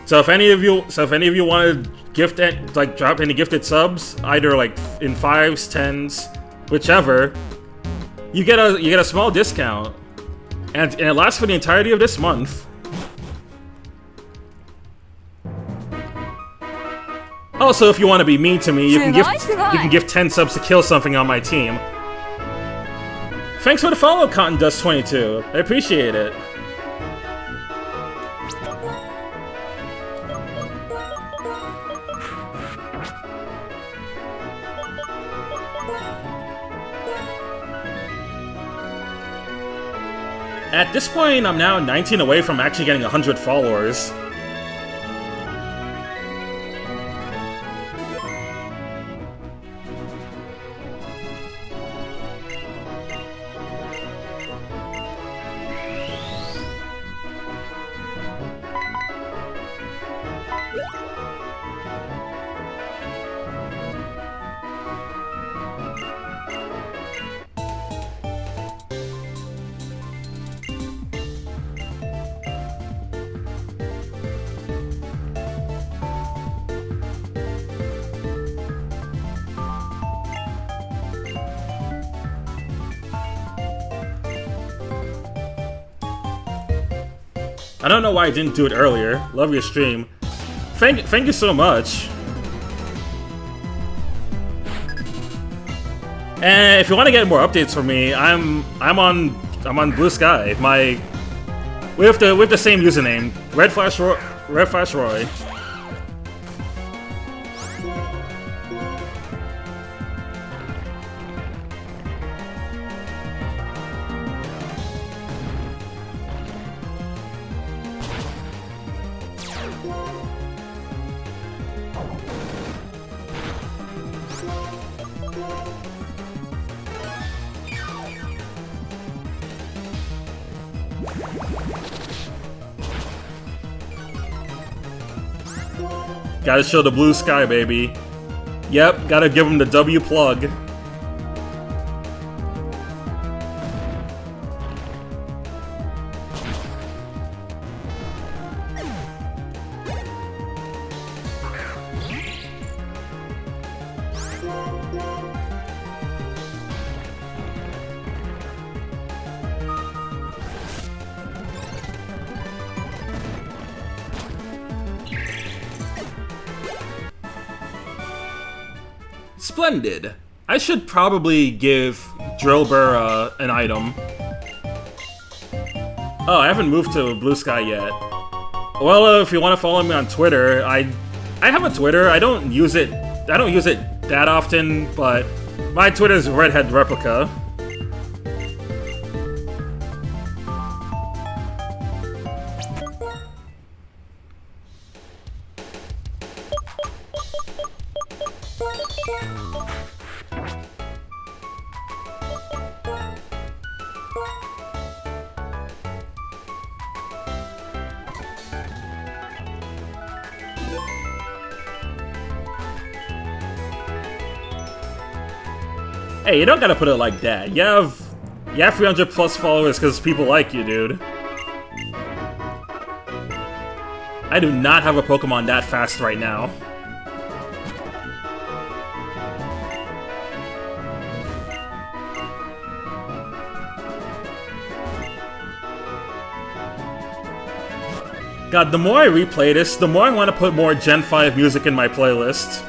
So if any of you want to drop any gifted subs, either like in 5s, 10s, whichever, you get a small discount, and it lasts for the entirety of this month. Also, if you want to be mean to me, you can give 10 subs to kill something on my team. Thanks for the follow, Cotton Dust 22. I appreciate it. At this point, I'm now 19 away from actually getting 100 followers. I don't know why I didn't do it earlier. Love your stream. Thank you so much. And if you want to get more updates from me, I'm on Blue Sky. We have the same username, Red Flash Roy. Gotta show the blue sky, baby. Yep, gotta give him the W plug. Splendid. I should probably give Drillbur an item. Oh, I haven't moved to Blue Sky yet. Well, if you want to follow me on Twitter, I have a Twitter. I don't use it that often, but my Twitter is Redhead Replica. Hey, you don't gotta put it like that. You have 300 plus followers because people like you, dude. I do not have a Pokemon that fast right now. God, the more I replay this, the more I want to put more Gen 5 music in my playlist.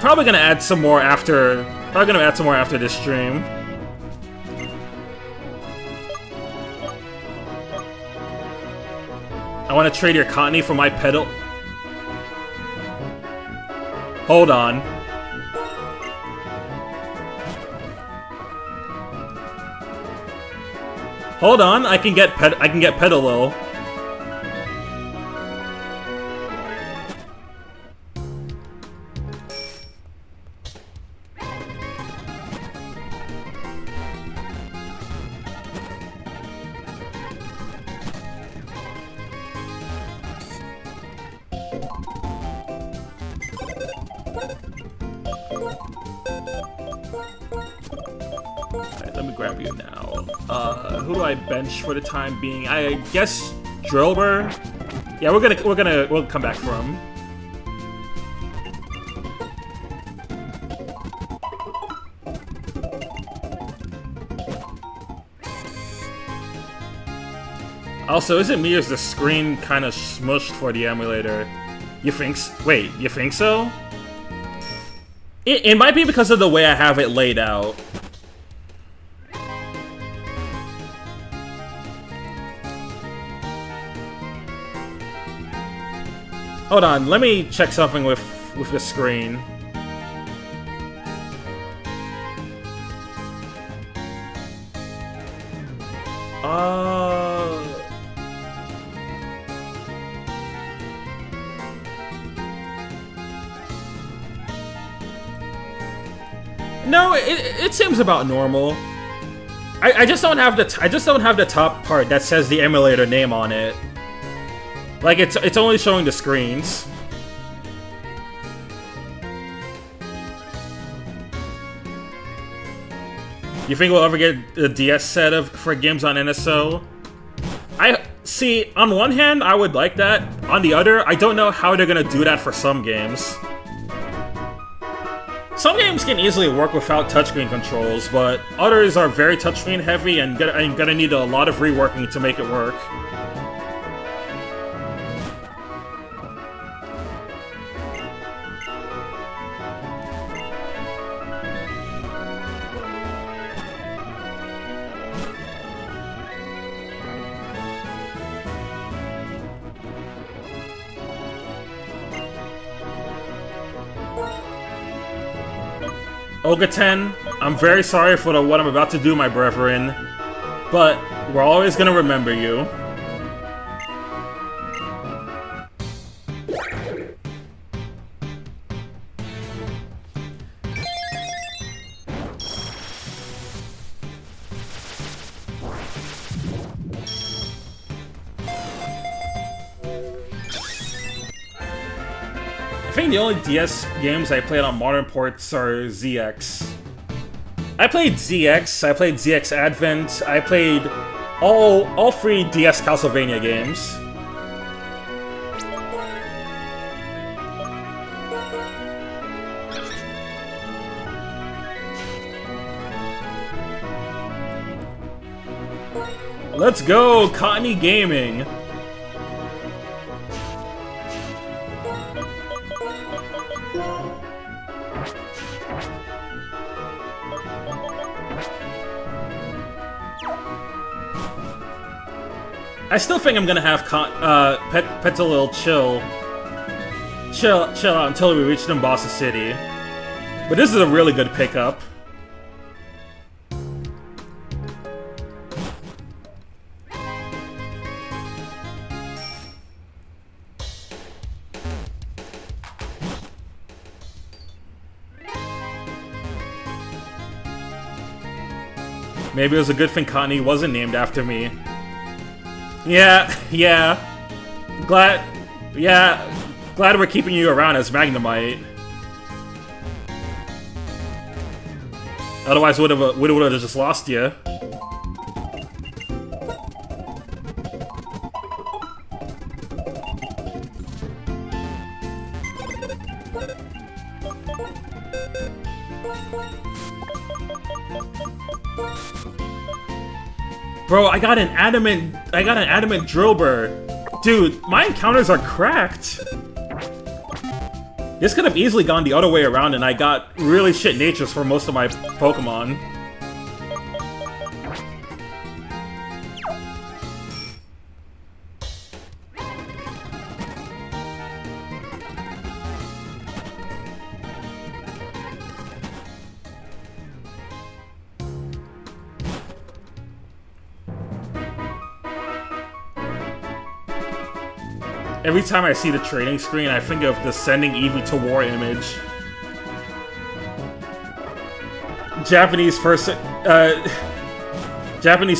Probably gonna add some more after. Probably gonna add some more after this stream. I want to trade your Cottony for my pedal. Hold on. Hold on, I can get Pedalo. Let me grab you now. Who do I bench for the time being? I guess Drillbur. Yeah, we'll come back for him. Also, is it me or is the screen kind of smushed for the emulator? You think? Wait, you think so? It might be because of the way I have it laid out. Hold on, let me check something with the screen. No, it seems about normal. I just don't have the top part that says the emulator name on it. Like, it's only showing the screens. You think we'll ever get a DS set for games on NSO? I see, on one hand, I would like that. On the other, I don't know how they're gonna do that for some games. Some games can easily work without touchscreen controls, but others are very touchscreen heavy and gonna need a lot of reworking to make it work. Ogaten, I'm very sorry for what I'm about to do, my brethren, but we're always gonna remember you. I think the only DS games I played on modern ports are ZX. I played ZX, I played ZX Advent, I played all three DS Castlevania games. Let's go, Cottony Gaming! I still think I'm gonna have Petalil chill out until we reach Nimbasa City. But this is a really good pickup. Maybe it was a good thing Cottony wasn't named after me. Yeah. Glad we're keeping you around as Magnemite. Otherwise, would have just lost you. Bro, I got an adamant drillbur. Dude, my encounters are cracked. This could have easily gone the other way around and I got really shit natures for most of my Pokemon. Every time I see the training screen, I think of the sending Eevee to war image. Japanese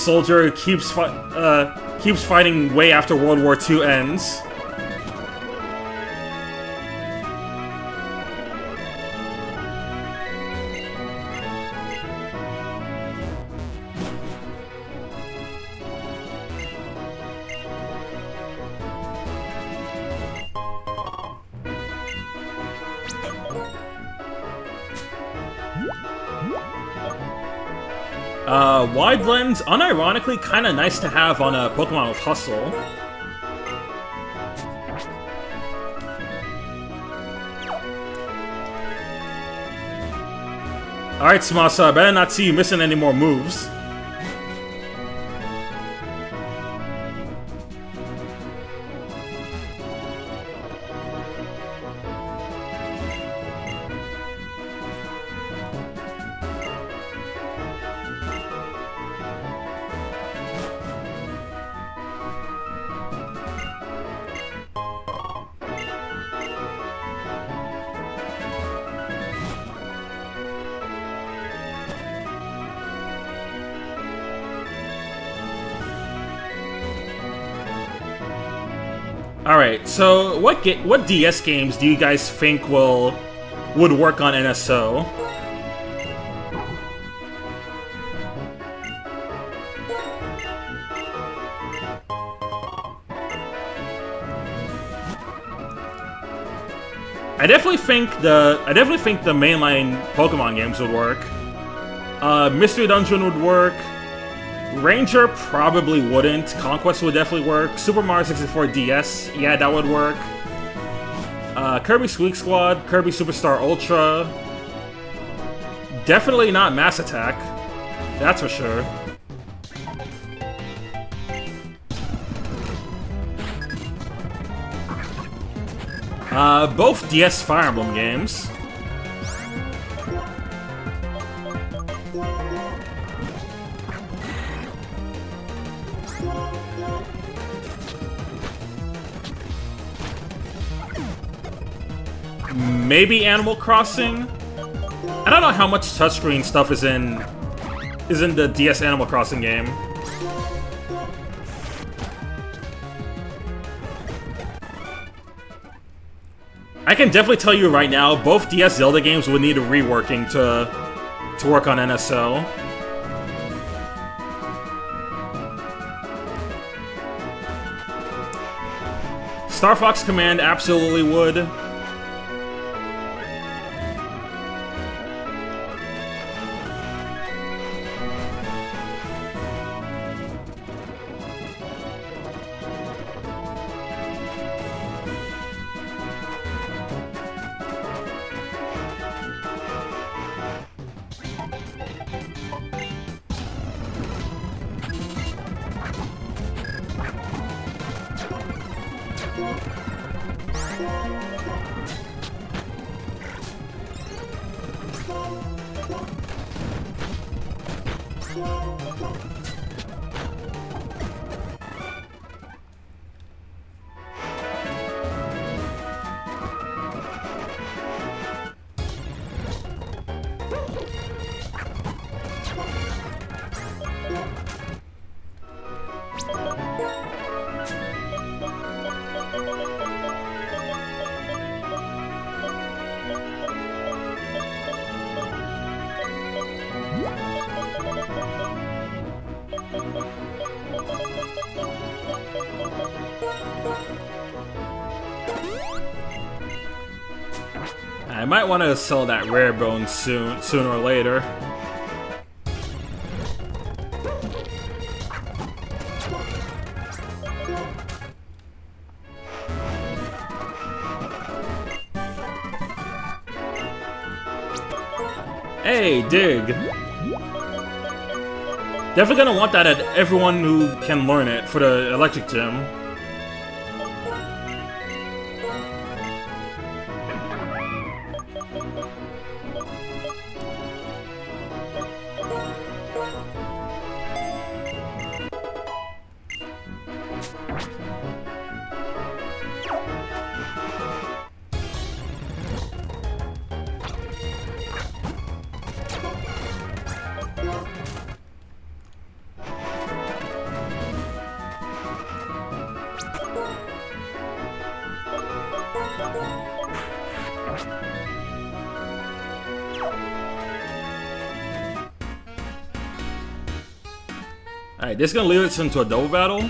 soldier keeps fighting way after World War II ends. Wide lens, unironically, kinda nice to have on a Pokemon with Hustle. Alright, Sumasa, I better not see you missing any more moves. Alright, so what DS games do you guys think would work on NSO? I definitely think the mainline Pokemon games would work. Mystery Dungeon would work. Ranger probably wouldn't. Conquest would definitely work. Super Mario 64 DS, yeah, that would work. Kirby Squeak Squad, Kirby Superstar Ultra. Definitely not Mass Attack. That's for sure. Both DS Fire Emblem games. Maybe Animal Crossing? I don't know how much touchscreen stuff is in the DS Animal Crossing game. I can definitely tell you right now, both DS Zelda games would need a reworking to work on NSO. Star Fox Command absolutely would. I might want to sell that rare bone sooner or later. Hey, dig. Definitely gonna want that at everyone who can learn it for the electric gym. Alright, this is gonna lead us into a double battle?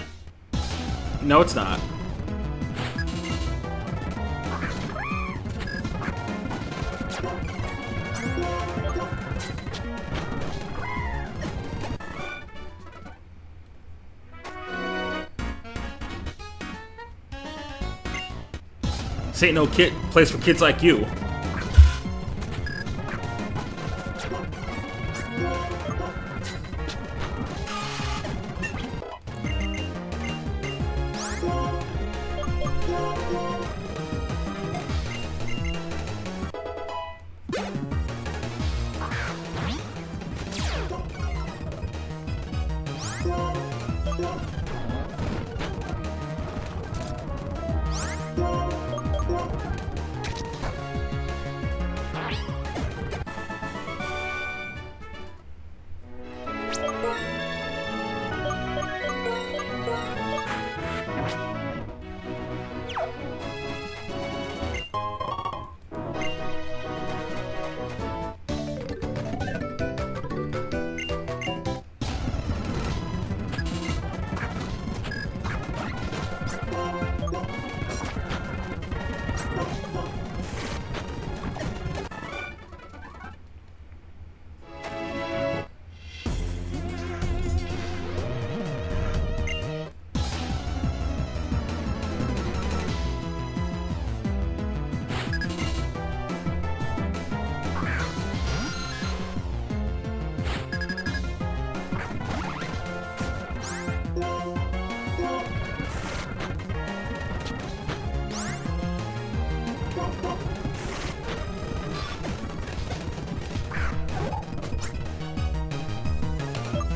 No, it's not. This ain't no place for kids like you.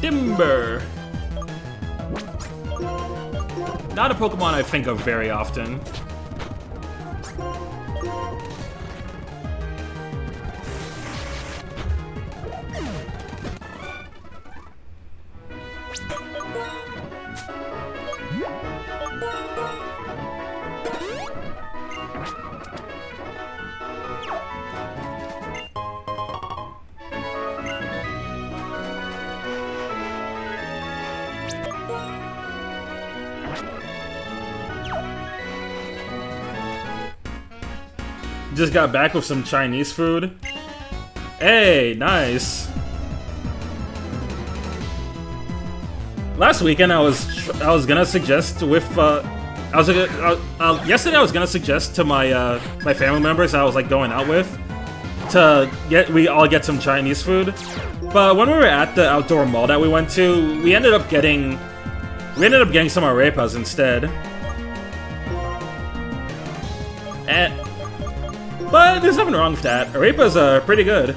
Timber! Not a Pokemon I think of very often. Just got back with some Chinese food. Hey, nice. Last weekend I was gonna suggest with yesterday I was gonna suggest to my my family members I was like going out with we all get some Chinese food. But when we were at the outdoor mall that we went to, we ended up getting some arepas instead. But there's nothing wrong with that. Arepas are pretty good.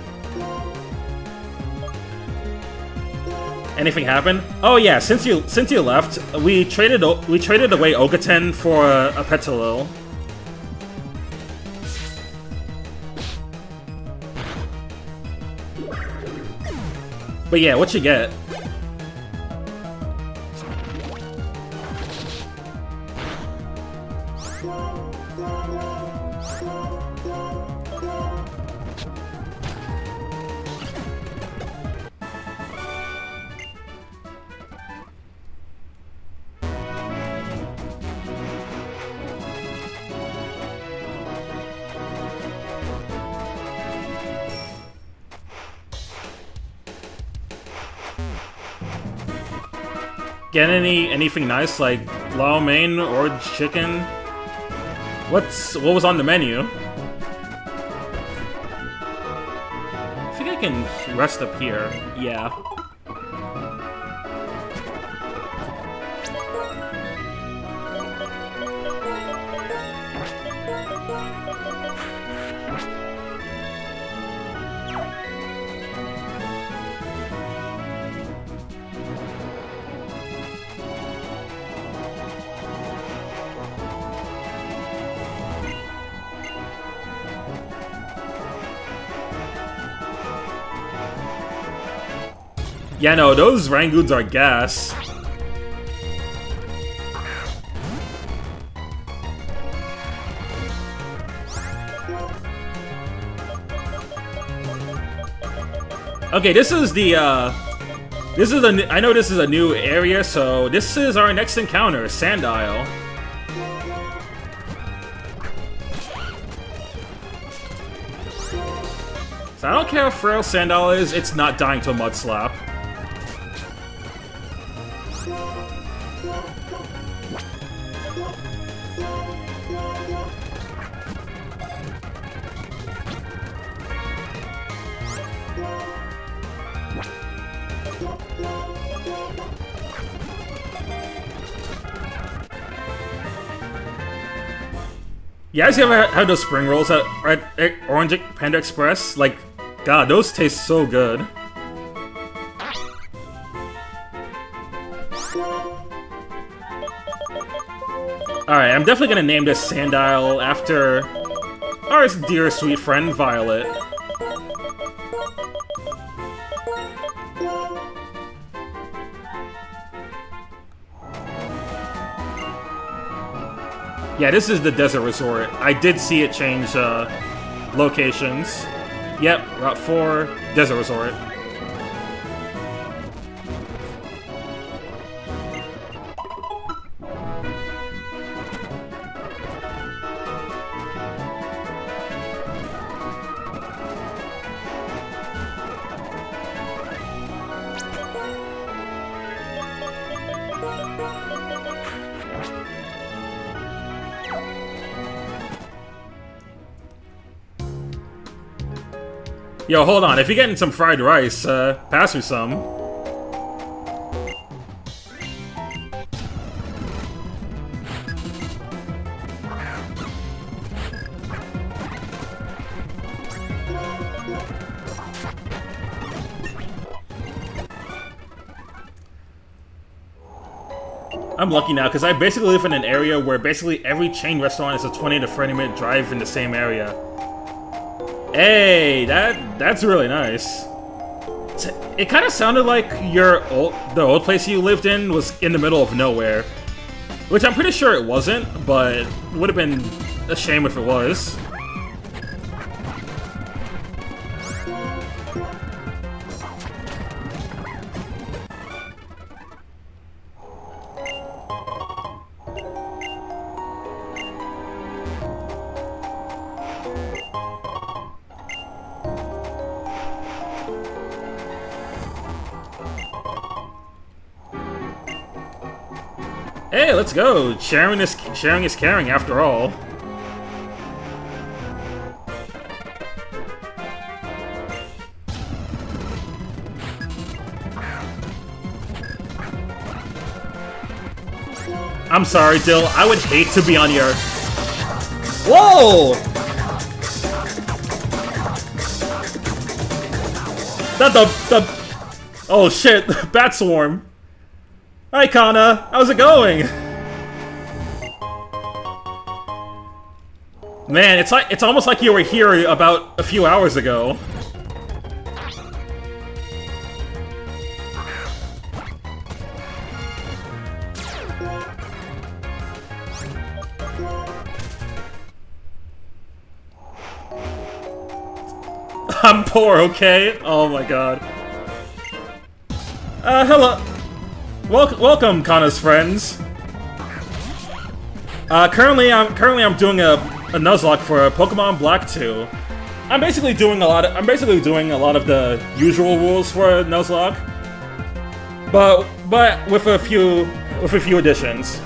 Anything happen? Oh yeah, since you left, we traded away Ogaten for a Petilil. But yeah, what you get? Get anything nice like lo mein or chicken? What was on the menu? I think I can rest up here. Yeah. Yeah, no, those Rangoons are gas. Okay, this is the, I know this is a new area, so this is our next encounter, Sand Isle. So I don't care how frail Sand Isle is, it's not dying to a Mud Slap. You guys ever had those spring rolls at Orange Panda Express? Like, God, those taste so good. Alright, I'm definitely gonna name this Sand Isle after our dear sweet friend Violet. Yeah, this is the Desert Resort. I did see it change locations. Yep, Route 4, Desert Resort. Yo, hold on. If you're getting some fried rice, pass me some. I'm lucky now, because I basically live in an area where basically every chain restaurant is a 20 to 30 minute drive in the same area. Hey, that's really nice. It kind of sounded like the old place you lived in was in the middle of nowhere. Which I'm pretty sure it wasn't, but it would have been a shame if it was. Hey, let's go! Sharing is caring, after all. I'm sorry, Dill. I would hate to be on your... Whoa! Oh shit! Bat Swarm. Hi, Kana. How's it going? Man, it's almost like you were here about a few hours ago. I'm poor, okay? Oh my god. Hello. Welcome, Kana's friends. Currently I'm doing a Nuzlocke for Pokemon Black 2. I'm basically doing a lot of the usual rules for Nuzlocke, but with a few additions.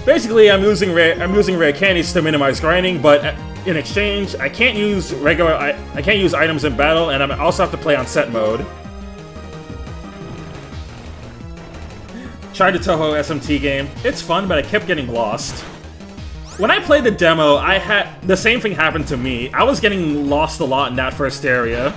Basically, I'm using rare candies to minimize grinding, but in exchange. I can't use I can't use items in battle, and I also have to play on set mode. Tried the Toho SMT game. It's fun, but I kept getting lost. When I played the demo, I had the same thing happen to me. I was getting lost a lot in that first area.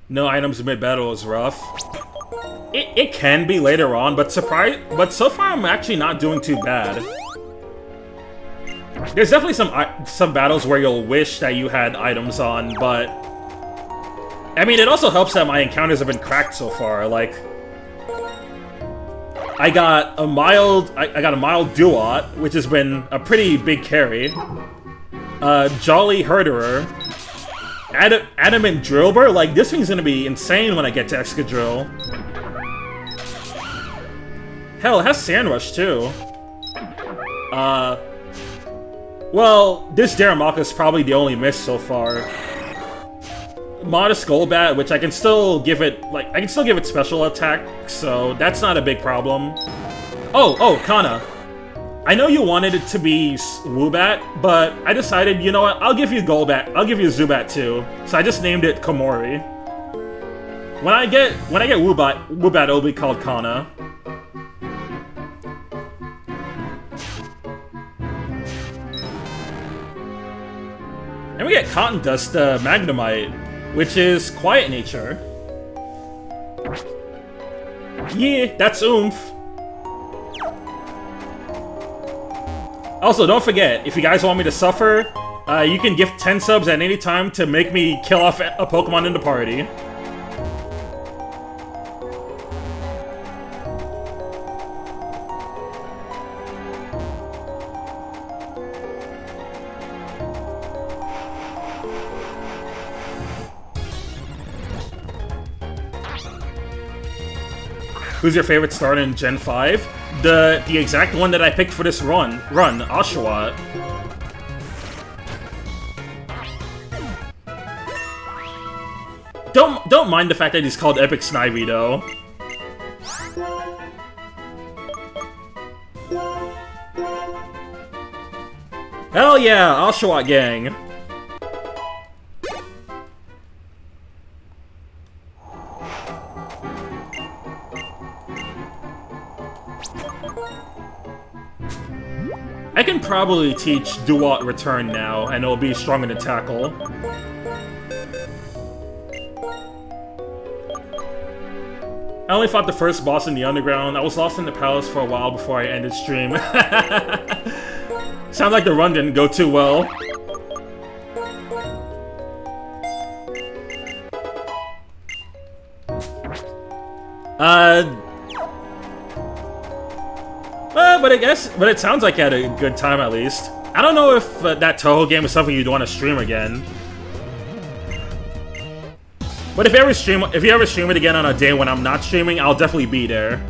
No items mid-battle is rough. It can be later on, but so far I'm actually not doing too bad. There's definitely some battles where you'll wish that you had items on, but I mean, it also helps that my encounters have been cracked so far. Like, I got a mild Duot, which has been a pretty big carry. Jolly Herderer, Adamant Drillbur. Like, this thing's gonna be insane when I get to Excadrill. Hell, it has Sandrush too. Well, this Darumaka is probably the only miss so far. Modest Golbat, which I can still give it, like, I can still give it special attack, so that's not a big problem. Oh, Kana. I know you wanted it to be Woobat, but I decided, you know what, I'll give you Golbat, I'll give you Zubat too. So I just named it Komori. When I get Woobat, it'll be called Kana. And we get Cotton Dust, Magnemite, which is Quiet Nature. Yeah, that's oomph. Also, don't forget, if you guys want me to suffer, you can gift 10 subs at any time to make me kill off a Pokemon in the party. Who's your favorite starter in Gen 5? The exact one that I picked for this run, Oshawott. Don't mind the fact that he's called Epicsnivy though. Hell yeah, Oshawott gang. I can probably teach Duat Return now, and it'll be stronger than Tackle. I only fought the first boss in the underground. I was lost in the palace for a while before I ended stream. Sounds like the run didn't go too well. But it sounds like you had a good time at least. I don't know if that Toho game is something you'd want to stream again. But if you ever stream it again on a day when I'm not streaming, I'll definitely be there.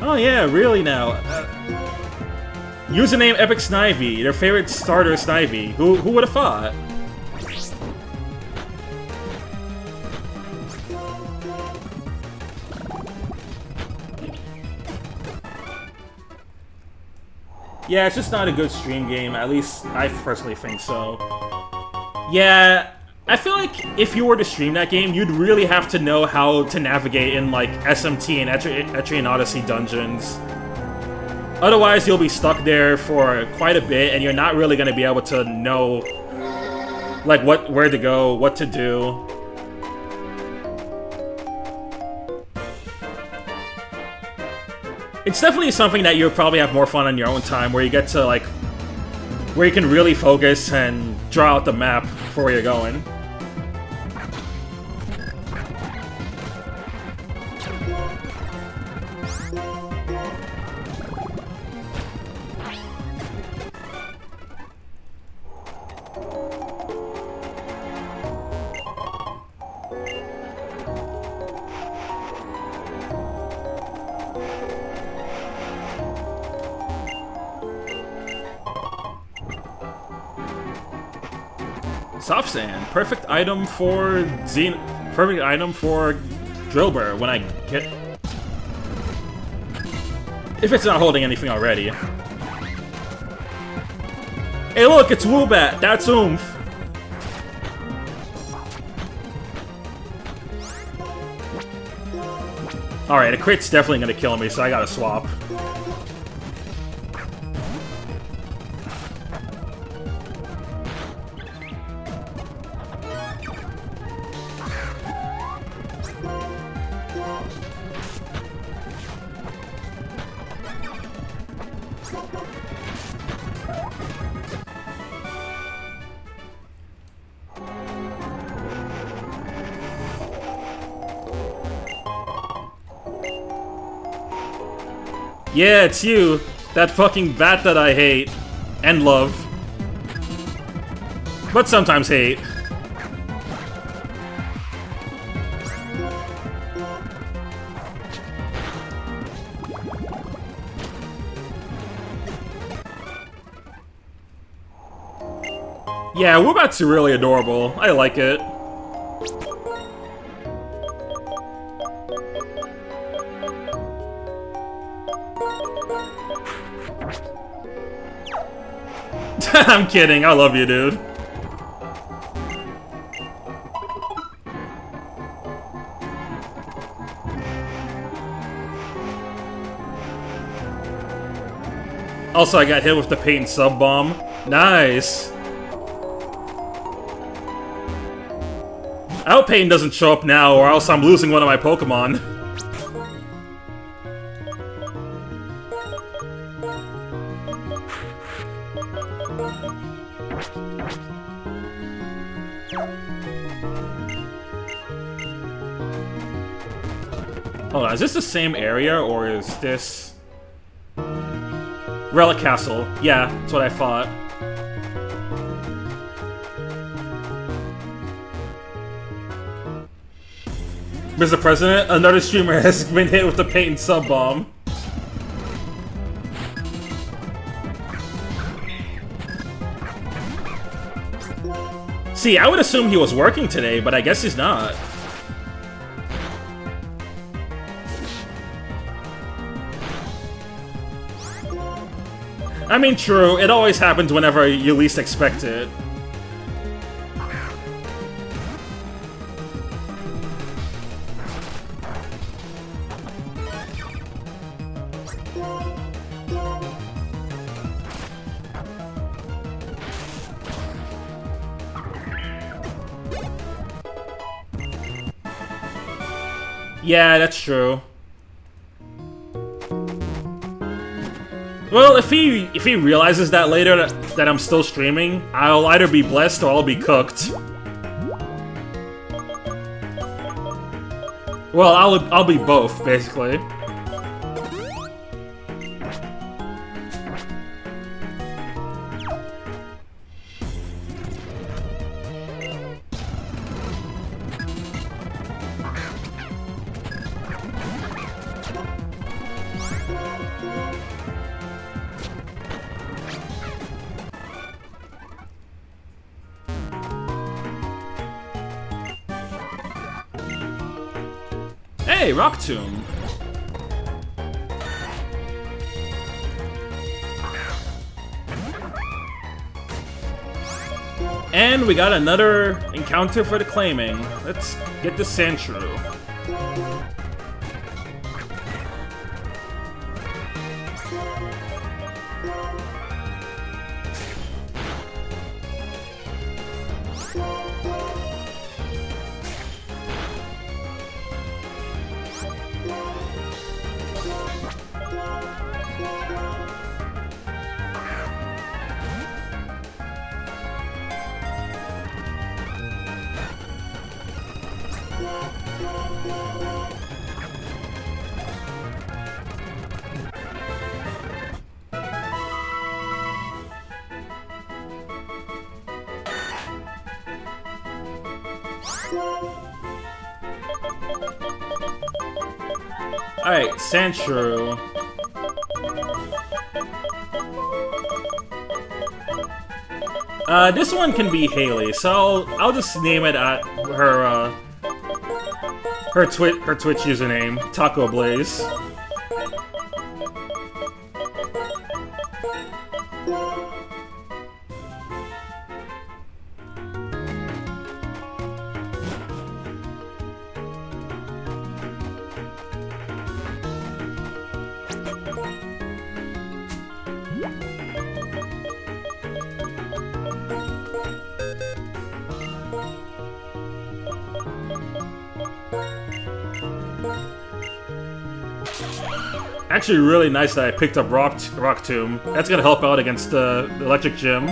Oh yeah, really now. Username Epicsnivy, their favorite starter Snivy. Who would have thought? Yeah, it's just not a good stream game, at least I personally think so. Yeah, I feel like if you were to stream that game, you'd really have to know how to navigate in, like, SMT and Etrian Odyssey dungeons. Otherwise, you'll be stuck there for quite a bit, and you're not really going to be able to know, like, where to go, what to do. It's definitely something that you'll probably have more fun on your own time, where you get to, like, where you can really focus and draw out the map for where you're going. Soft sand. Perfect item for Perfect item for Drillbur when I get... If it's not holding anything already. Hey look, it's Woobat! That's oomph! Alright, a crit's definitely gonna kill me, so I gotta swap. Yeah, it's you! That fucking bat that I hate. And love. But sometimes hate. Yeah, Woobat's really adorable. I like it. I'm kidding, I love you, dude. Also, I got hit with the paint sub bomb. Nice. I hope Payton doesn't show up now, or else I'm losing one of my Pokemon. Hold on, is this the same area, or is this... Relic Castle? Yeah, that's what I thought. Mr. President, another streamer has been hit with the Payton sub bomb. See, I would assume he was working today, but I guess he's not. I mean, true, it always happens whenever you least expect it. Yeah, that's true. Well, if he realizes that later that I'm still streaming, I'll either be blessed or I'll be cooked. Well, I'll be both, basically. Hey, Rock Tomb. And we got another encounter for the claiming. Let's get the Sandshrew. Alright, Sandshrew. This one can be Haley, so I'll just name it at her Twitch username, Taco Blaze. Actually, really nice that I picked up Rock Tomb. That's gonna help out against the Electric Gym.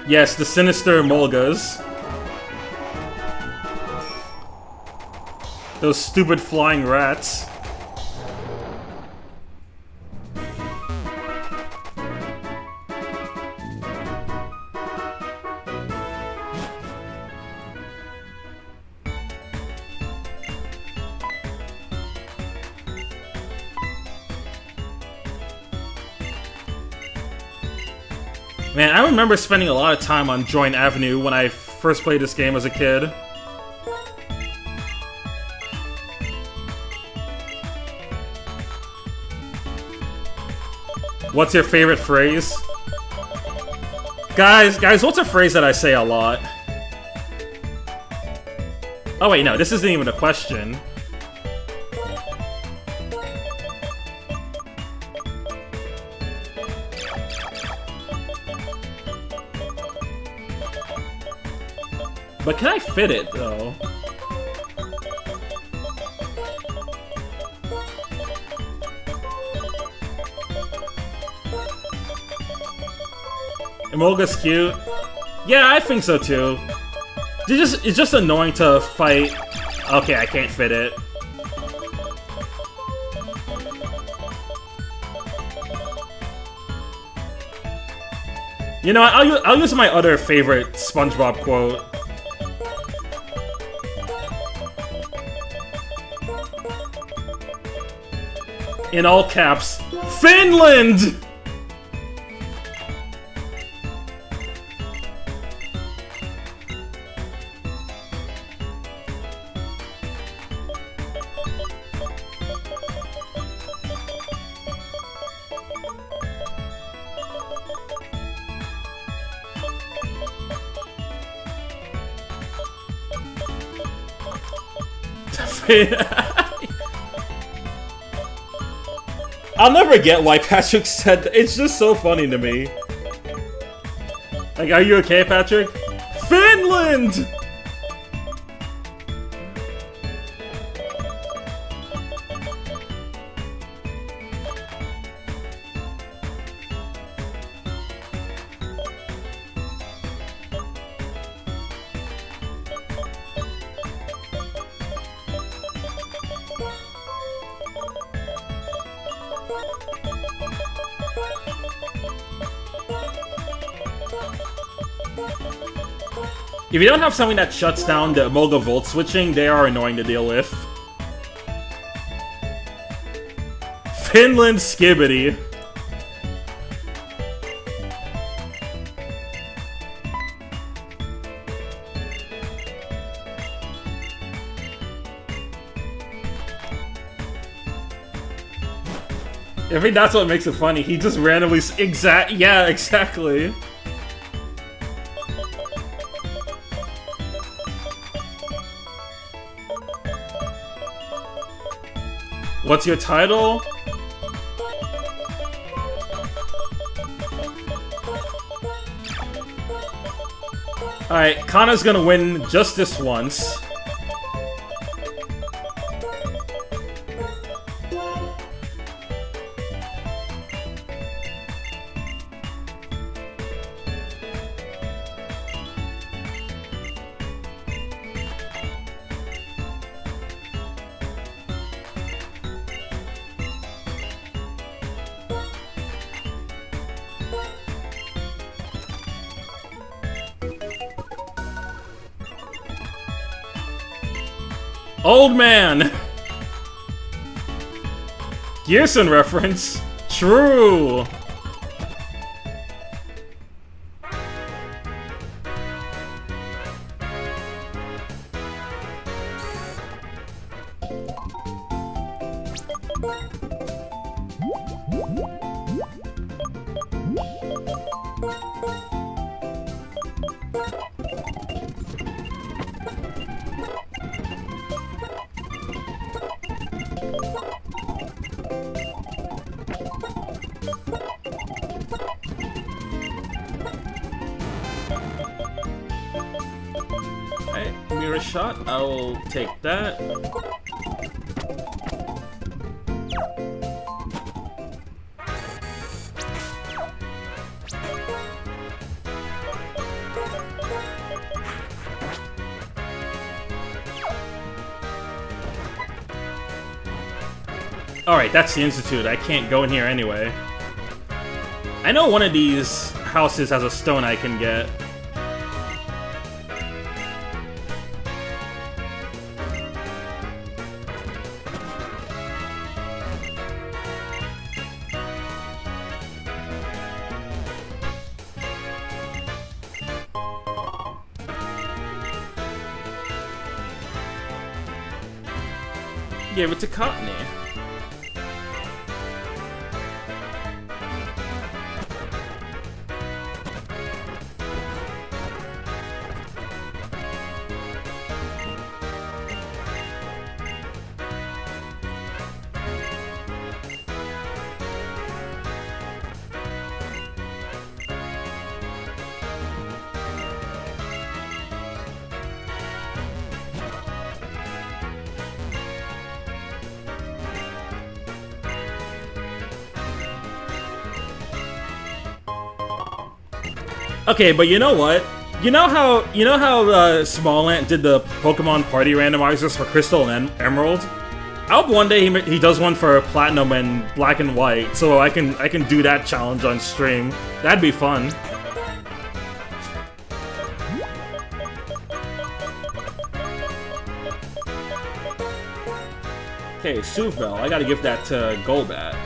Yes, the sinister Molgas. Those stupid flying rats. Man, I remember spending a lot of time on Joint Avenue when I first played this game as a kid. What's your favorite phrase? Guys, what's a phrase that I say a lot? Oh wait, no, this isn't even a question. But can I fit it, though? Emolga's cute. Yeah, I think so, too. It's just annoying to fight. Okay, I can't fit it. You know what, I'll use my other favorite SpongeBob quote. In all caps, Finland! I'll never get why Patrick said that. It's just so funny to me. Like, are you okay, Patrick? Finland! If you don't have something that shuts down the Emolga Volt switching, they are annoying to deal with. Finland Skibbity. I think that's what makes it funny. He just randomly yeah, exactly. What's your title? Alright, Kana's gonna win just this once. Old man! Gearson reference? True! Mirror shot, I will take that. Alright, that's the Institute. I can't go in here anyway. I know one of these houses has a stone I can get. Give it to Cottony. Okay, but you know what? You know how Smallant did the Pokemon Party randomizers for Crystal and Emerald? I hope one day he does one for Platinum and Black and White, so I can do that challenge on stream. That'd be fun. Okay, Soothe-Bell. I gotta give that to Golbat.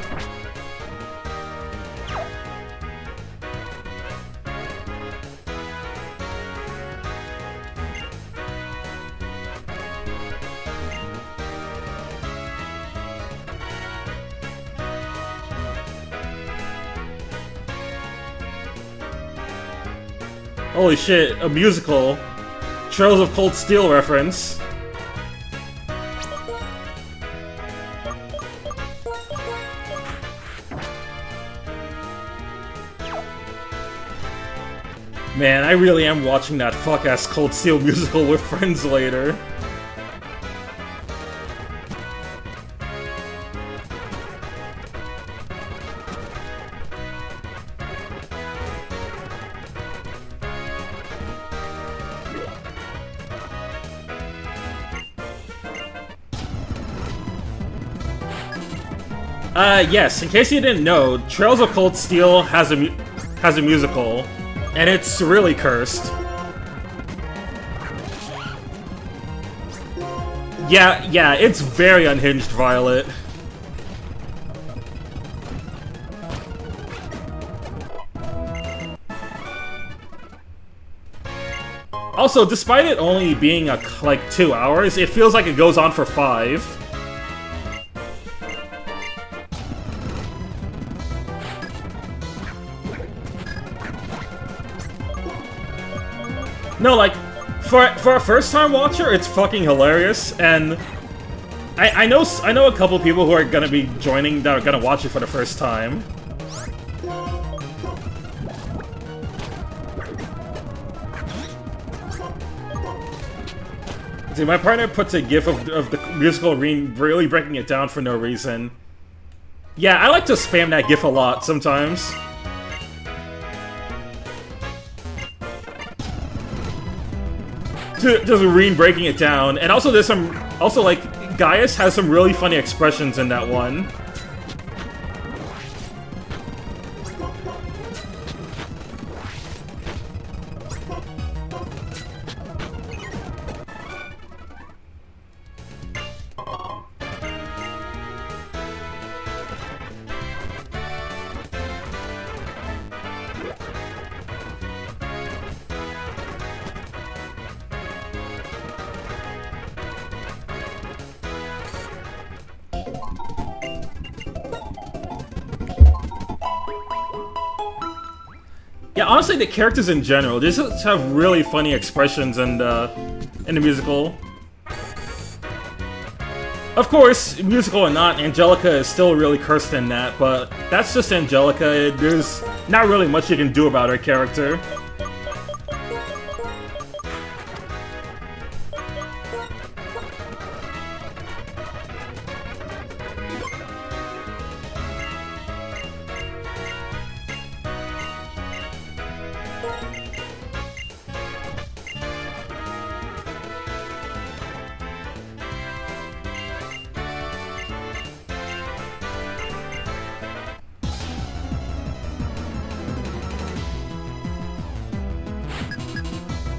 Holy shit, a musical. Trails of Cold Steel reference. Man, I really am watching that fuck-ass Cold Steel musical with friends later. Yes, in case you didn't know, Trails of Cold Steel has a musical, and it's really cursed. Yeah, it's very unhinged, Violet. Also, despite it only being like 2 hours, it feels like it goes on for 5. No, like, for a first-time watcher, it's fucking hilarious, and I know a couple people who are gonna be joining that are gonna watch it for the first time. See, my partner puts a gif of the musical really breaking it down for no reason. Yeah, I like to spam that gif a lot sometimes. Just Reen breaking it down. And also there's some... Also, like, Gaius has some really funny expressions in that one. Yeah, honestly, the characters in general, they just have really funny expressions in the musical. Of course, musical or not, Angelica is still really cursed in that, but that's just Angelica. There's not really much you can do about her character.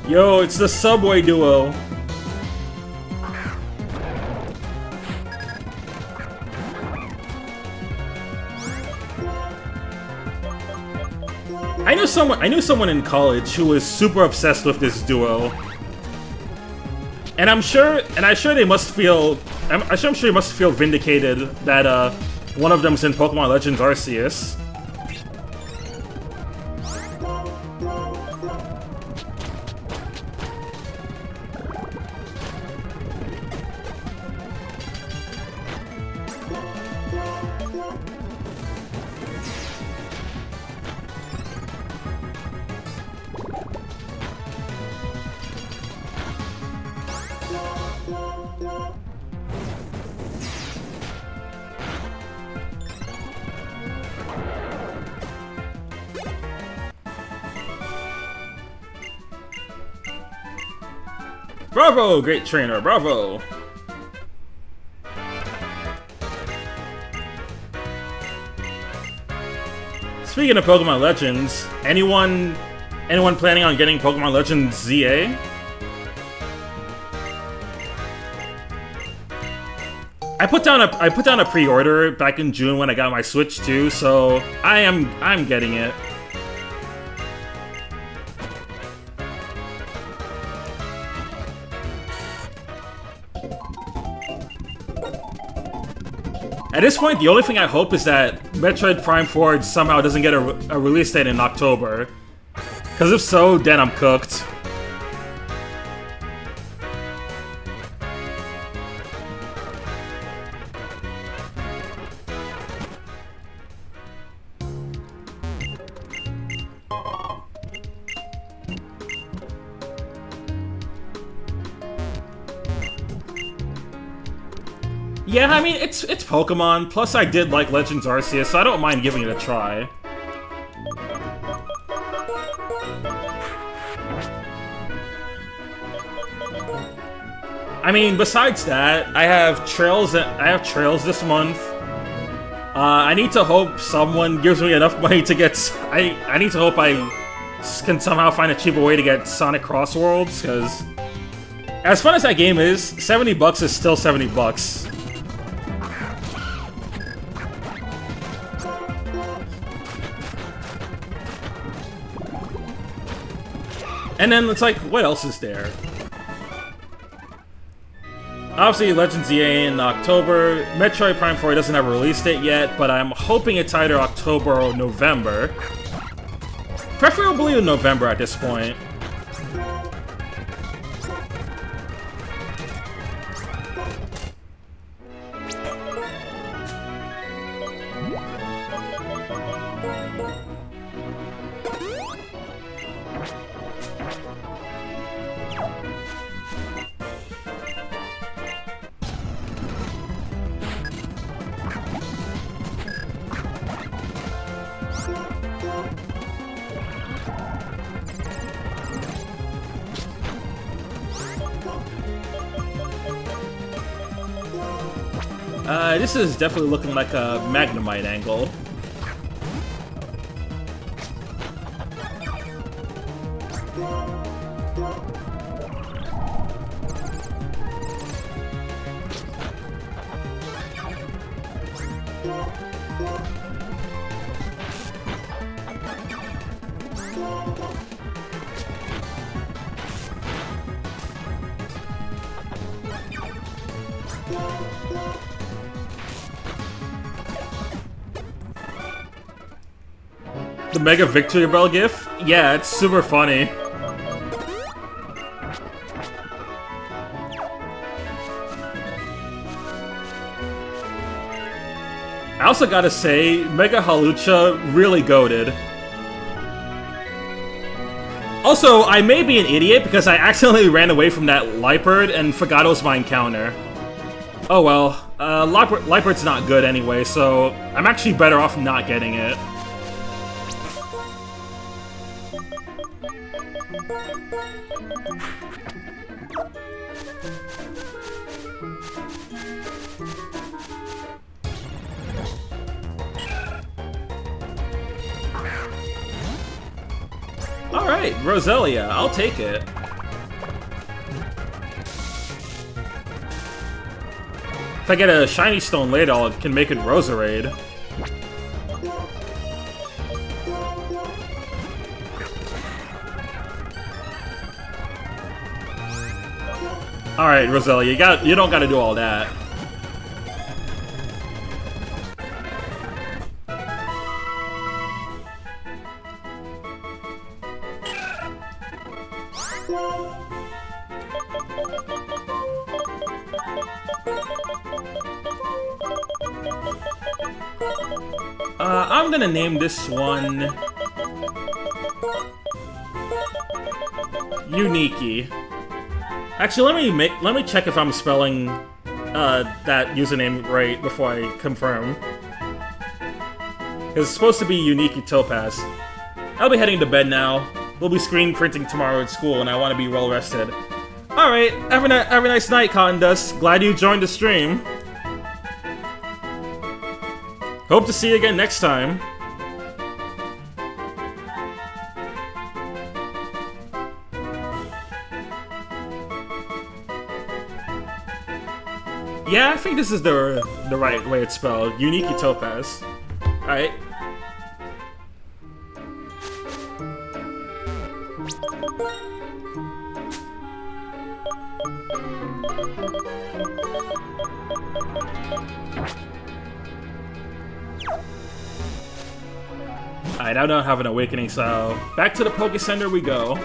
Yo, it's the Subway Duo. I knew someone in college who was super obsessed with this duo. And I'm sure they must feel I'm sure they must feel vindicated that one of them's in Pokemon Legends Arceus. Bravo, great trainer, bravo! Speaking of Pokemon Legends, anyone planning on getting Pokemon Legends ZA? I put down a pre-order back in June when I got my Switch too, so I'm getting it. At this point, the only thing I hope is that Metroid Prime 4 somehow doesn't get a release date in October. Because if so, then I'm cooked. Yeah, I mean, it's Pokemon, plus I did like Legends Arceus, so I don't mind giving it a try. I mean, besides that, I have Trails this month. I need to hope someone gives me enough money to get... I need to hope I can somehow find a cheaper way to get Sonic Cross Worlds, because... as fun as that game is, 70 bucks is still 70 bucks. And then it's like, what else is there? Obviously, Legends ZA in October. Metroid Prime 4 doesn't have a release date yet, but I'm hoping it's either October or November. Preferably in November at this point. This is definitely looking like a Magnemite angle. The Mega Victory Bell gif? Yeah, it's super funny. I also gotta say, Mega Halucha really goated. Also, I may be an idiot because I accidentally ran away from that Liepard and forgot it was my encounter. Oh well, Liepard's not good anyway, so I'm actually better off not getting it. Alright, Roselia, I'll take it. If I get a shiny stone later, I can make it Roserade. Alright, Roselia, you don't gotta do all that. I'm gonna name this one Unique. Actually, let me check if I'm spelling that username right before I confirm. Because it's supposed to be Unique Topaz. I'll be heading to bed now. We'll be screen printing tomorrow at school, and I want to be well rested. Alright, have a nice night, Condus. Glad you joined the stream. Hope to see you again next time. Yeah, I think this is the right way it's spelled. Unique Topaz. Alright. Alright, I don't have an awakening, so back to the Poké Center we go.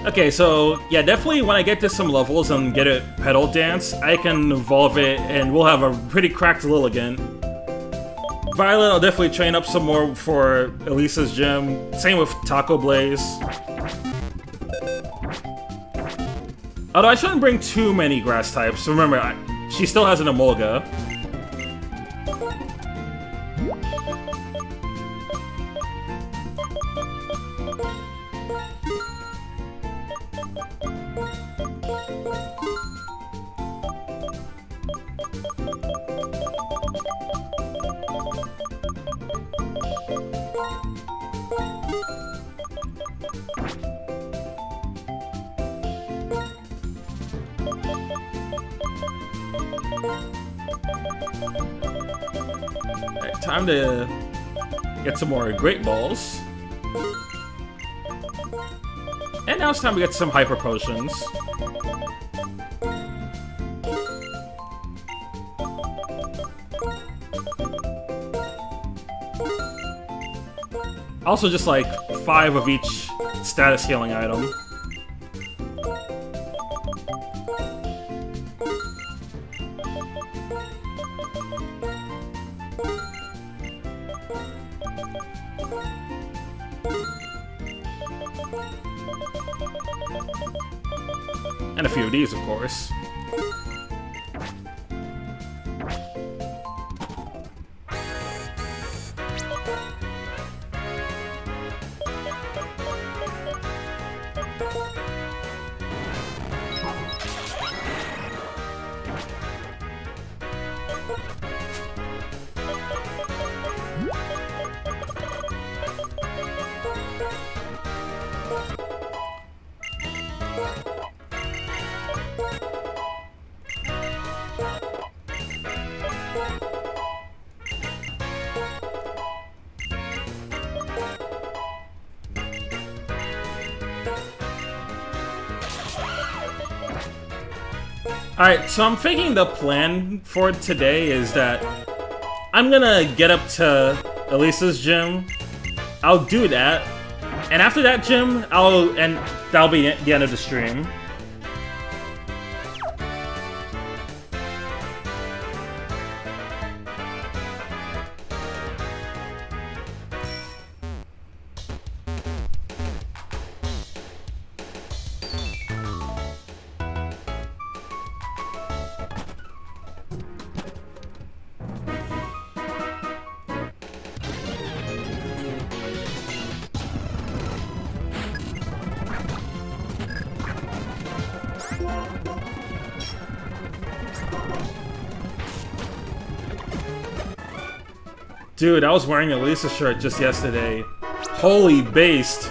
Okay, so yeah, definitely when I get to some levels and get a Petal Dance, I can evolve it and we'll have a pretty cracked Lilligant. Violet, I'll definitely train up some more for Elisa's gym. Same with Taco Blaze. Although I shouldn't bring too many grass types. Remember, she still has an Emolga. Alright, time to get some more Great Balls. And now it's time to get some Hyper Potions. Also just like 5 of each status healing item. And a few of these, of course. Alright, so I'm thinking the plan for today is that I'm gonna get up to Elisa's gym. I'll do that. And after that gym, that'll be the end of the stream. Dude, I was wearing a Lisa shirt just yesterday. Holy based.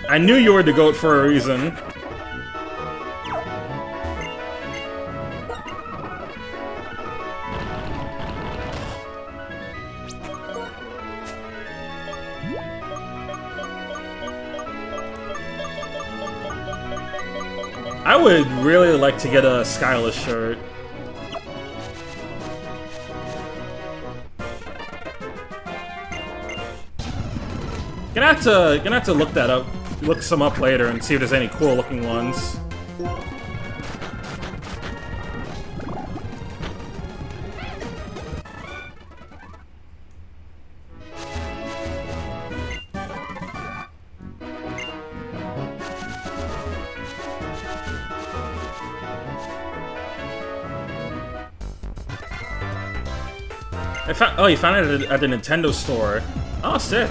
I knew you were the GOAT for a reason. I would really like to get a Skyless shirt. Gonna have to look that up, look some up later and see if there's any cool looking ones. Oh, you found it at the Nintendo store. Oh, sick.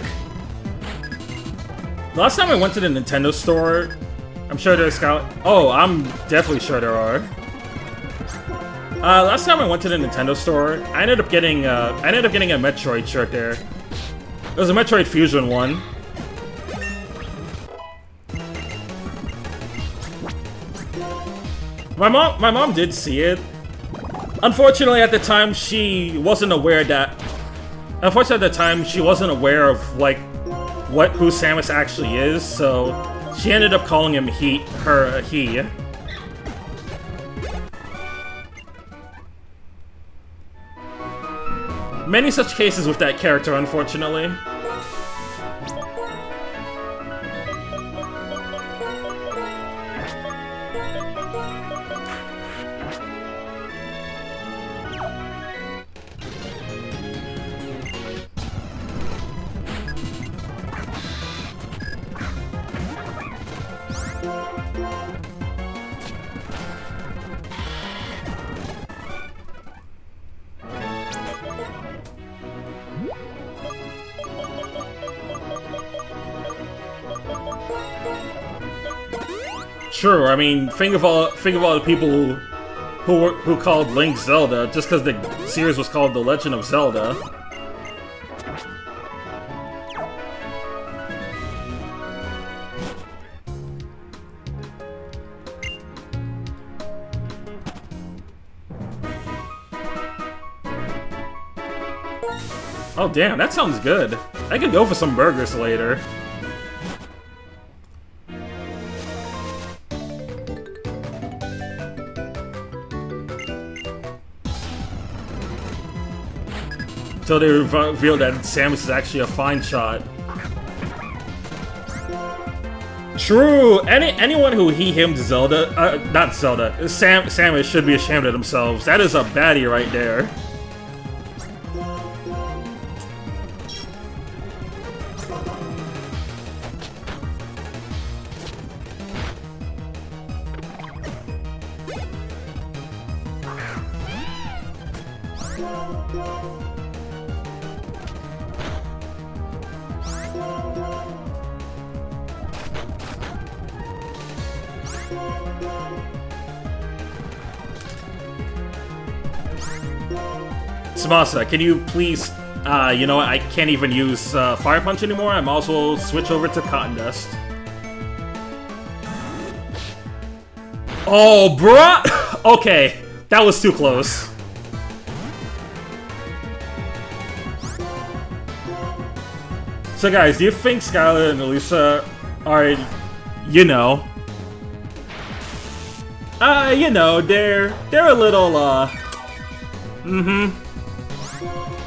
The last time I went to the Nintendo store, I'm sure there's Oh, I'm definitely sure there are. Last time I went to the Nintendo store, I ended up getting a Metroid shirt there. It was a Metroid Fusion one. My mom did see it. Unfortunately, at the time, she wasn't aware of, like, who Samus actually is, so she ended up calling him he. Many such cases with that character, unfortunately. True. I mean, think of all the people who called Link Zelda just because the series was called The Legend of Zelda. Oh damn, that sounds good. I could go for some burgers later. until they reveal that Samus is actually a fine shot. True! Anyone who he/him Zelda, not Zelda, Samus should be ashamed of themselves. That is a baddie right there. Samasa, can you please, you know what, I can't even use Fire Punch anymore. I'm also switch over to Cotton Dust. Oh, bruh! Okay, that was too close. So guys, do you think Skylar and Elisa are, you know, they're a little,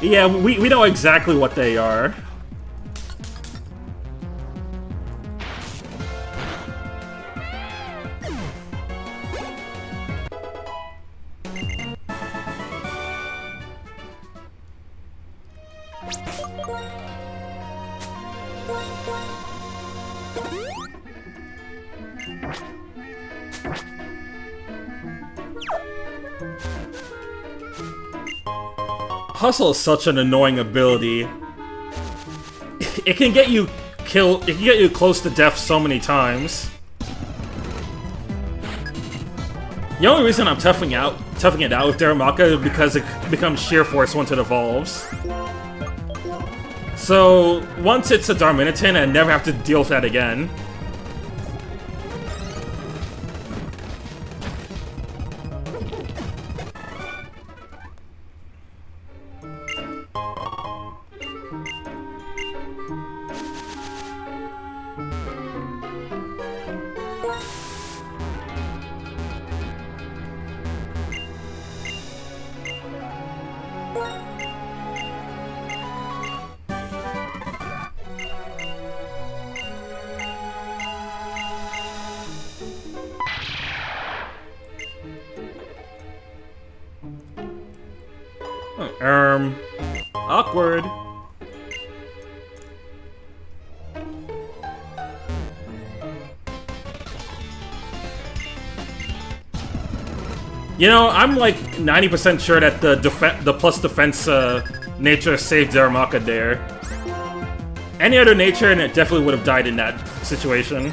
yeah, we know exactly what they are. Hustle is such an annoying ability. It can get you killed. It can get you close to death so many times. The only reason I'm toughing it out with Darumaka is because it becomes sheer force once it evolves. So once it's a Darmanitan, I never have to deal with that again. Awkward. You know, I'm like 90% sure that the plus defense nature saved Darumaka there. Any other nature and it definitely would have died in that situation.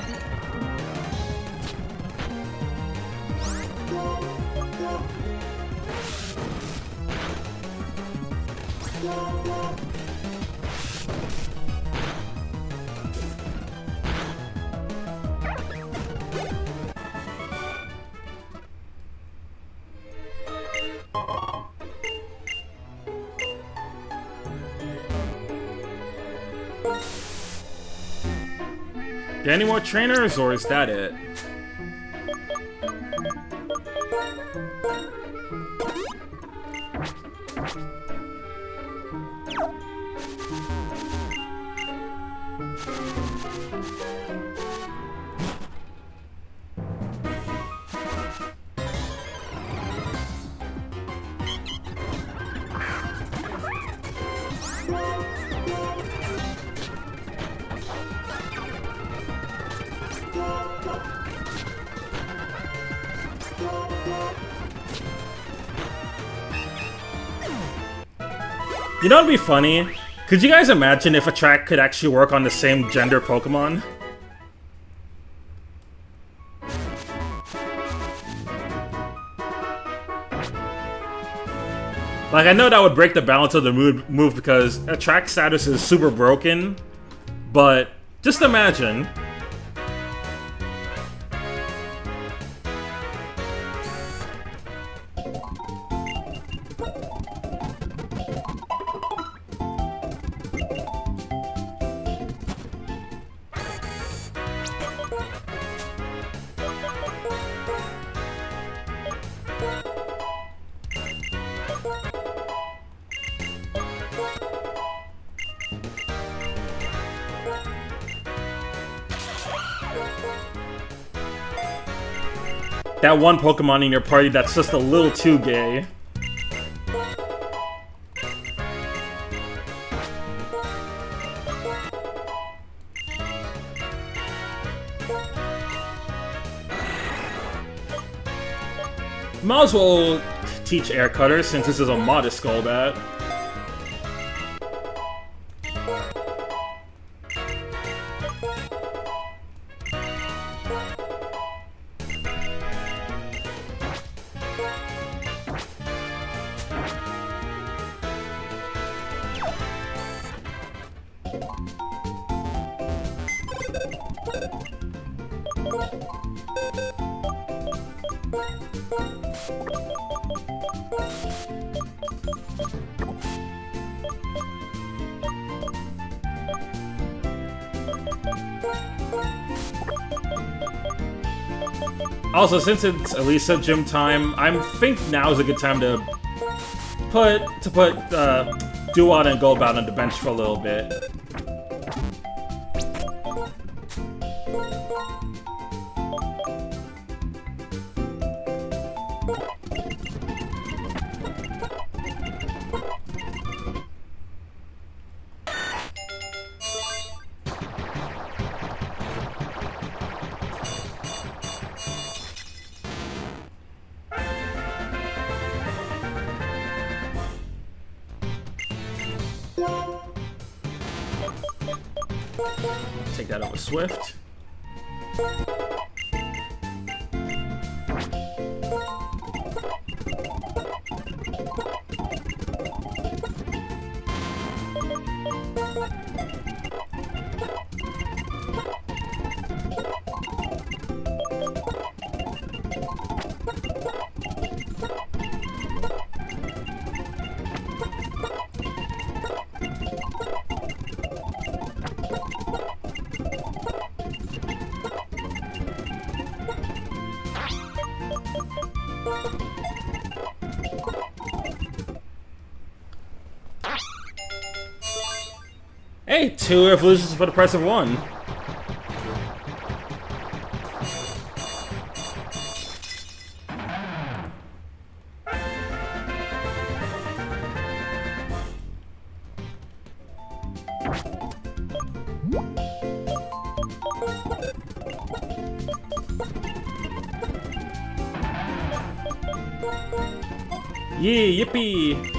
Get any more trainers, or is that it? You know what'd be funny? Could you guys imagine if a track could actually work on the same gender Pokemon? Like, I know that would break the balance of the move because a track status is super broken, but just imagine. That one Pokemon in your party that's just a little too gay. Might as well teach Air Cutter since this is a modest Golbat. Also, since it's Elisa gym time, I think now is a good time to put Duat and Golbat on the bench for a little bit. Take that over Swift. Hey, 2 evolutions for the price of 1. Yee, yippee!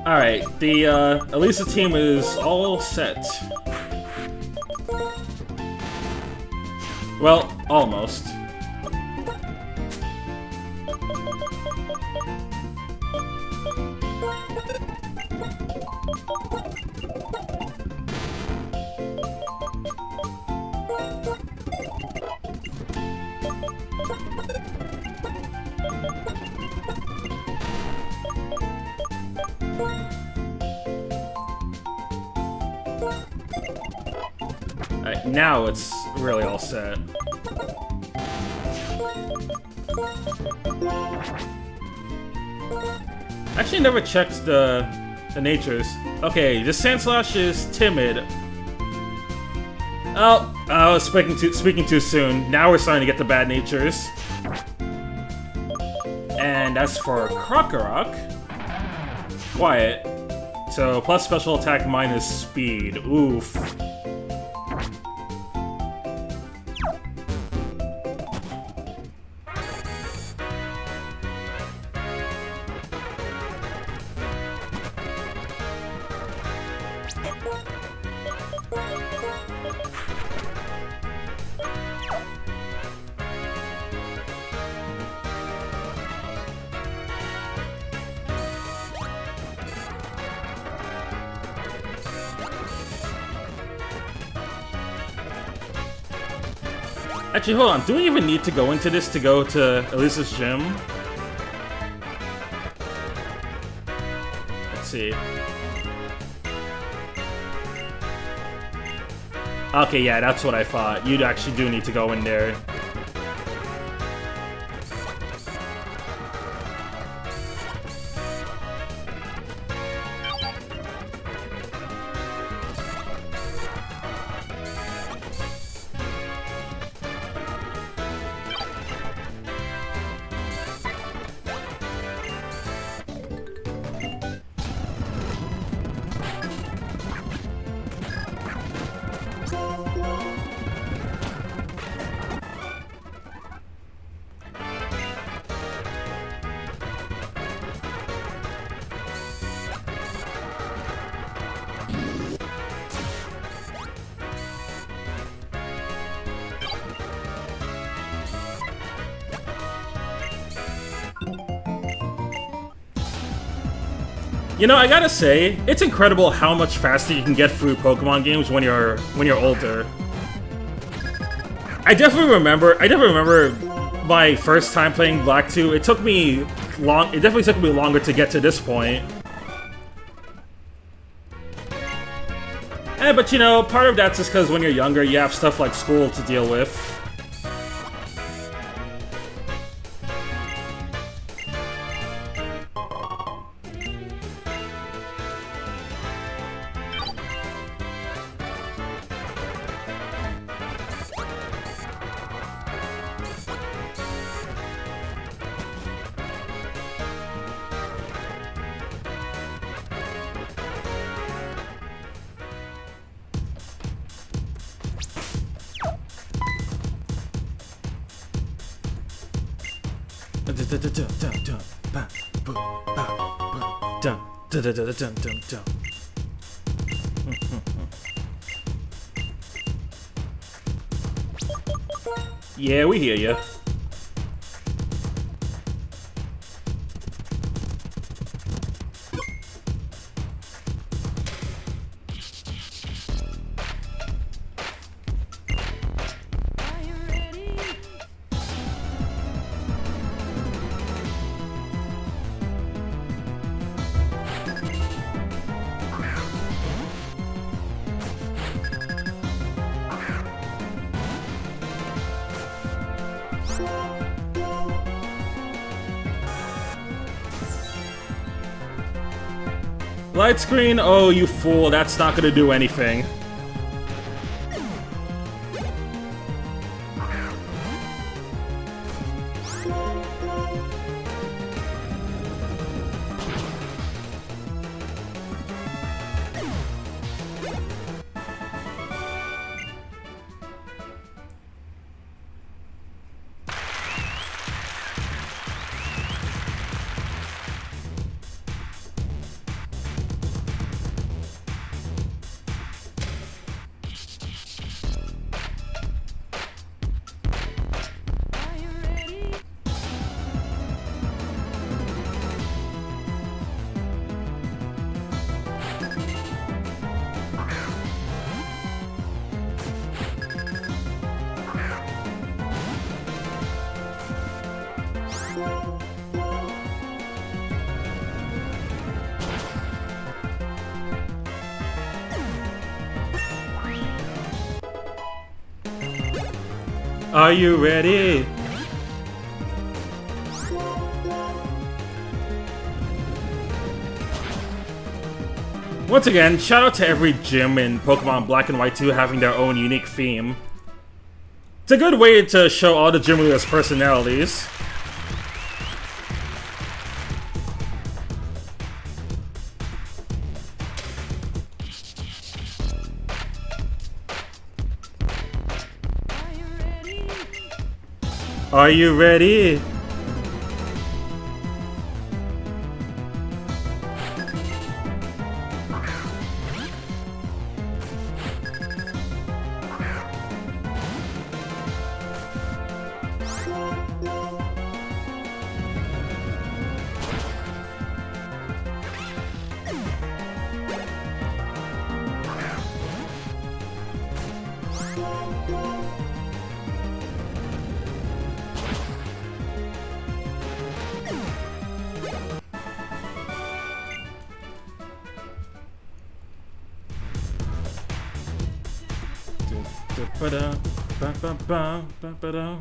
Alright, the Elisa team is all set. Well, almost. Alright, now it's really all set. Actually never checked the natures. Okay, this Sandslash is timid. Oh, I was speaking too soon. Now we're starting to get the bad natures. And as for Krokorok, quiet. So plus special attack minus speed. Oof. Actually, hold on. Do we even need to go into this to go to Elisa's gym? Let's see. Okay, yeah, that's what I thought. You actually do need to go in there. You know, I gotta say, it's incredible how much faster you can get through Pokemon games when you're older. I definitely remember my first time playing Black 2. It took me long. It definitely took me longer to get to this point. But you know, part of that's just because when you're younger, you have stuff like school to deal with. Yeah, we hear ya. Light screen? Oh, you fool. That's not gonna do anything. Are you ready? Once again, shout out to every gym in Pokemon Black and White 2 having their own unique theme. It's a good way to show all the gym leaders' personalities. Are you ready? Ba-da, ba-ba-ba, ba-ba-da.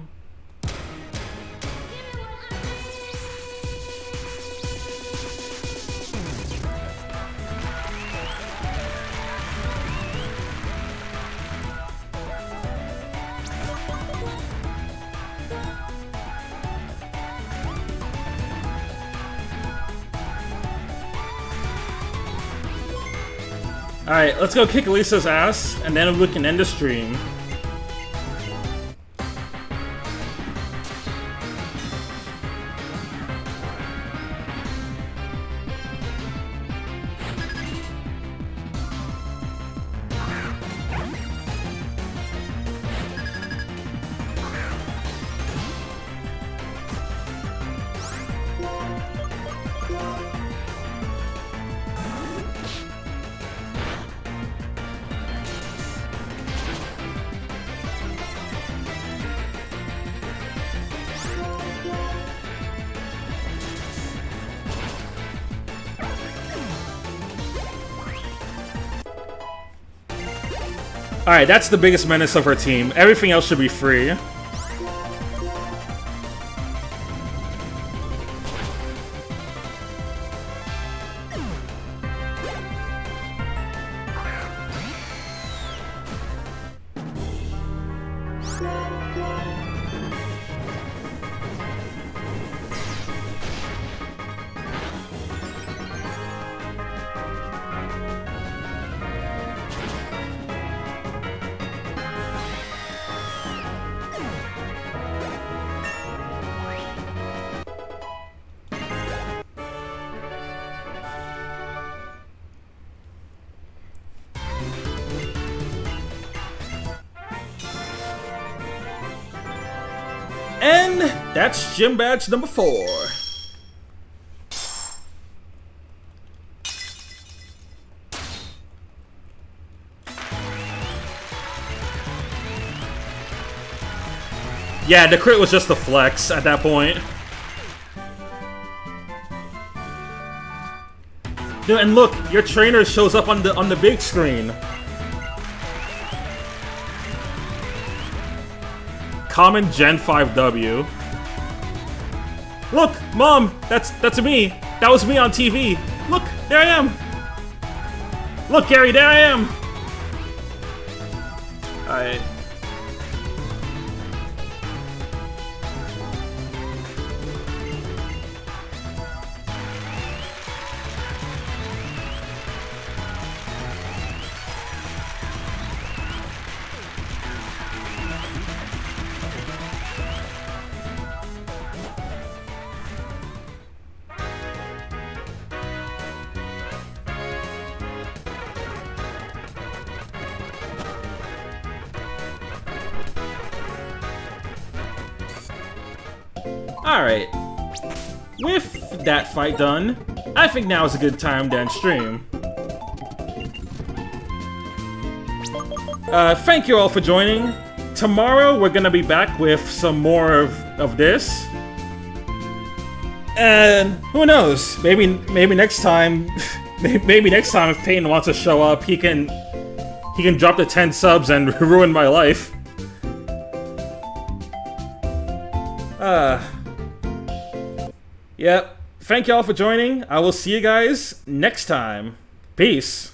Alright, let's go kick Lisa's ass, and then we can end the stream. Alright, that's the biggest menace of her team. Everything else should be free. And that's gym badge number 4. Yeah, the crit was just a flex at that point. Dude, and look, your trainer shows up on the big screen. Common Gen 5W. Look, Mom, that's me. That was me on TV. Look, there I am. Look, Gary, there I am. Alright. Alright, with that fight done, I think now is a good time to end stream. Thank you all for joining. Tomorrow we're gonna be back with some more of this. And who knows, maybe next time, maybe next time if Peyton wants to show up, he can drop the 10 subs and ruin my life. Yep. Thank y'all for joining. I will see you guys next time. Peace.